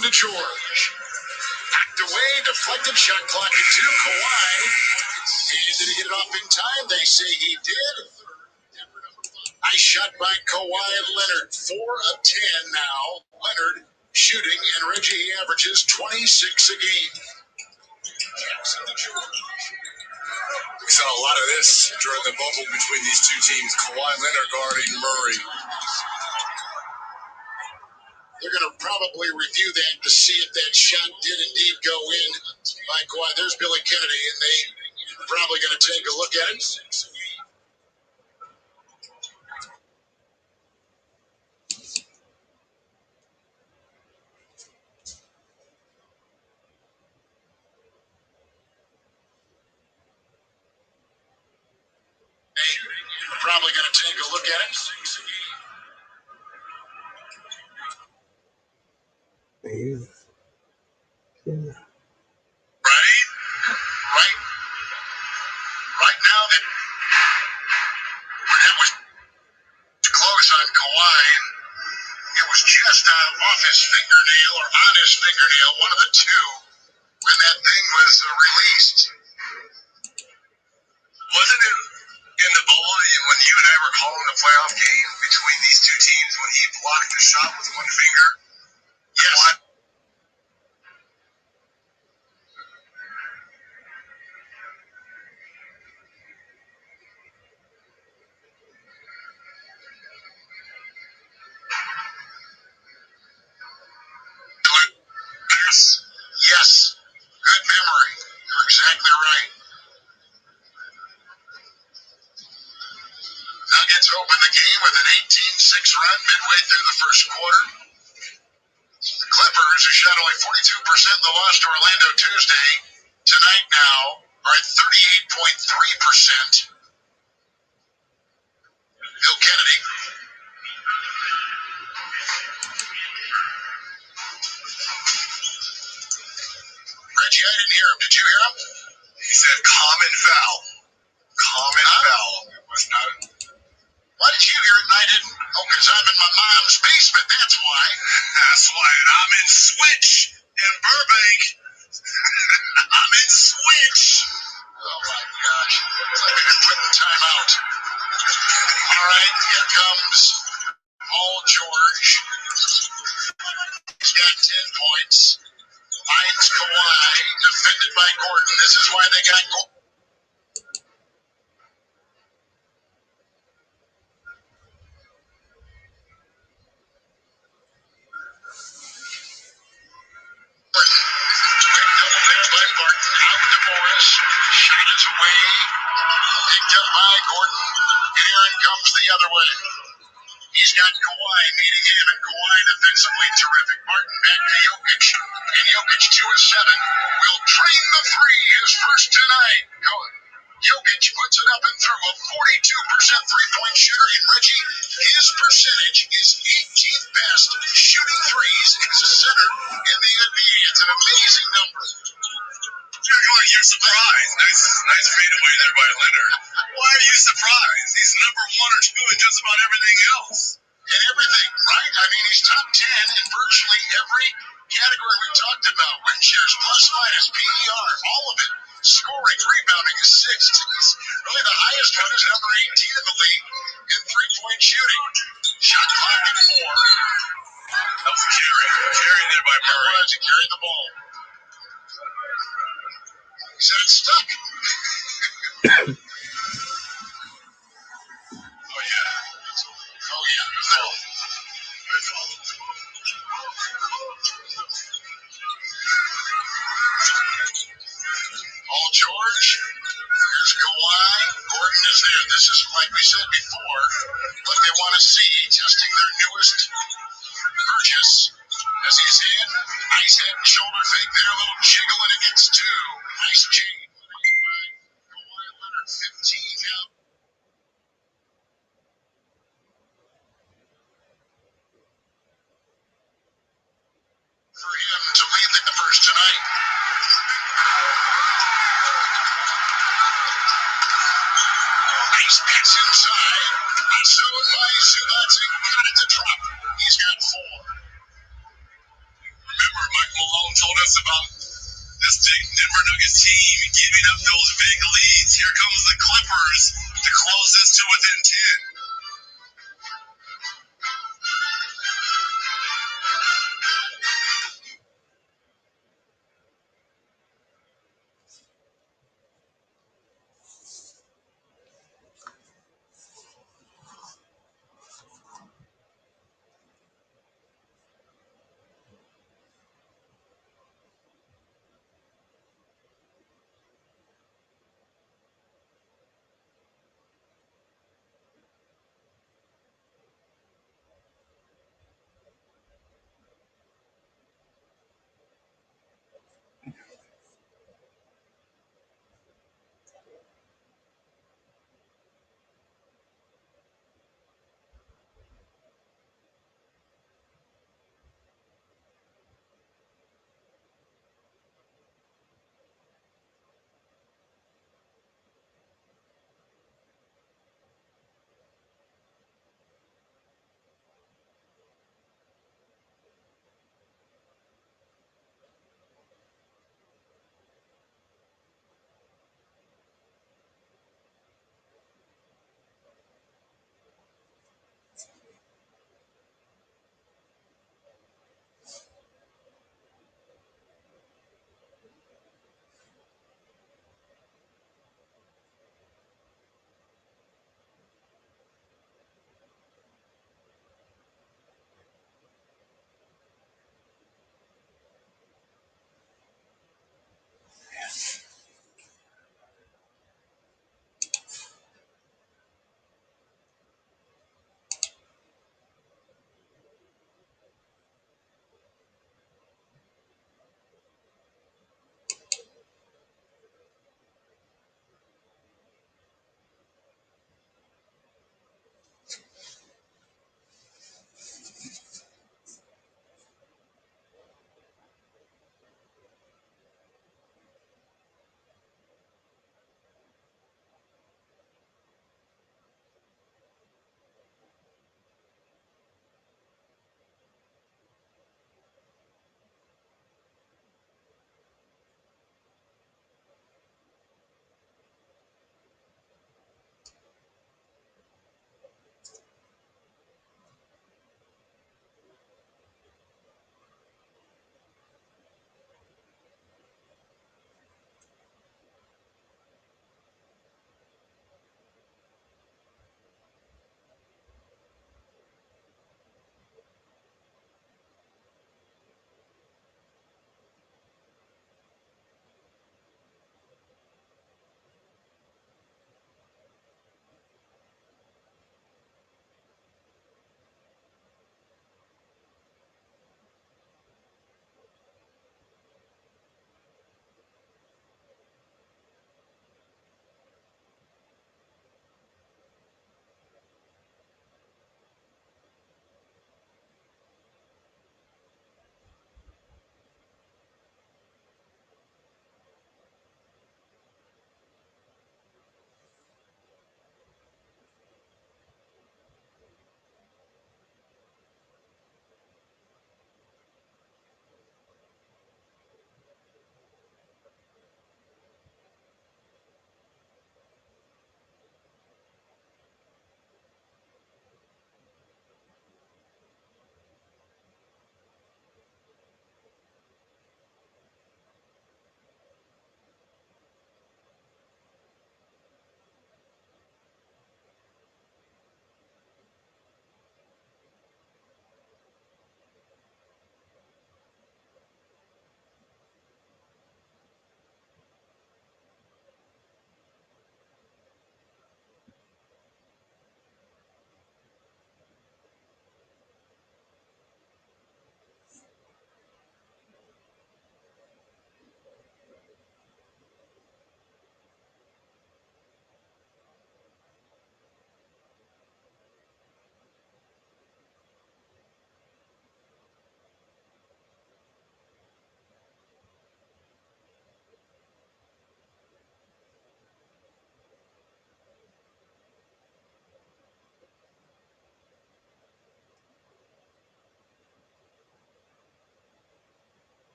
Jackson to George. Hacked away, deflected, shot clock at 2. Kawhi. And did he get it off in time? They say he did. Nice shot by Kawhi Leonard. 4 of 10 now. Leonard shooting, and Reggie averages 26 a game. Jackson to George. We saw a lot of this during the bubble between these two teams. Kawhi Leonard guarding Murray. They're going to probably review that to see if that shot did indeed go in by Kawhi. There's Billy Kennedy, and they're probably going to take a look at it. They're probably going to take a look at it. Right now that was close on Kawhi, and it was just off his fingernail or on his fingernail, one of the two, when that thing was released. Wasn't it in the bubble when you and I were calling a playoff game between these two teams when he blocked the shot with one finger? Yes. Yes. Good memory. You're exactly right. Nuggets open the game with an 18-6 run midway through the first quarter. The Clippers, who shot only 42% in the loss to Orlando Tuesday, tonight now are at 38.3%. Bill Kennedy. Reggie, I didn't hear him. Did you hear him? He said common foul. Common foul. It was not. Why did you hear it and I didn't? Oh, because I'm in my mom's basement. That's why. That's why. And I'm in Switch in Burbank. I'm in Switch. Oh, my gosh. It's like I've been put in timeout. All right, here comes Paul George. He's got 10 points. Finds Kawhi, defended by Gordon. This is why they got Gordon. Quick double there by Barton. Out to Morris. Shot is away. Picked up by Gordon. And Aaron comes the other way. He's got Kawhi meeting him, and Kawhi defensively terrific. Martin back to Jokic, and Jokic 2 of 7. Will drain the three, his first tonight. Jokic puts it up and through, a 42% three-point shooter, and Reggie, his percentage is 18th best shooting threes as a center in the NBA. It's an amazing number. You're surprised. Nice fadeaway there by Leonard. Why are you surprised? He's number 1 or 2 in just about everything else. And everything, right? I mean, he's top 10 in virtually every category we talked about. Win shares, plus minus, PER, all of it. Scoring, rebounding is 6th. He's really the highest one is number 18 in the league in three-point shooting. Shot clock at 4. That was a carry there by Murray. He carried the ball. He said it's stuck. Oh, yeah. No. Paul George. Here's Kawhi. Gordon is there. This is, like we said before, what they want to see. Testing their newest purchase. As he's in, nice head and shoulder fake there. A little jiggle and it gets 2. Nice chain. Kawhi Leonard, 15 now. For him to lead the Clippers tonight. Nice pass inside. So by Zubac, got it to drop. He's got 4. Remember, Mike Malone told us about this Denver Nuggets team giving up those big leads. Here comes the Clippers to close this to within 10.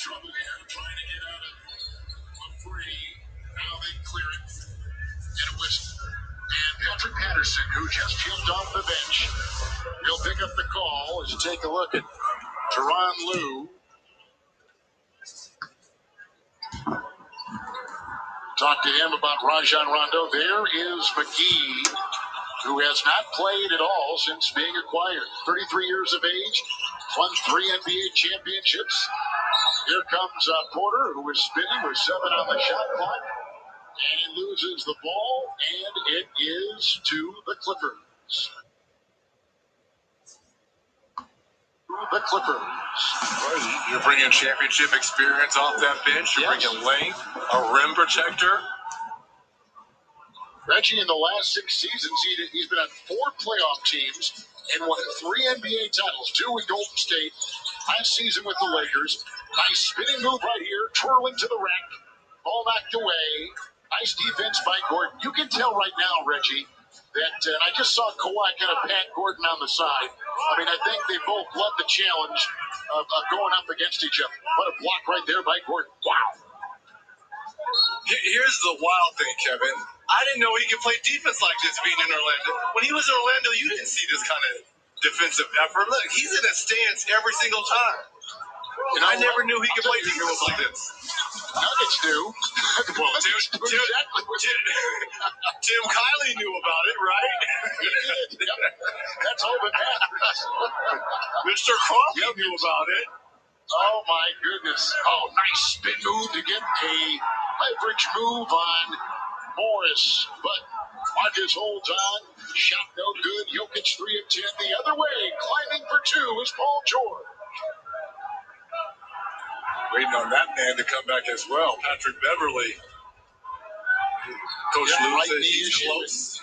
trouble here, trying to get out of a free. Now they clear it. And a whistle. And Patrick Patterson, who just jumped off the bench, will pick up the call as you take a look at Teron Lue. Talk to him about Rajon Rondo. There is McGee, who has not played at all since being acquired. 33 years of age, won 3 NBA championships. Here comes Porter, who is spinning with 7 on the shot clock. And he loses the ball, and it is to the Clippers. The Clippers. Well, you're bringing championship experience off that bench. You're bringing length, a rim protector. Reggie, in the last 6 seasons, he's been on 4 playoff teams and won 3 NBA titles, 2 with Golden State. Last season with the Lakers. Nice spinning move right here, twirling to the rack. Ball knocked away. Nice defense by Gordon. You can tell right now, Reggie, that and I just saw Kawhi kind of pat Gordon on the side. I mean, I think they both love the challenge of going up against each other. What a block right there by Gordon. Wow. Here's the wild thing, Kevin. I didn't know he could play defense like this being in Orlando. When he was in Orlando, you didn't see this kind of defensive effort. Look, he's in a stance every single time. And I never knew he could play defense like this. Nuggets knew. Well, Tim Kiley knew about it, right? He did. Yep. That's all that matters. Mr. Crawford knew about it. Oh, my goodness. Oh, nice spin move to get a leverage move on Morris. But Marcus holds on. Shot no good. Jokic 3 of 10 the other way. Climbing for 2 is Paul George. Waiting on that man to come back as well. Patrick Beverly. Coach Lue right says knee he's close.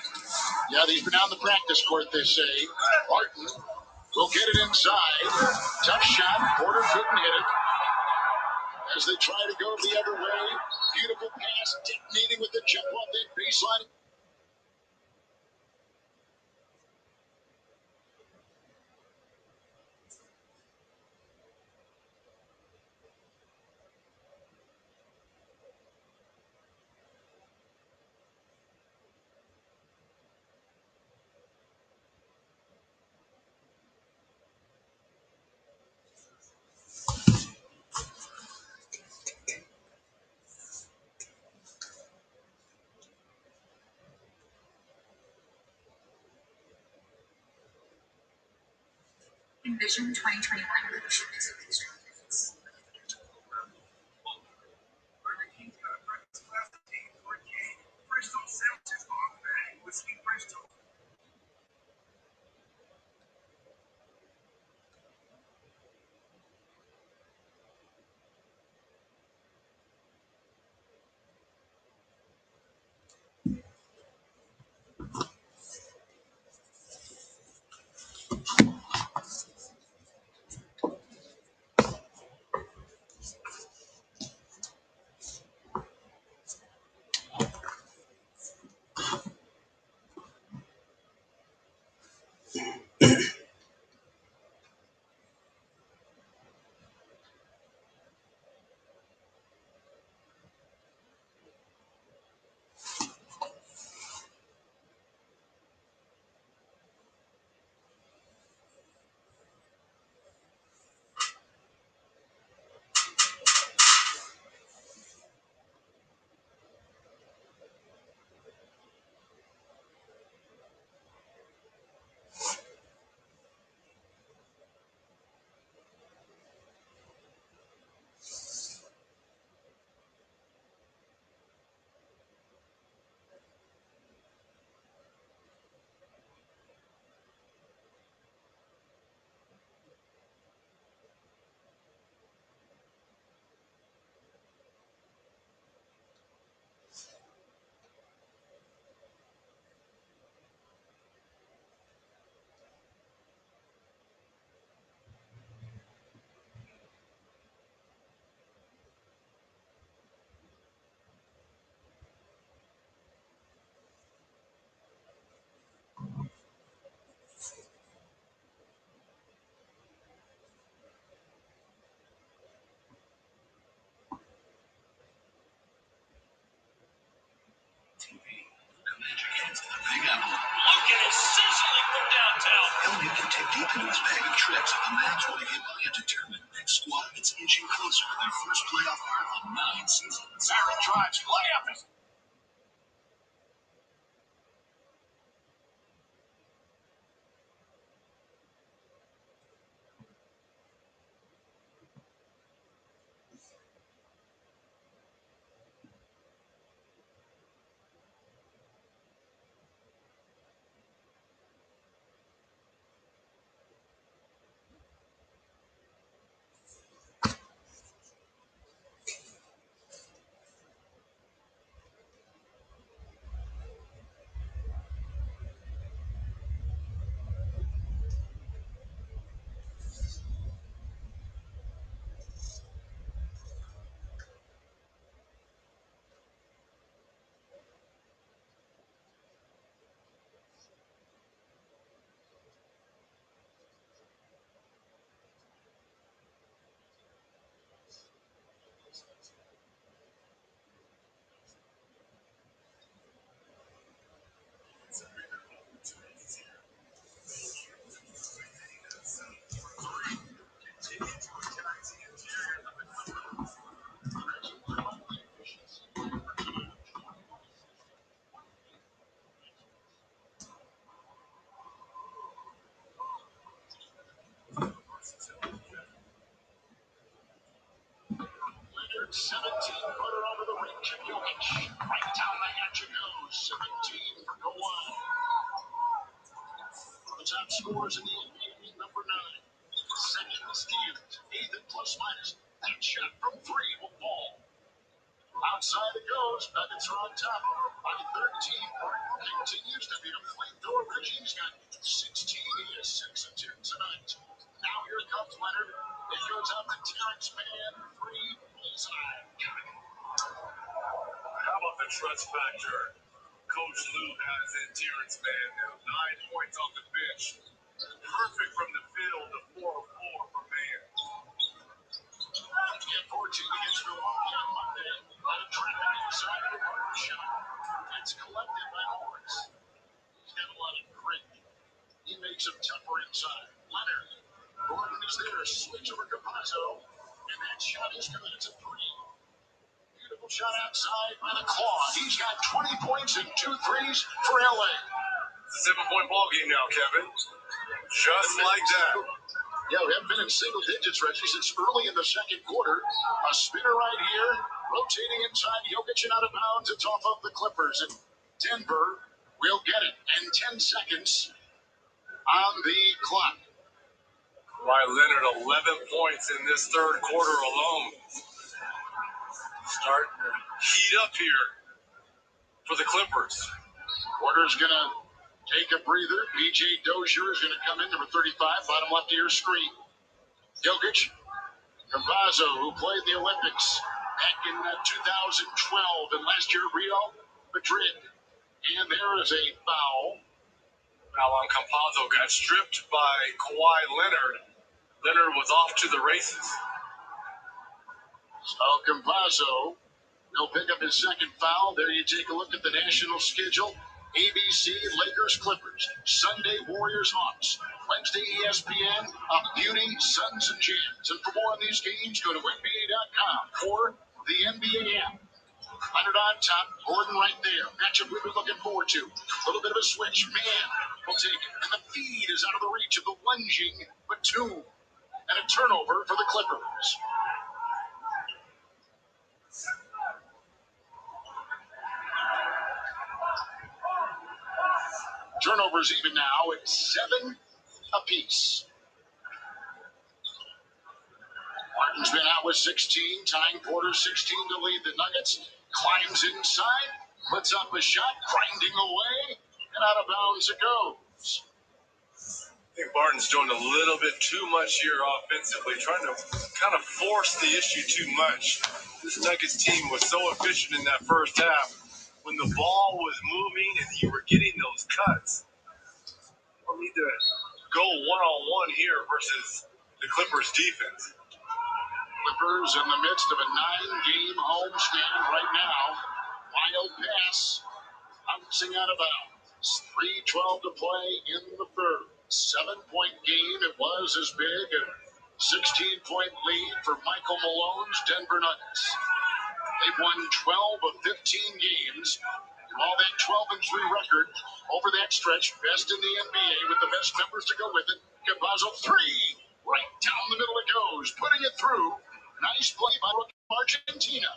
Yeah, he's been on the practice court, they say. Martin will get it inside. Tough shot. Porter couldn't hit it. As they try to go the other way. Beautiful pass. Detonating with the jump off that baseline. Envision 2021 Ocean Music Constructions. You can lose bag of tricks at the match when they buy a determined next squad that's inching closer to their first playoff berth in 9 seasons. Barrett drives, layup is Leonard, 17-footer over the rim to Jokic. Right down the hatch it goes. 17 for Kawhi. The top scorers in the NBA, number 9. Second is Stevens, 8th in plus minus. That shot from 3 will fall. Outside it goes. Nuggets are on top by 13. Harden continues to be a flamethrower. Reggie's got 16. He has 6 and 2 tonight. Now here comes Leonard. It goes out to Terrence Mann. 3 bullseye. How about the trust factor Coach Lou has in Terrence Mann now? 9 points off the bench. Perfect from the field, the 4 of 4 for Mann. And 14 against Milwaukee on Monday. On a trap inside of the corner shot. It's collected by Morris. He's got a lot of grit. He makes him tougher inside. Leonard. Gordon is there. Switch over Capazzo. And that shot is good. It's a 3. Beautiful shot outside by the claw. He's got 20 points and 2 threes for LA. It's a 7-point ball game now, Kevin. Just like that. Yeah, we haven't been in single digits, Reggie, since early in the second quarter. A spinner right here, rotating inside Jokic and out of bounds. It's off of the Clippers, and Denver will get it. And 10 seconds on the clock. Kawhi Leonard, 11 points in this third quarter alone. Starting to heat up here for the Clippers. Porter's going to take a breather. PJ Dozier is going to come in, number 35, bottom left of your screen. Jokic, Capazzo, who played the Olympics back in 2012 and last year Rio Madrid. And there is a foul. Foul on Campazzo, got stripped by Kawhi Leonard. Leonard was off to the races. So Campazzo will pick up his second foul. There you take a look at the national schedule. ABC, Lakers, Clippers. Sunday, Warriors, Hawks. Wednesday, ESPN, Beauty, Suns, and Jazz. And for more on these games, go to NBA.com or the NBA app. Leonard on top, Gordon right there. Matchup we've been looking forward to. A little bit of a switch. Man will take it. And the feed is out of the reach of the lunging Batum. And a turnover for the Clippers. Turnovers even now at 7 apiece. Martin's been out with 16, tying Porter 16 to lead the Nuggets. Climbs inside, puts up a shot, grinding away, and out of bounds it goes. I think Barton's doing a little bit too much here offensively, trying to kind of force the issue too much. This Nuggets team was so efficient in that first half. When the ball was moving and you were getting those cuts, we need to go one-on-one here versus the Clippers defense. Clippers in the midst of a 9-game homestand right now. Wild pass, bouncing out of bounds. 3:12 to play in the third. 7-point game. It was as big. A 16-point lead for Michael Malone's Denver Nuggets. They've won 12 of 15 games. All that 12-3 record over that stretch, best in the NBA with the best numbers to go with it. Campazzo three, right down the middle it goes, putting it through. Nice play by Argentina.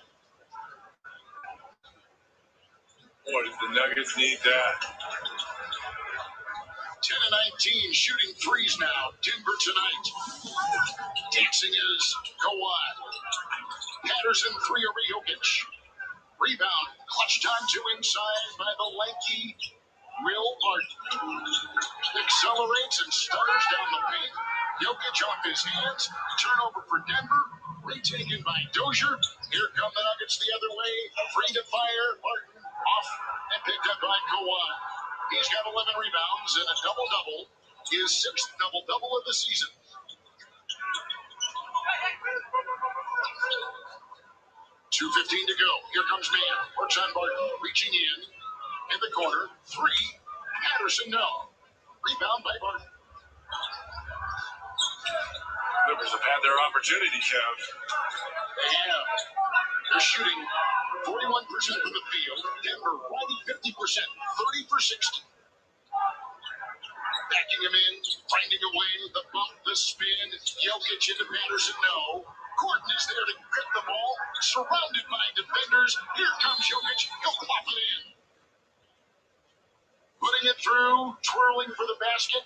Boy, does the Nuggets need that. 10 and 19, shooting threes now. Denver tonight. Dancing is Kawhi. Patterson, three over Jokic. Rebound, clutched onto inside by the lanky Will Barton. Accelerates and stutters down the paint. Jokic off his hands. Turnover for Denver. Retaken by Dozier. Here come the Nuggets the other way. Free to fire. Barton off and picked up by Kawhi. He's got 11 rebounds and a double-double. His sixth double-double of the season. 2:15 to go. Here comes Mann. Works on Barton. Reaching in the corner. Three. Patterson, no. Rebound by Barton. Clippers have had their opportunity, Kev. They have. They're shooting 41% from the field. Denver right at 50%. 30 for 60. Backing him in. Finding a way. The bump, the spin. Jokic into Patterson, no. Gordon is there to grip the ball. Surrounded by defenders. Here comes Jokic. He'll plop it in. Putting it through. Twirling for the basket.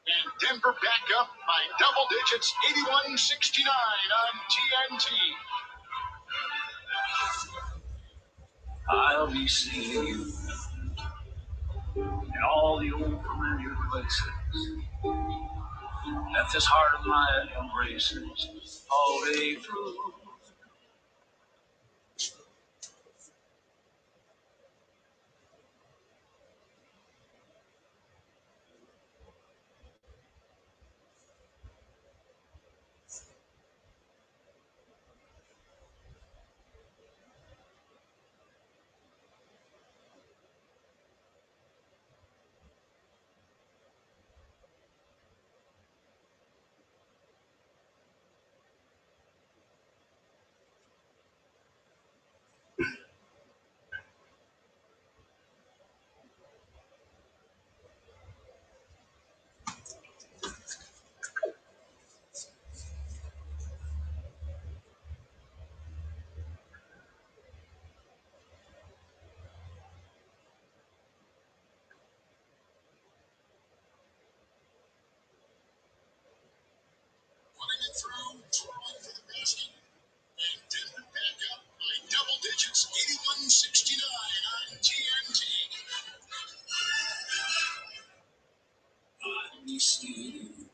And Denver back up by double digits. 81-69 on TNT. I'll be seeing you in all the old familiar places that this heart of mine embraces all day through. Putting it through, twirling for the basket, and Denver back up by double digits, 81-69 on TNT. I'll be seeing you.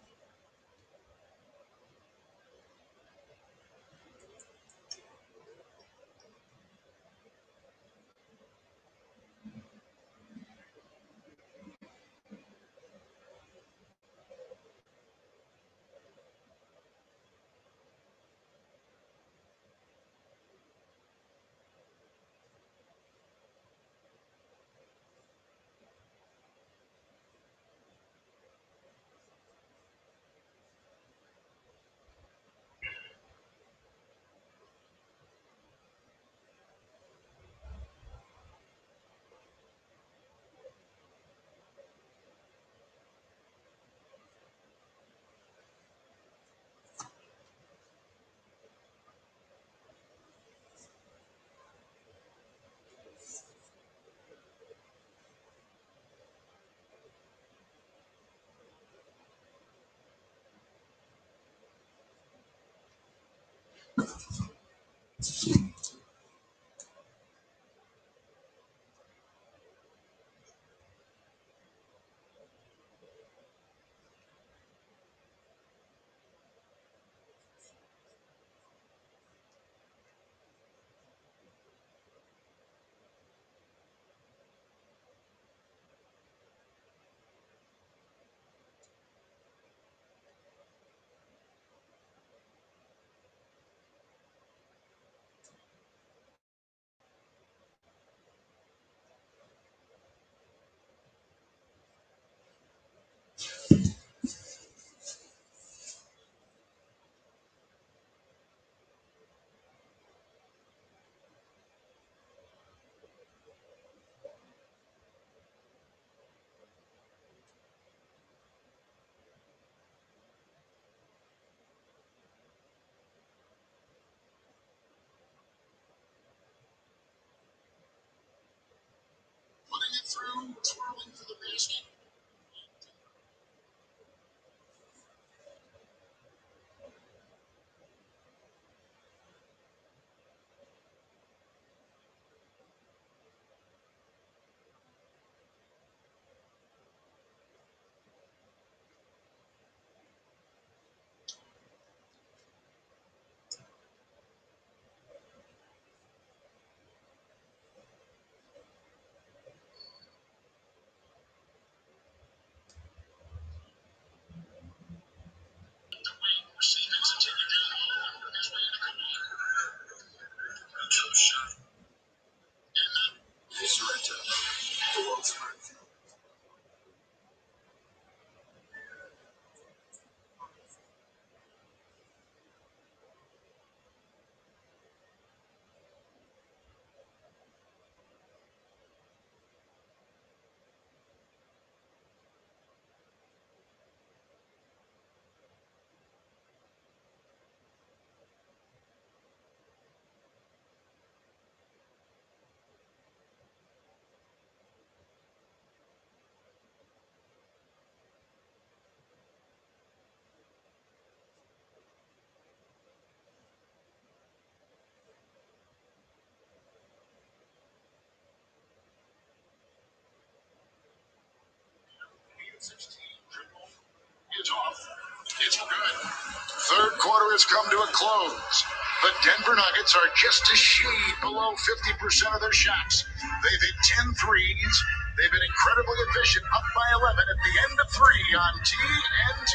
It's off. It's good. Third quarter has come to a close. The Denver Nuggets are just a shade below 50% of their shots. They've hit 10 threes. They've been incredibly efficient, up by 11 at the end of 3 on TNT.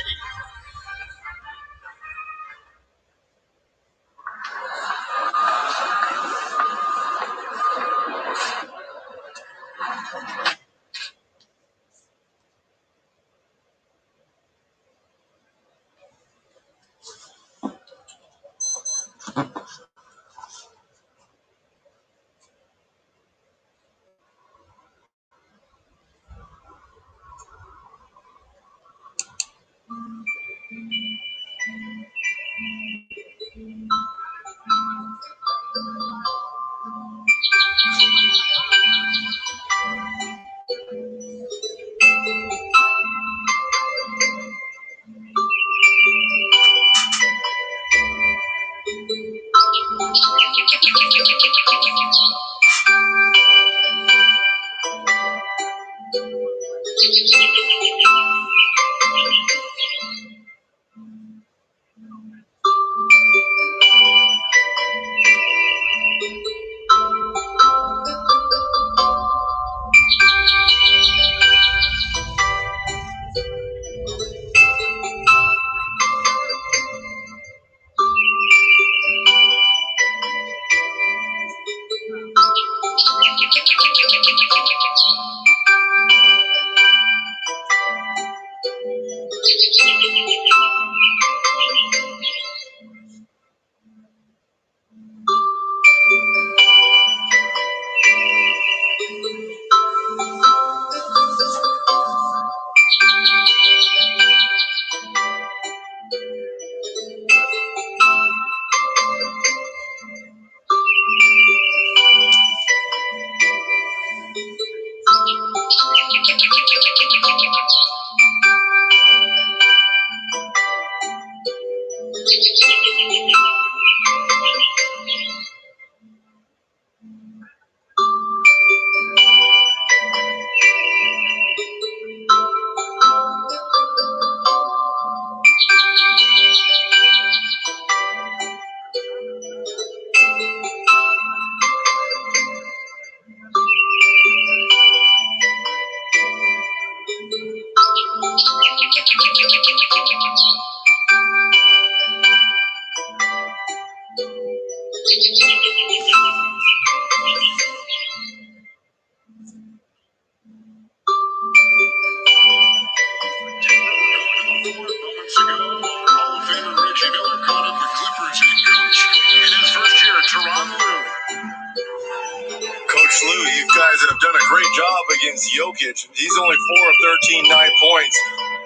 Coach Lou, you guys have done a great job against Jokic. He's only 4 of 13, 9 points,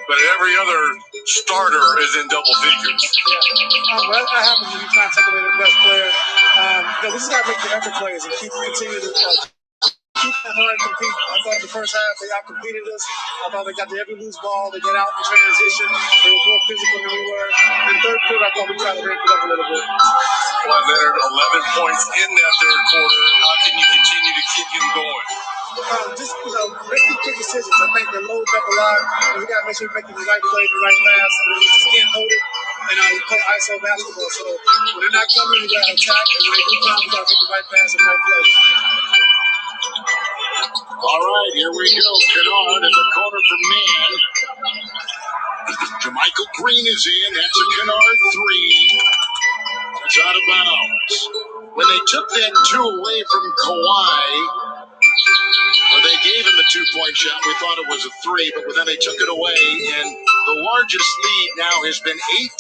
but every other starter is in double figures. Yeah, well, that happens when you try to take away the best player. We just got to make the effort plays and continue to Hard to compete. I thought in the first half they out-competed us. I thought they got the every loose ball. They get out in transition. They were more physical than we were. In the third quarter, I thought we tried to ramp it up a little bit. Kawhi Leonard, 11 points in that third quarter. How can you continue to keep him going? Just, make these quick decisions. I think they're loaded up a lot. And we got to make sure we're making the right play, the right pass. And we just can't hold it. And we play ISO basketball. So when they're not coming, we got to attack. And when they do come, we got to make the right pass and right play. All right, here we go. Kennard in the corner for man. Jermichael Green is in. That's a Kennard three. It's out of bounds. When they took that two away from Kawhi, or they gave him the 2-point shot, we thought it was a three, but then they took it away, and the largest lead now has been 18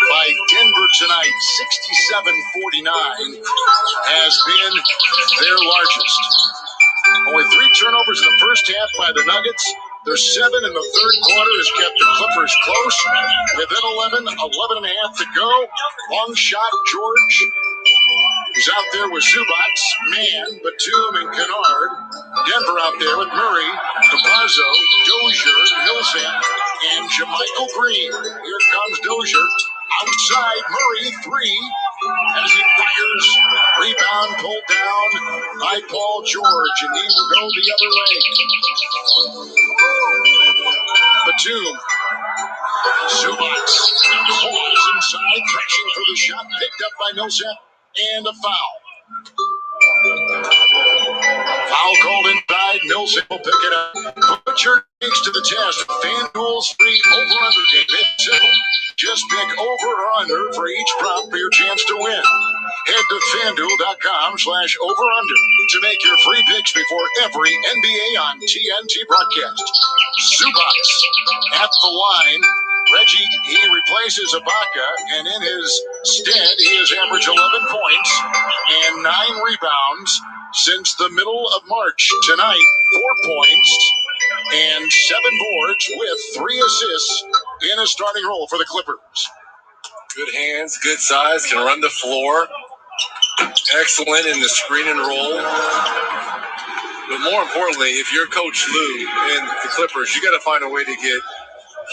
by Denver tonight. 67-49 has been their largest. Only 3 turnovers in the first half by the Nuggets. Their 7 in the third quarter has kept the Clippers close. Within 11 and a half to go. Long shot, George. He's out there with Zubac, Mann, Batum, and Kennard. Denver out there with Murray, Capazzo, Dozier, Millsap, and Jermichael Green. Here comes Dozier. Outside, Murray, three. As he fires, rebound pulled down by Paul George, and he will go the other way. Batum, Zubac, claws inside, thrashing for the shot, picked up by Millsap, and a foul. Foul called inside, Millsap will pick it up. Put your takes to the test. FanDuel's free over-under game. It's simple. Just pick over or under for each prop for your chance to win. Head to FanDuel.com/over-under to make your free picks before every NBA on TNT broadcast. Zubac at the line. Reggie, he replaces Ibaka, and in his stead, he has averaged 11 points and 9 rebounds since the middle of March. Tonight, 4 points and 7 boards with 3 assists in a starting role for the Clippers. Good hands, good size, can run the floor. Excellent in the screen and roll. But more importantly, if you're Coach Lue and the Clippers, you got to find a way to get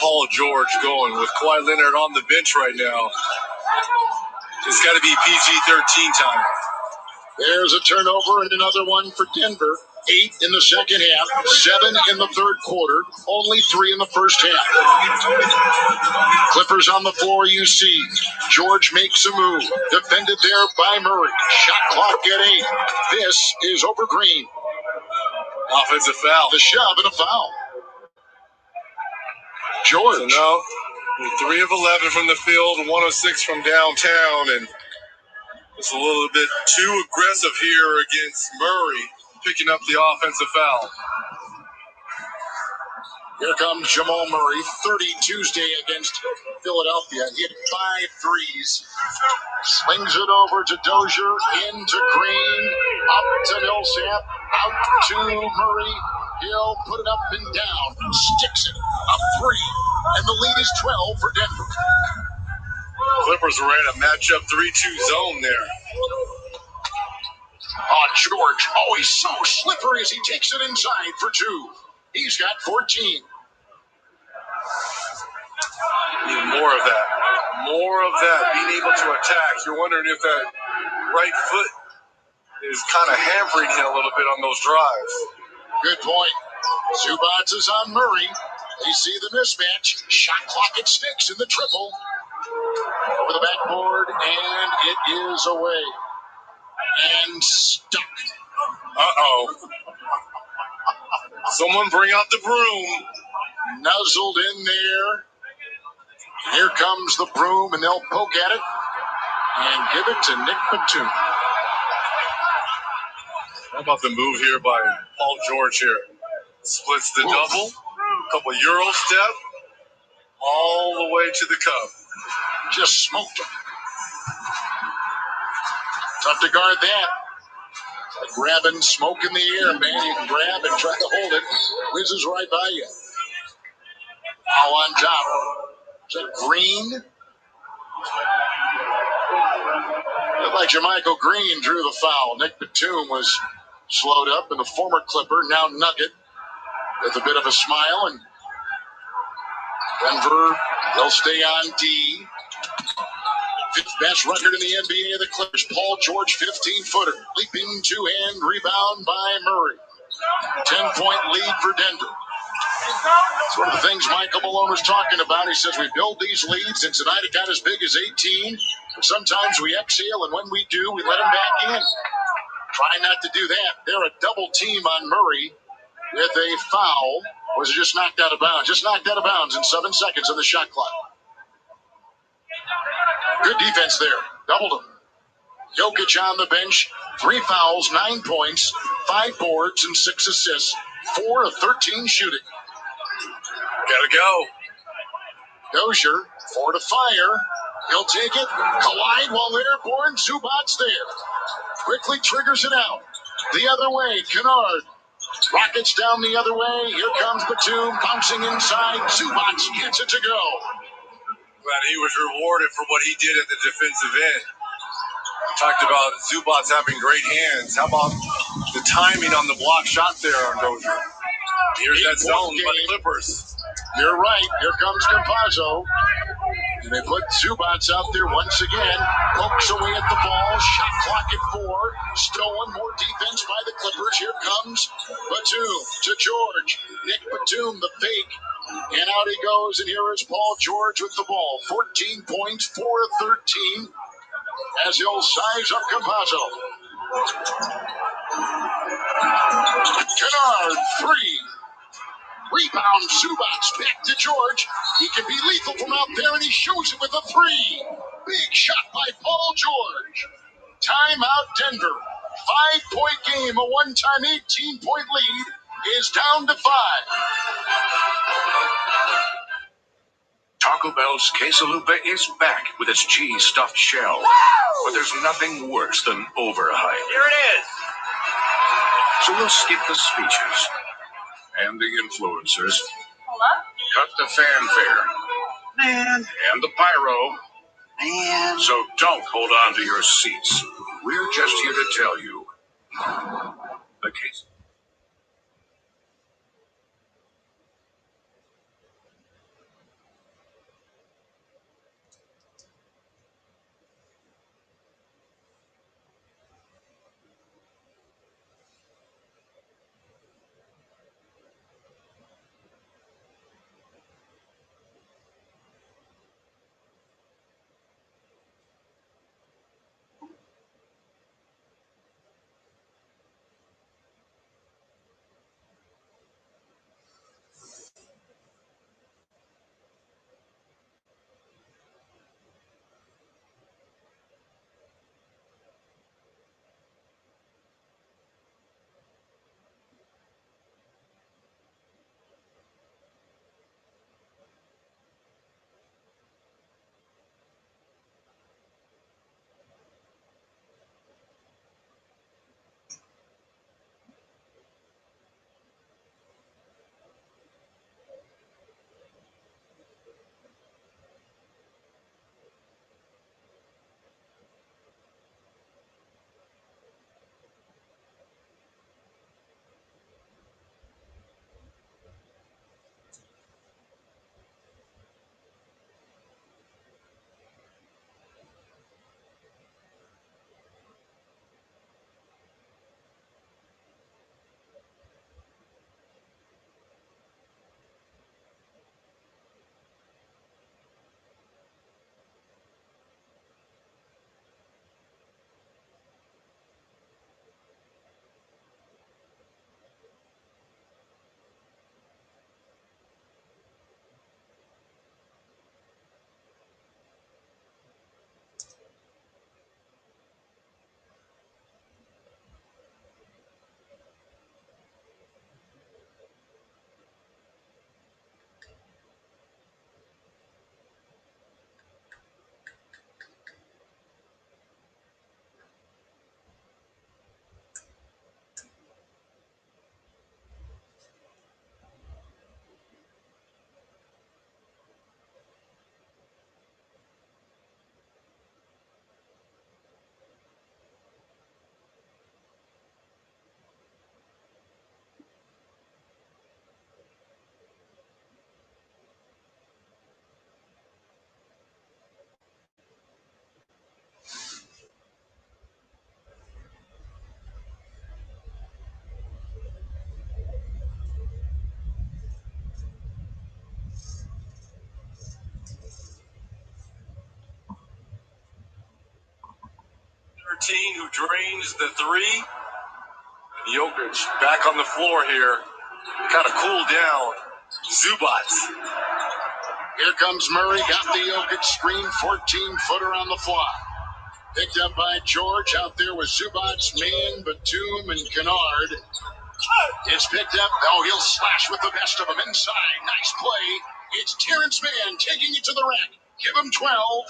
Paul George going. With Kawhi Leonard on the bench right now, it's got to be PG-13 time. There's a turnover and another one for Denver. 8 in the second half, 7 in the third quarter, only 3 in the first half. Clippers on the floor, you see. George makes a move. Defended there by Murray. Shot clock at 8. This is over Green. Offensive foul. The shove and a foul. George. So now, 3 of 11 from the field, 1 of 6 from downtown, and it's a little bit too aggressive here against Murray, picking up the offensive foul. Here comes Jamal Murray, 30 Tuesday against Philadelphia. Hit 5 threes. Swings it over to Dozier, into Green, up to Millsap, out to Murray. He'll put it up and down, sticks it, a 3, and the lead is 12 for Denver. Clippers were in a matchup 3-2 zone there. George, he's so slippery as he takes it inside for 2. He's got 14. Need more of that. More of that, being able to attack. You're wondering if that right foot is kind of hampering him a little bit on those drives. Good point. Zubac is on Murray. They see the mismatch. Shot clock at 6 in the triple. Over the backboard, and it is away. And stuck. Uh-oh. Someone bring out the broom. Nuzzled in there. Here comes the broom, and they'll poke at it and give it to Nick Batum. How about the move here by Paul George here? Splits the double, couple Euro step, all the way to the cup. Just smoked him. Tough to guard that. Like grabbing smoke in the air, man. You can grab and try to hold it. Whizzes right by you. All on top. Is that Green? Looked like Jermichael Green drew the foul. Nick Batum was slowed up, and the former Clipper, now Nugget, with a bit of a smile. And Denver, they'll stay on D. Fifth best record in the NBA of the Clippers. Paul George, 15-footer. Leaping two-hand rebound by Murray. 10-point lead for Denver. It's one of the things Michael Malone was talking about. He says we build these leads, and tonight it got as big as 18. But sometimes we exhale, and when we do, we let them back in. Try not to do that. They're a double team on Murray with a foul. Was it just knocked out of bounds? Just knocked out of bounds in 7 seconds on the shot clock. Good defense there. Doubled him. Jokic on the bench. 3 fouls, 9 points, 5 boards, and 6 assists. 4 of 13 shooting. Gotta go. Dozier, 4 to fire. He'll take it. Collide while airborne. Zubac's there. Quickly triggers it out. The other way, Kennard. Rockets down the other way. Here comes Batum, bouncing inside. Zubac gets it to go. Glad he was rewarded for what he did at the defensive end. Talked about Zubac having great hands. How about the timing on the block shot there on Dozier? Here's that zone by the Clippers. You're right. Here comes Campazzo. And they put Zubac out there once again. Pokes away at the ball. Shot clock at 4. Stolen. More defense by the Clippers. Here comes Batum to George. Nick Batum, the fake. And out he goes. And here is Paul George with the ball. 14 points, 4 of 13. As he'll size up Campazzo. Kennard, 3. Rebound, Zubac back to George. He can be lethal from out there, and he shows it with a 3. Big shot by Paul George. Timeout, Denver. 5-point game, a one-time 18-point lead is down to 5. Taco Bell's quesalupa is back with its cheese-stuffed shell. But there's nothing worse than overhype. Here it is. So we'll skip the speeches and the influencers. Cut the fanfare. Man. And the pyro. Man. So don't hold on to your seats. We're just here to tell you. The case. 13 who drains the three. And Jokic back on the floor here. Kind of cooled down. Zubac. Here comes Murray, got the Jokic screen, 14-footer on the fly. Picked up by George, out there with Zubac, Mann, Batum, and Kennard. It's picked up, he'll slash with the best of them inside. Nice play. It's Terrence Mann taking it to the rack. Give him 12,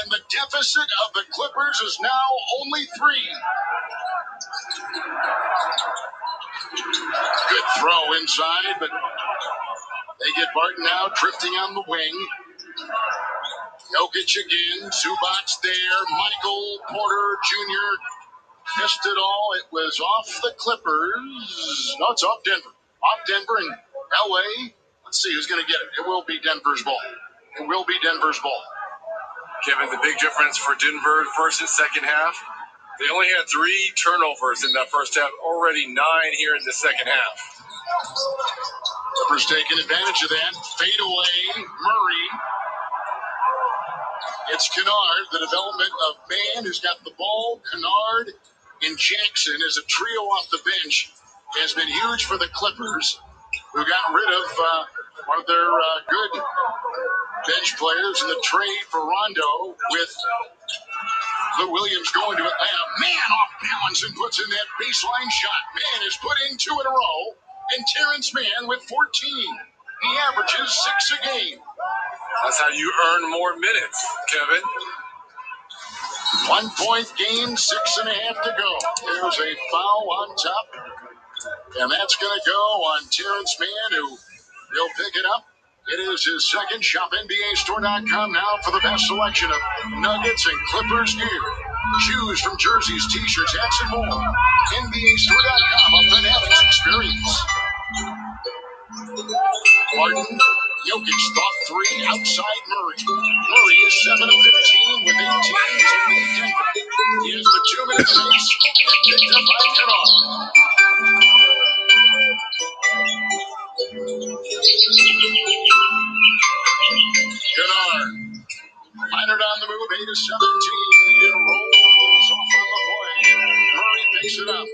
and the deficit of the Clippers is now only 3. Good throw inside, but they get Barton out, drifting on the wing. Jokic again, Zubac there, Michael Porter Jr. missed it all. It was off the Clippers. No, it's off Denver. Off Denver and LA. Let's see who's going to get it. It will be Denver's ball. It will be Denver's ball. Kevin, the big difference for Denver first and second half, they only had 3 turnovers in that first half, already 9 here in the second half. Clippers taking advantage of that. Fade away, Murray. It's Kennard, the development of Mann, who's got the ball. Kennard and Jackson as a trio off the bench has been huge for the Clippers, who got rid of one of their good bench players in the trade for Rondo, with Lou Williams going to Atlanta. Mann off balance and puts in that baseline shot. Mann has put in 2 in a row, and Terrence Mann with 14. He averages 6 a game. That's how you earn more minutes, Kevin. 1-point game, 6.5 to go. There's a foul on top, and that's going to go on Terrence Mann, who will pick it up. It is his second. Shop NBAstore.com now for the best selection of Nuggets and Clippers gear. Shoes from jerseys, t-shirts, hats, and more. NBAstore.com, a Fanatics experience. Barton, Jokic thought 3 outside Murray. Murray is 7 of 15 with 18 to lead Denver. He has Batum in his face and picked up by Kennard. Kennard, Leonard on the move, 8 of 17. It rolls off on the play. Murray picks it up.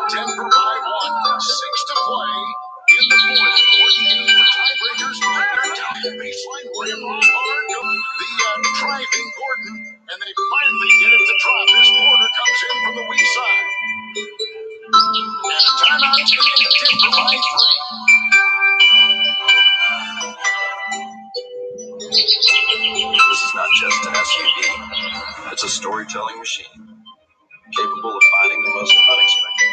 Denver by 1. 6 to play in the fourth. Important game for tiebreakers. They're down the baseline. Rim hard. The driving Gordon, and they finally get it to drop as Porter comes in from the weak side. And a timeout taken. Denver by 3. This is not just an SUV. It's a storytelling machine, capable of finding the most unexpected.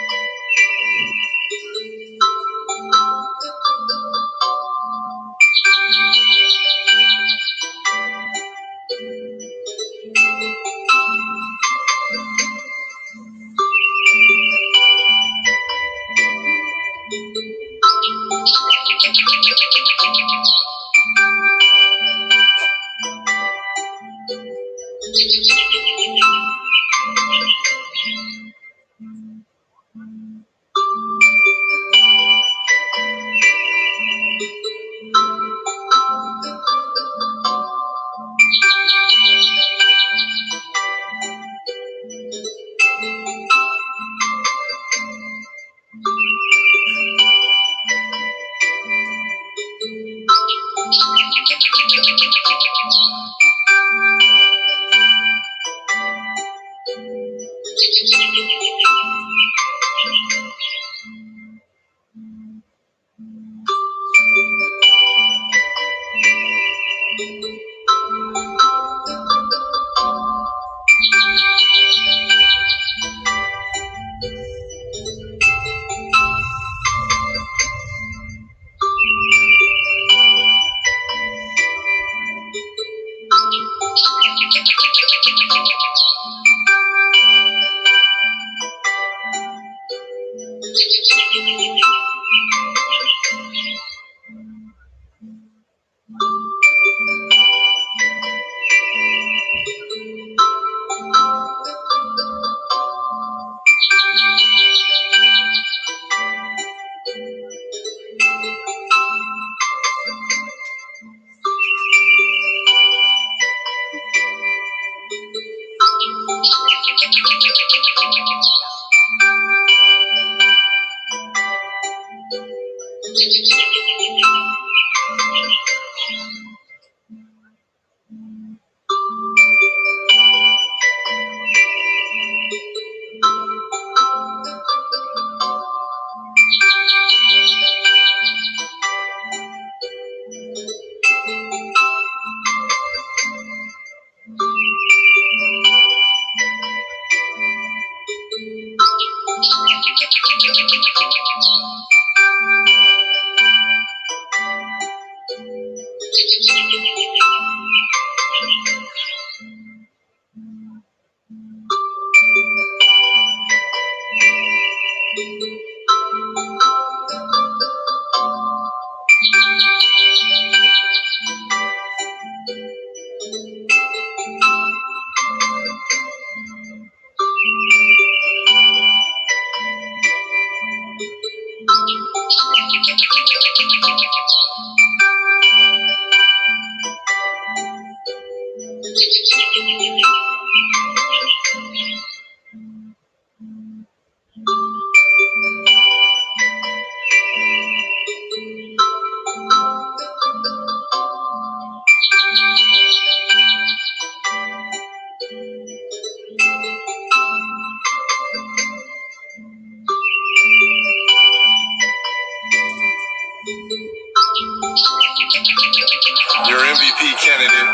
Your MVP candidate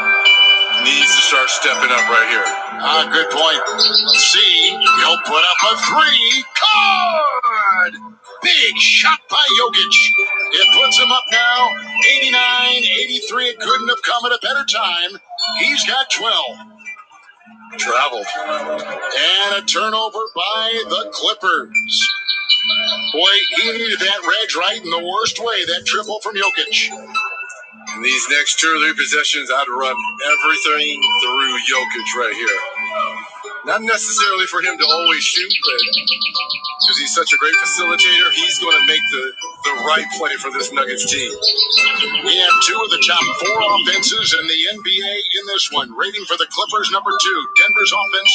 needs to start stepping up right here. Good point. Let's see. He'll put up a three. Card! Big shot by Jokic. It puts him up now. 89-83. It couldn't have come at a better time. He's got 12. Travel. And a turnover by the Clippers. Boy, he needed that Reg right in the worst way. That triple from Jokic. In these next 2 or 3 possessions, I'd run everything through Jokic right here. Not necessarily for him to always shoot, but because he's such a great facilitator, he's going to make the right play for this Nuggets team. We have 2 of the top 4 offenses in the NBA in this one. Rating for the Clippers, number 2. Denver's offense,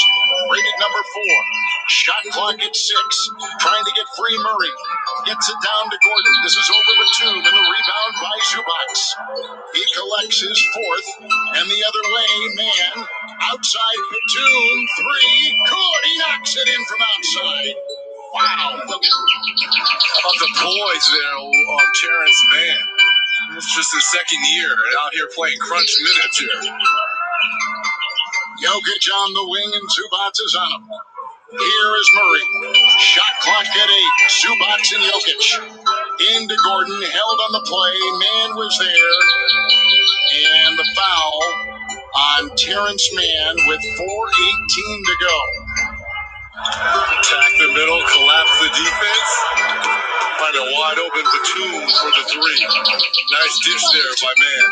rated number 4. Shot clock at 6. Trying to get free Murray. Gets it down to Gordon. This is over Batum, and the rebound by Zubac. He collects his 4th, and the other way, man, outside Batum, 3. Good. He knocks it in from outside. Wow. How about the poise there of Terrence Mann? It's just his second year and out here playing crunch minutes here. Jokic on the wing, and Zubac is on him. Here is Murray. Shot clock at 8. Zubac and Jokic. Into Gordon, held on the play. Man was there. And the foul on Terrence Mann with 4:18 to go. Attack the middle, collapse the defense. Find a wide open Batum for the 3. Nice dish there by Mann.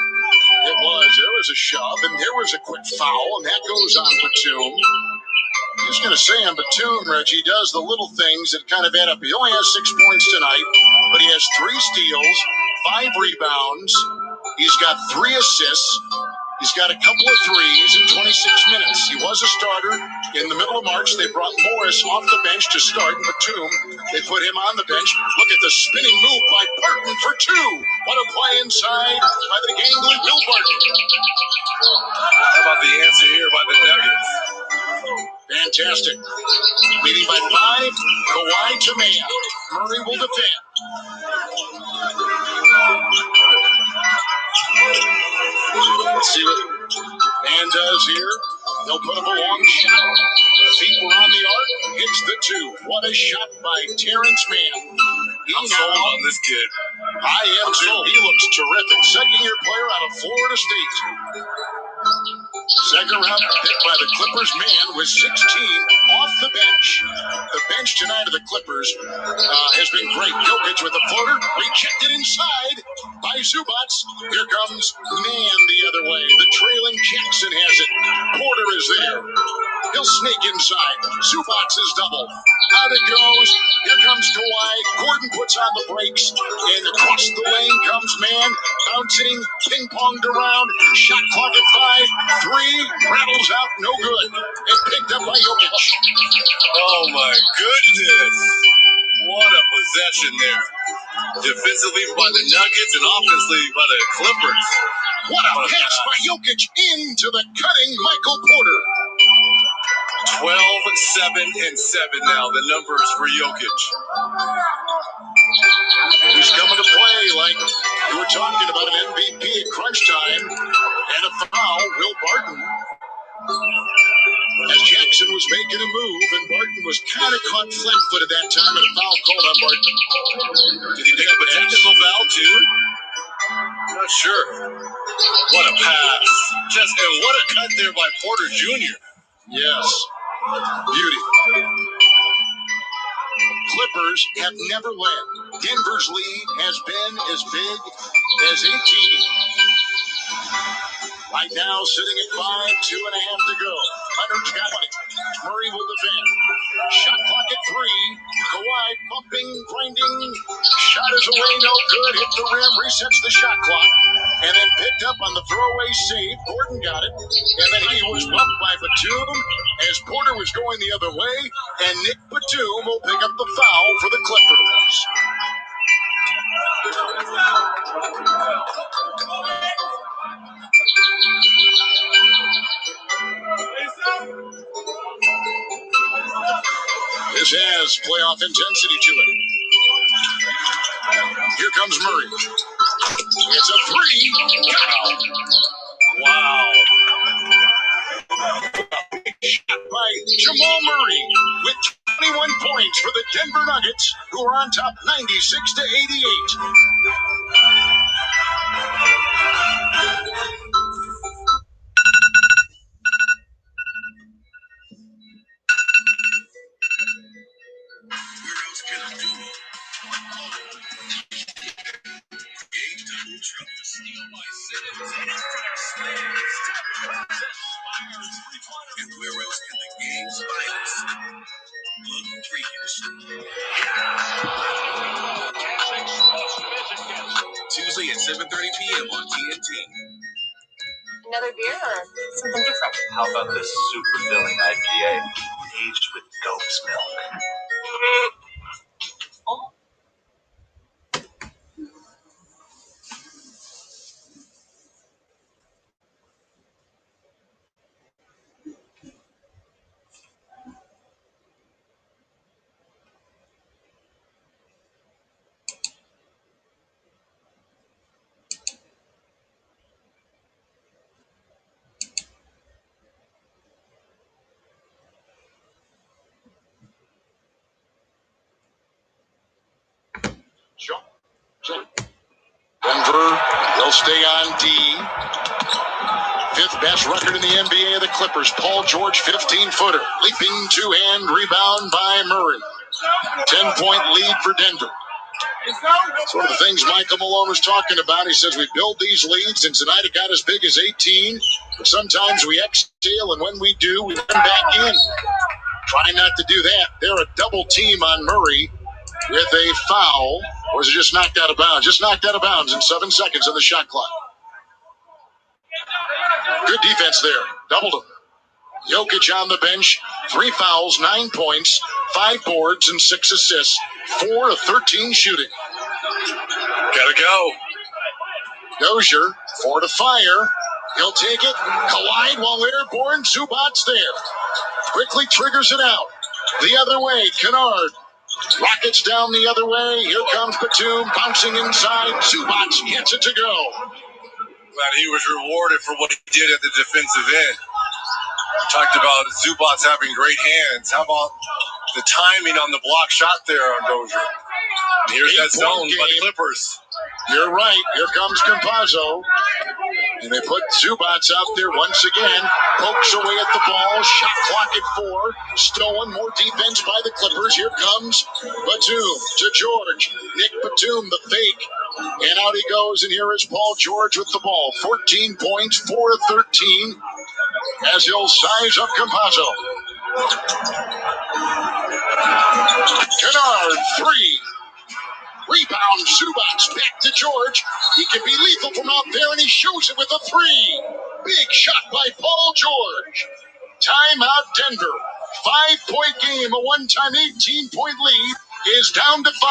It was. There was a shove, and there was a quick foul, and that goes on Batum. I was going to say on Batum, Reggie does the little things that kind of add up. He only has 6 points tonight, but he has 3 steals, 5 rebounds. He's got 3 assists. He's got a couple of threes in 26 minutes. He was a starter. In the middle of March, they brought Morris off the bench to start Batum. They put him on the bench. Look at the spinning move by Barton for 2. What a play inside by the gangly Will Barton. How about the answer here by the Nuggets? Fantastic. Leading by 5, Kawhi to Mann. Murray will defend. Let's see what Mann does here. He'll put up a long shot. Feet were on the arc. Hits the 2. What a shot by Terrence Mann. I'm sold on this kid. I am too. He looks terrific. Second-year player out of Florida State. Second round pick by the Clippers. Mann was 16 off the bench. The bench tonight of the Clippers has been great. Jokic with the floater. Rejected inside by Zubac. Here comes Mann the other way. The trailing Jackson has it. Porter is there. He'll sneak inside. Zubac is double. Out it goes. Here comes Kawhi. Gordon puts on the brakes. And across the lane comes Mann. Bouncing. Ping-ponged around. Shot clock at 5. 3. Rattles out. No good. And picked up by Jokic. Oh, my goodness. What a possession there. Defensively by the Nuggets and offensively by the Clippers. What a pass by Jokic into the cutting Michael Porter. 12, 7, and 7 now, the numbers for Jokic. He's coming to play like you were talking about an MVP at crunch time. And a foul, Will Barton. As Jackson was making a move, and Barton was kind of caught flat-footed that time, and a foul called on Barton. Did he pick up a technical foul, too? I'm not sure. What a pass. And what a cut there by Porter Jr. Yes. Beauty. Clippers have never led. Denver's lead has been as big as 18. Right now, sitting at 5, 2.5 to go. Leonard's got 20. Murray will defend. Shot clock at 3. Kawhi bumping, grinding. Shot is away, no good. Hit the rim, resets the shot clock. And then picked up on the throwaway save. Gordon got it. And then he was bumped by Batum as Porter was going the other way. And Nick Batum will pick up the foul for the Clippers. This has playoff intensity to it. Here comes Murray. It's a 3. Wow. Shot by Jamal Murray with 21 points for the Denver Nuggets, who are on top 96-88. Where else can I do it? Gage double trouble. Steal by Simmons. And it's from Slayers. And where else can the game's finest look freakish? Tuesday at 7:30 p.m. on TNT. Another beer or something different? How about this super filling IPA aged with goat's milk? Denver, they'll stay on D. Fifth best record in the NBA of the Clippers. Paul George, 15-footer. Leaping two-hand rebound by Murray. 10-point lead for Denver. It's one of the things Michael Malone was talking about. He says we build these leads, and tonight it got as big as 18. But sometimes we exhale, and when we do, we come back in. Try not to do that. They're a double team on Murray with a foul. Or was it just knocked out of bounds? Just knocked out of bounds in 7 seconds on the shot clock. Good defense there. Doubled him. Jokic on the bench. 3 fouls, 9 points, 5 boards, and 6 assists. 4 of 13 shooting. Gotta go. Dozier, 4 to fire. He'll take it. Collide while airborne. Zubac's there. Quickly triggers it out. The other way, Kennard. Rockets down the other way. Here comes Batum bouncing inside. Zubac gets it to go. Glad he was rewarded for what he did at the defensive end. We talked about Zubac's having great hands. How about the timing on the block shot there on Dozier? And here's that zone by the Clippers. You're right. Here comes Campazzo. And they put Zubac out there once again. Pokes away at the ball. Shot clock at 4. Stolen. More defense by the Clippers. Here comes Batum to George. Nick Batum, the fake. And out he goes. And here is Paul George with the ball. 14 points, 4 of 13. As he'll size up Campazzo. Kennard, 3. Rebound, Zubac back to George. He can be lethal from out there, and he shoots it with a 3. Big shot by Paul George. Timeout, Denver. 5-point game, a one-time 18-point lead is down to 5.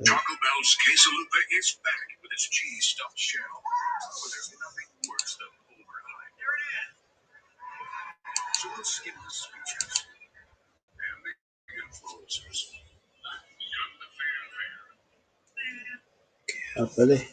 Taco Bell's Quesalupe is back with its cheese-stuffed shell. But there's nothing worse than overhype. There it is. So let's skip the speeches and the influencers. Apa deh?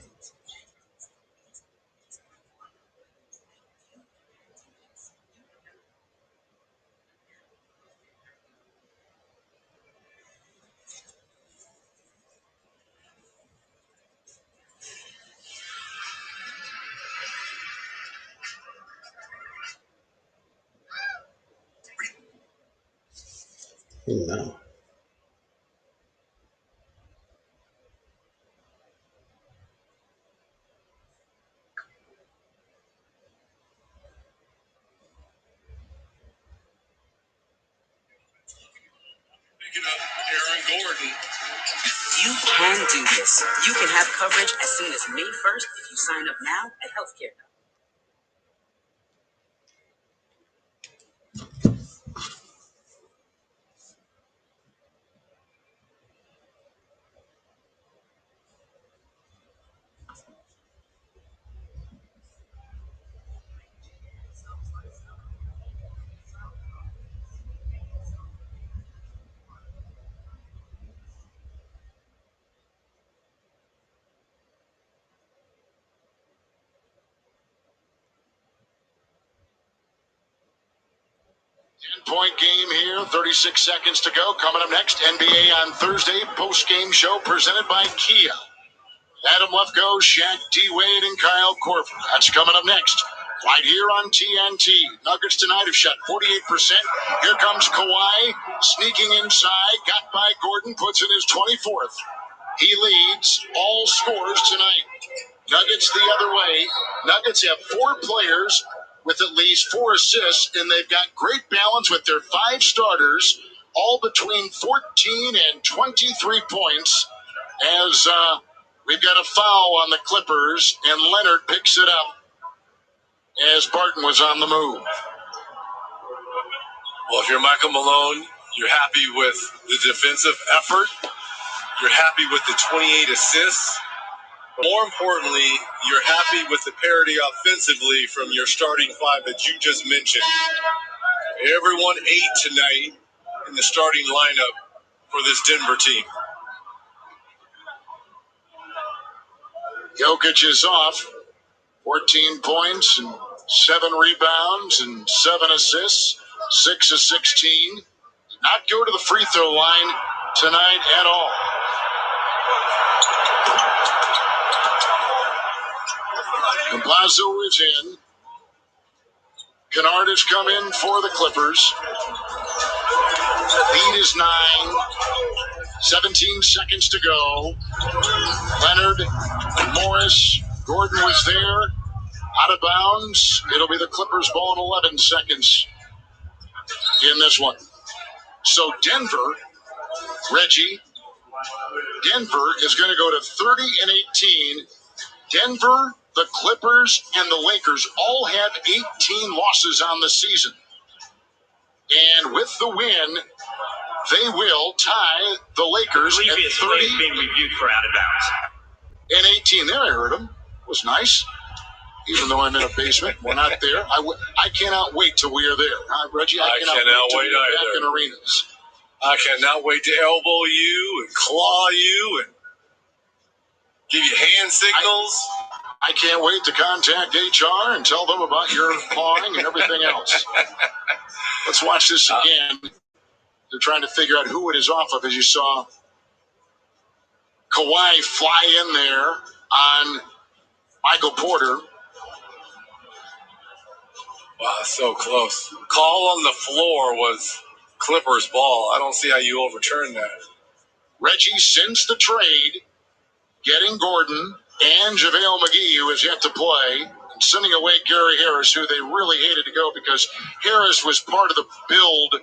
No. You can do this. You can have coverage as soon as May 1st if you sign up now at Healthcare. 10-point game here, 36 seconds to go. Coming up next, NBA on Thursday, post-game show presented by Kia. Adam Lefkoe, Shaq, D-Wade, and Kyle Korver. That's coming up next. Right here on TNT. Nuggets tonight have shot 48%. Here comes Kawhi, sneaking inside, got by Gordon, puts in his 24th. He leads all scores tonight. Nuggets the other way. Nuggets have 4 players with at least 4 assists, and they've got great balance with their 5 starters, all between 14 and 23 points, as we've got a foul on the Clippers, and Leonard picks it up as Barton was on the move. Well, if you're Michael Malone, you're happy with the defensive effort. You're happy with the 28 assists. More importantly, you're happy with the parity offensively from your starting 5 that you just mentioned. Everyone ate tonight in the starting lineup for this Denver team. Jokic is off. 14 points and 7 rebounds and 7 assists. 6 of 16. Did not go to the free throw line tonight at all. Campazzo is in. Kennard has come in for the Clippers. Lead is 9. 17 seconds to go. Leonard, Morris, Gordon was there. Out of bounds. It'll be the Clippers' ball in 11 seconds in this one. So Denver, Reggie, Denver is going to go to 30 and 18. Denver, the Clippers, and the Lakers all have 18 losses on the season. And with the win, they will tie the Lakers at 30 being reviewed for out of bounds. and 18. There, I heard him. It was nice. Even though I'm in a basement, we're not there. I cannot wait till we are there. Reggie, I cannot wait till we're back in arenas. I cannot wait to elbow you and claw you and give you hand signals. I can't wait to contact HR and tell them about your clawing and everything else. Let's watch this again. They're trying to figure out who it is off of, as you saw Kawhi fly in there on Michael Porter. Wow, so close. Call on the floor was Clippers ball. I don't see how you overturn that. Reggie sends the trade, getting Gordon and JaVale McGee, who has yet to play, and sending away Gary Harris, who they really hated to go because Harris was part of the build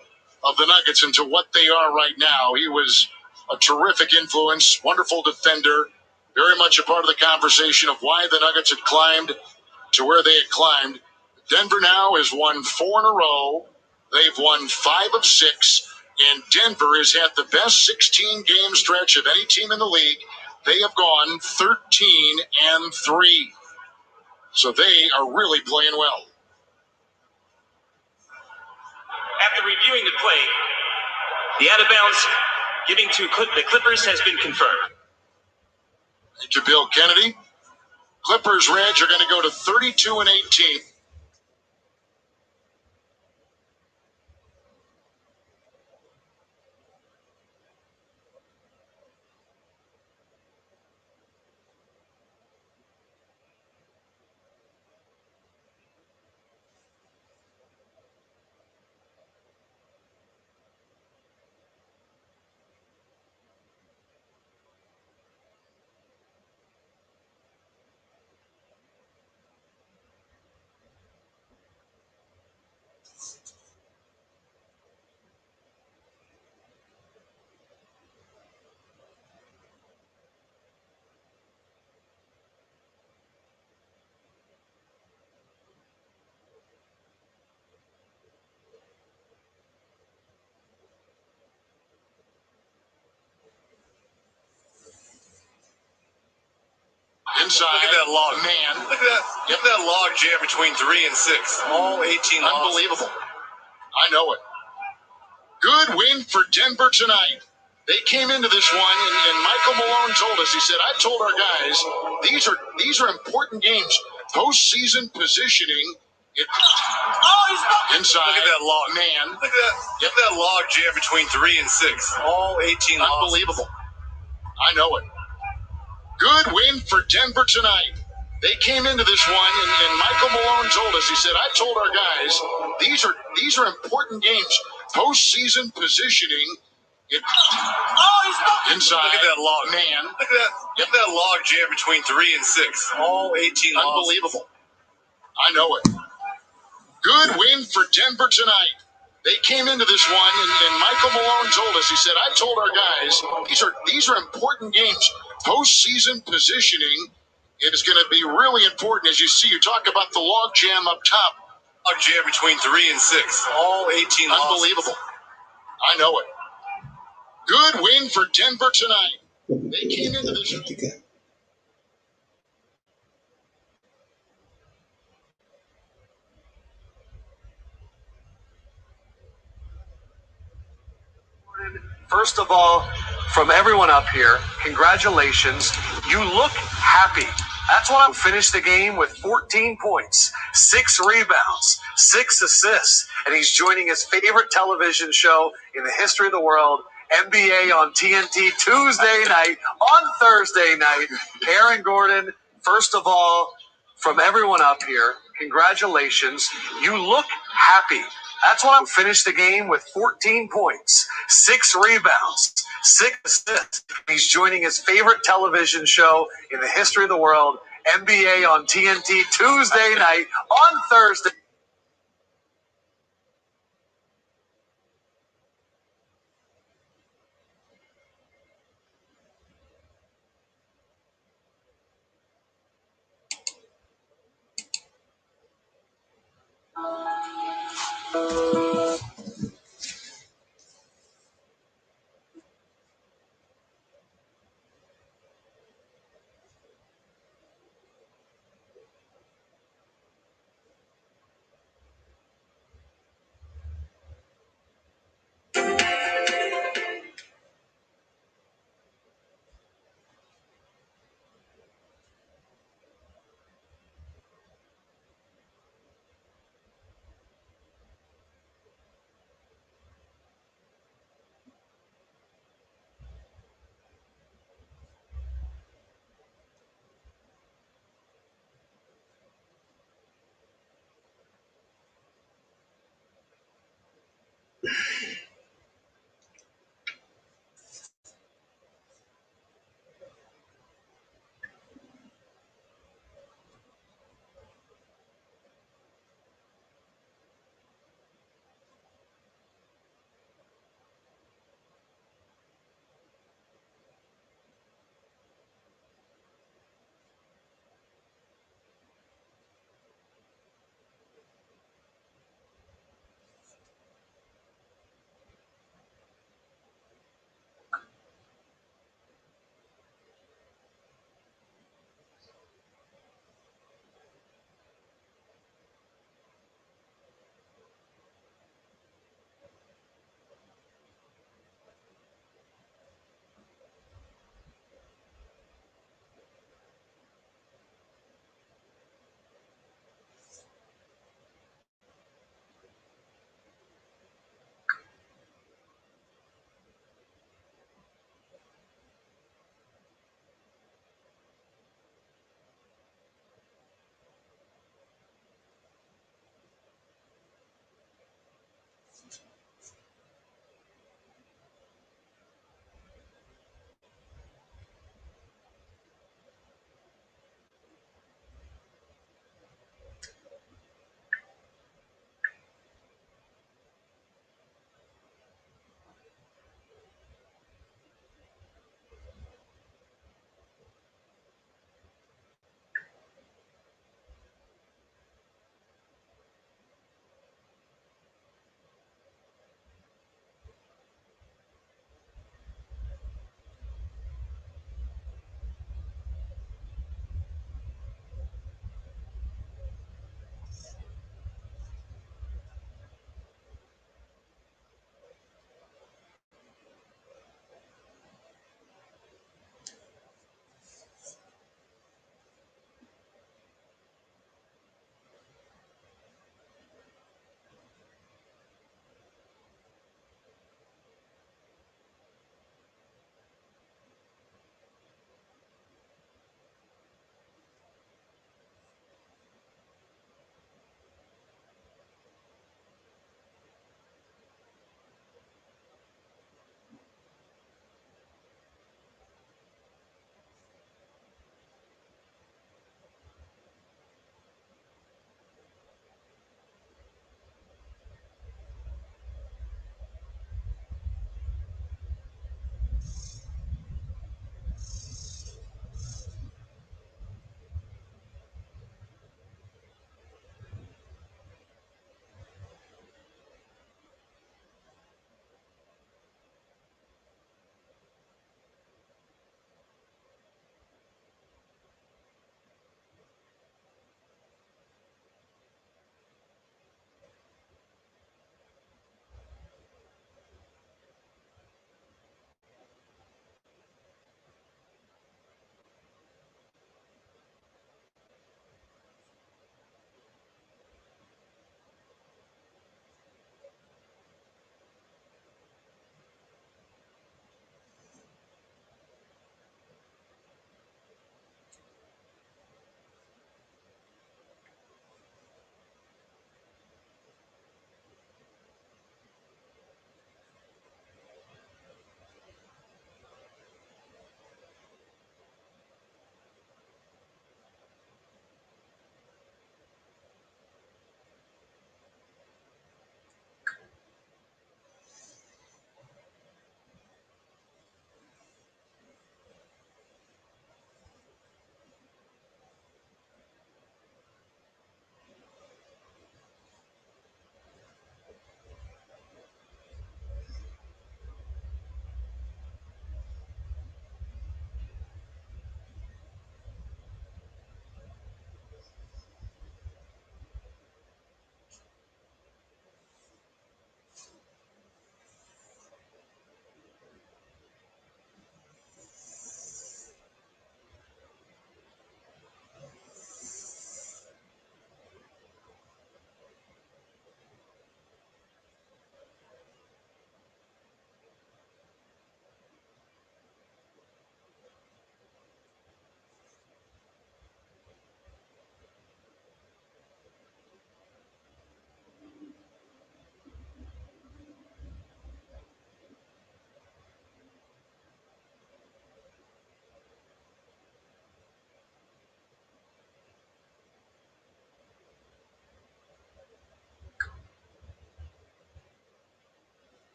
of the Nuggets into what they are right now. He was a terrific influence, wonderful defender, very much a part of the conversation of why the Nuggets had climbed to where they had climbed. Denver now has won 4 in a row. They've won 5 of 6, and Denver has had the best 16-game stretch of any team in the league. They have gone 13 and 3. So they are really playing well. After reviewing the play, the out of bounds giving to the Clippers has been confirmed. Thank you, Bill Kennedy. Clippers, Reg, are going to go to 32 and 18. inside. Look at that log. Man. Look at that log jam between 3 and 6. All 18 losses. Unbelievable. I know it. Good win for Denver tonight. They came into this one, and Michael Malone told us, he said, I told our guys, these are important games. Postseason positioning. Inside. Look at that log. Man. Look at that log jam between 3 and 6. All 18 losses. Unbelievable. I know it. Good win for Denver tonight. They came into this one, and Michael Malone told us, he said, I told our guys, these are important games. Postseason positioning. Inside. Look at that log. Man. Look at that log jam between 3 and 6. All 18 losses. Unbelievable. I know it. Good win for Denver tonight. They came into this one, and Michael Malone told us, he said, I told our guys, these are important games. Postseason positioning is going to be really important. As you see, you talk about the log jam up top. Log jam between 3 and 6. All 18 losses. Unbelievable. I know it. Good win for Denver tonight. They came into this one. First of all, from everyone up here, congratulations. You look happy. That's why I finished the game with 14 points, 6 rebounds, 6 assists, and he's joining his favorite television show in the history of the world, NBA on TNT Tuesday night, on Thursday night. Aaron Gordon, first of all, from everyone up here, congratulations. You look happy. That's why I finished the game with 14 points, 6 rebounds, 6 assists. He's joining his favorite television show in the history of the world, NBA on TNT Tuesday night, on Thursday.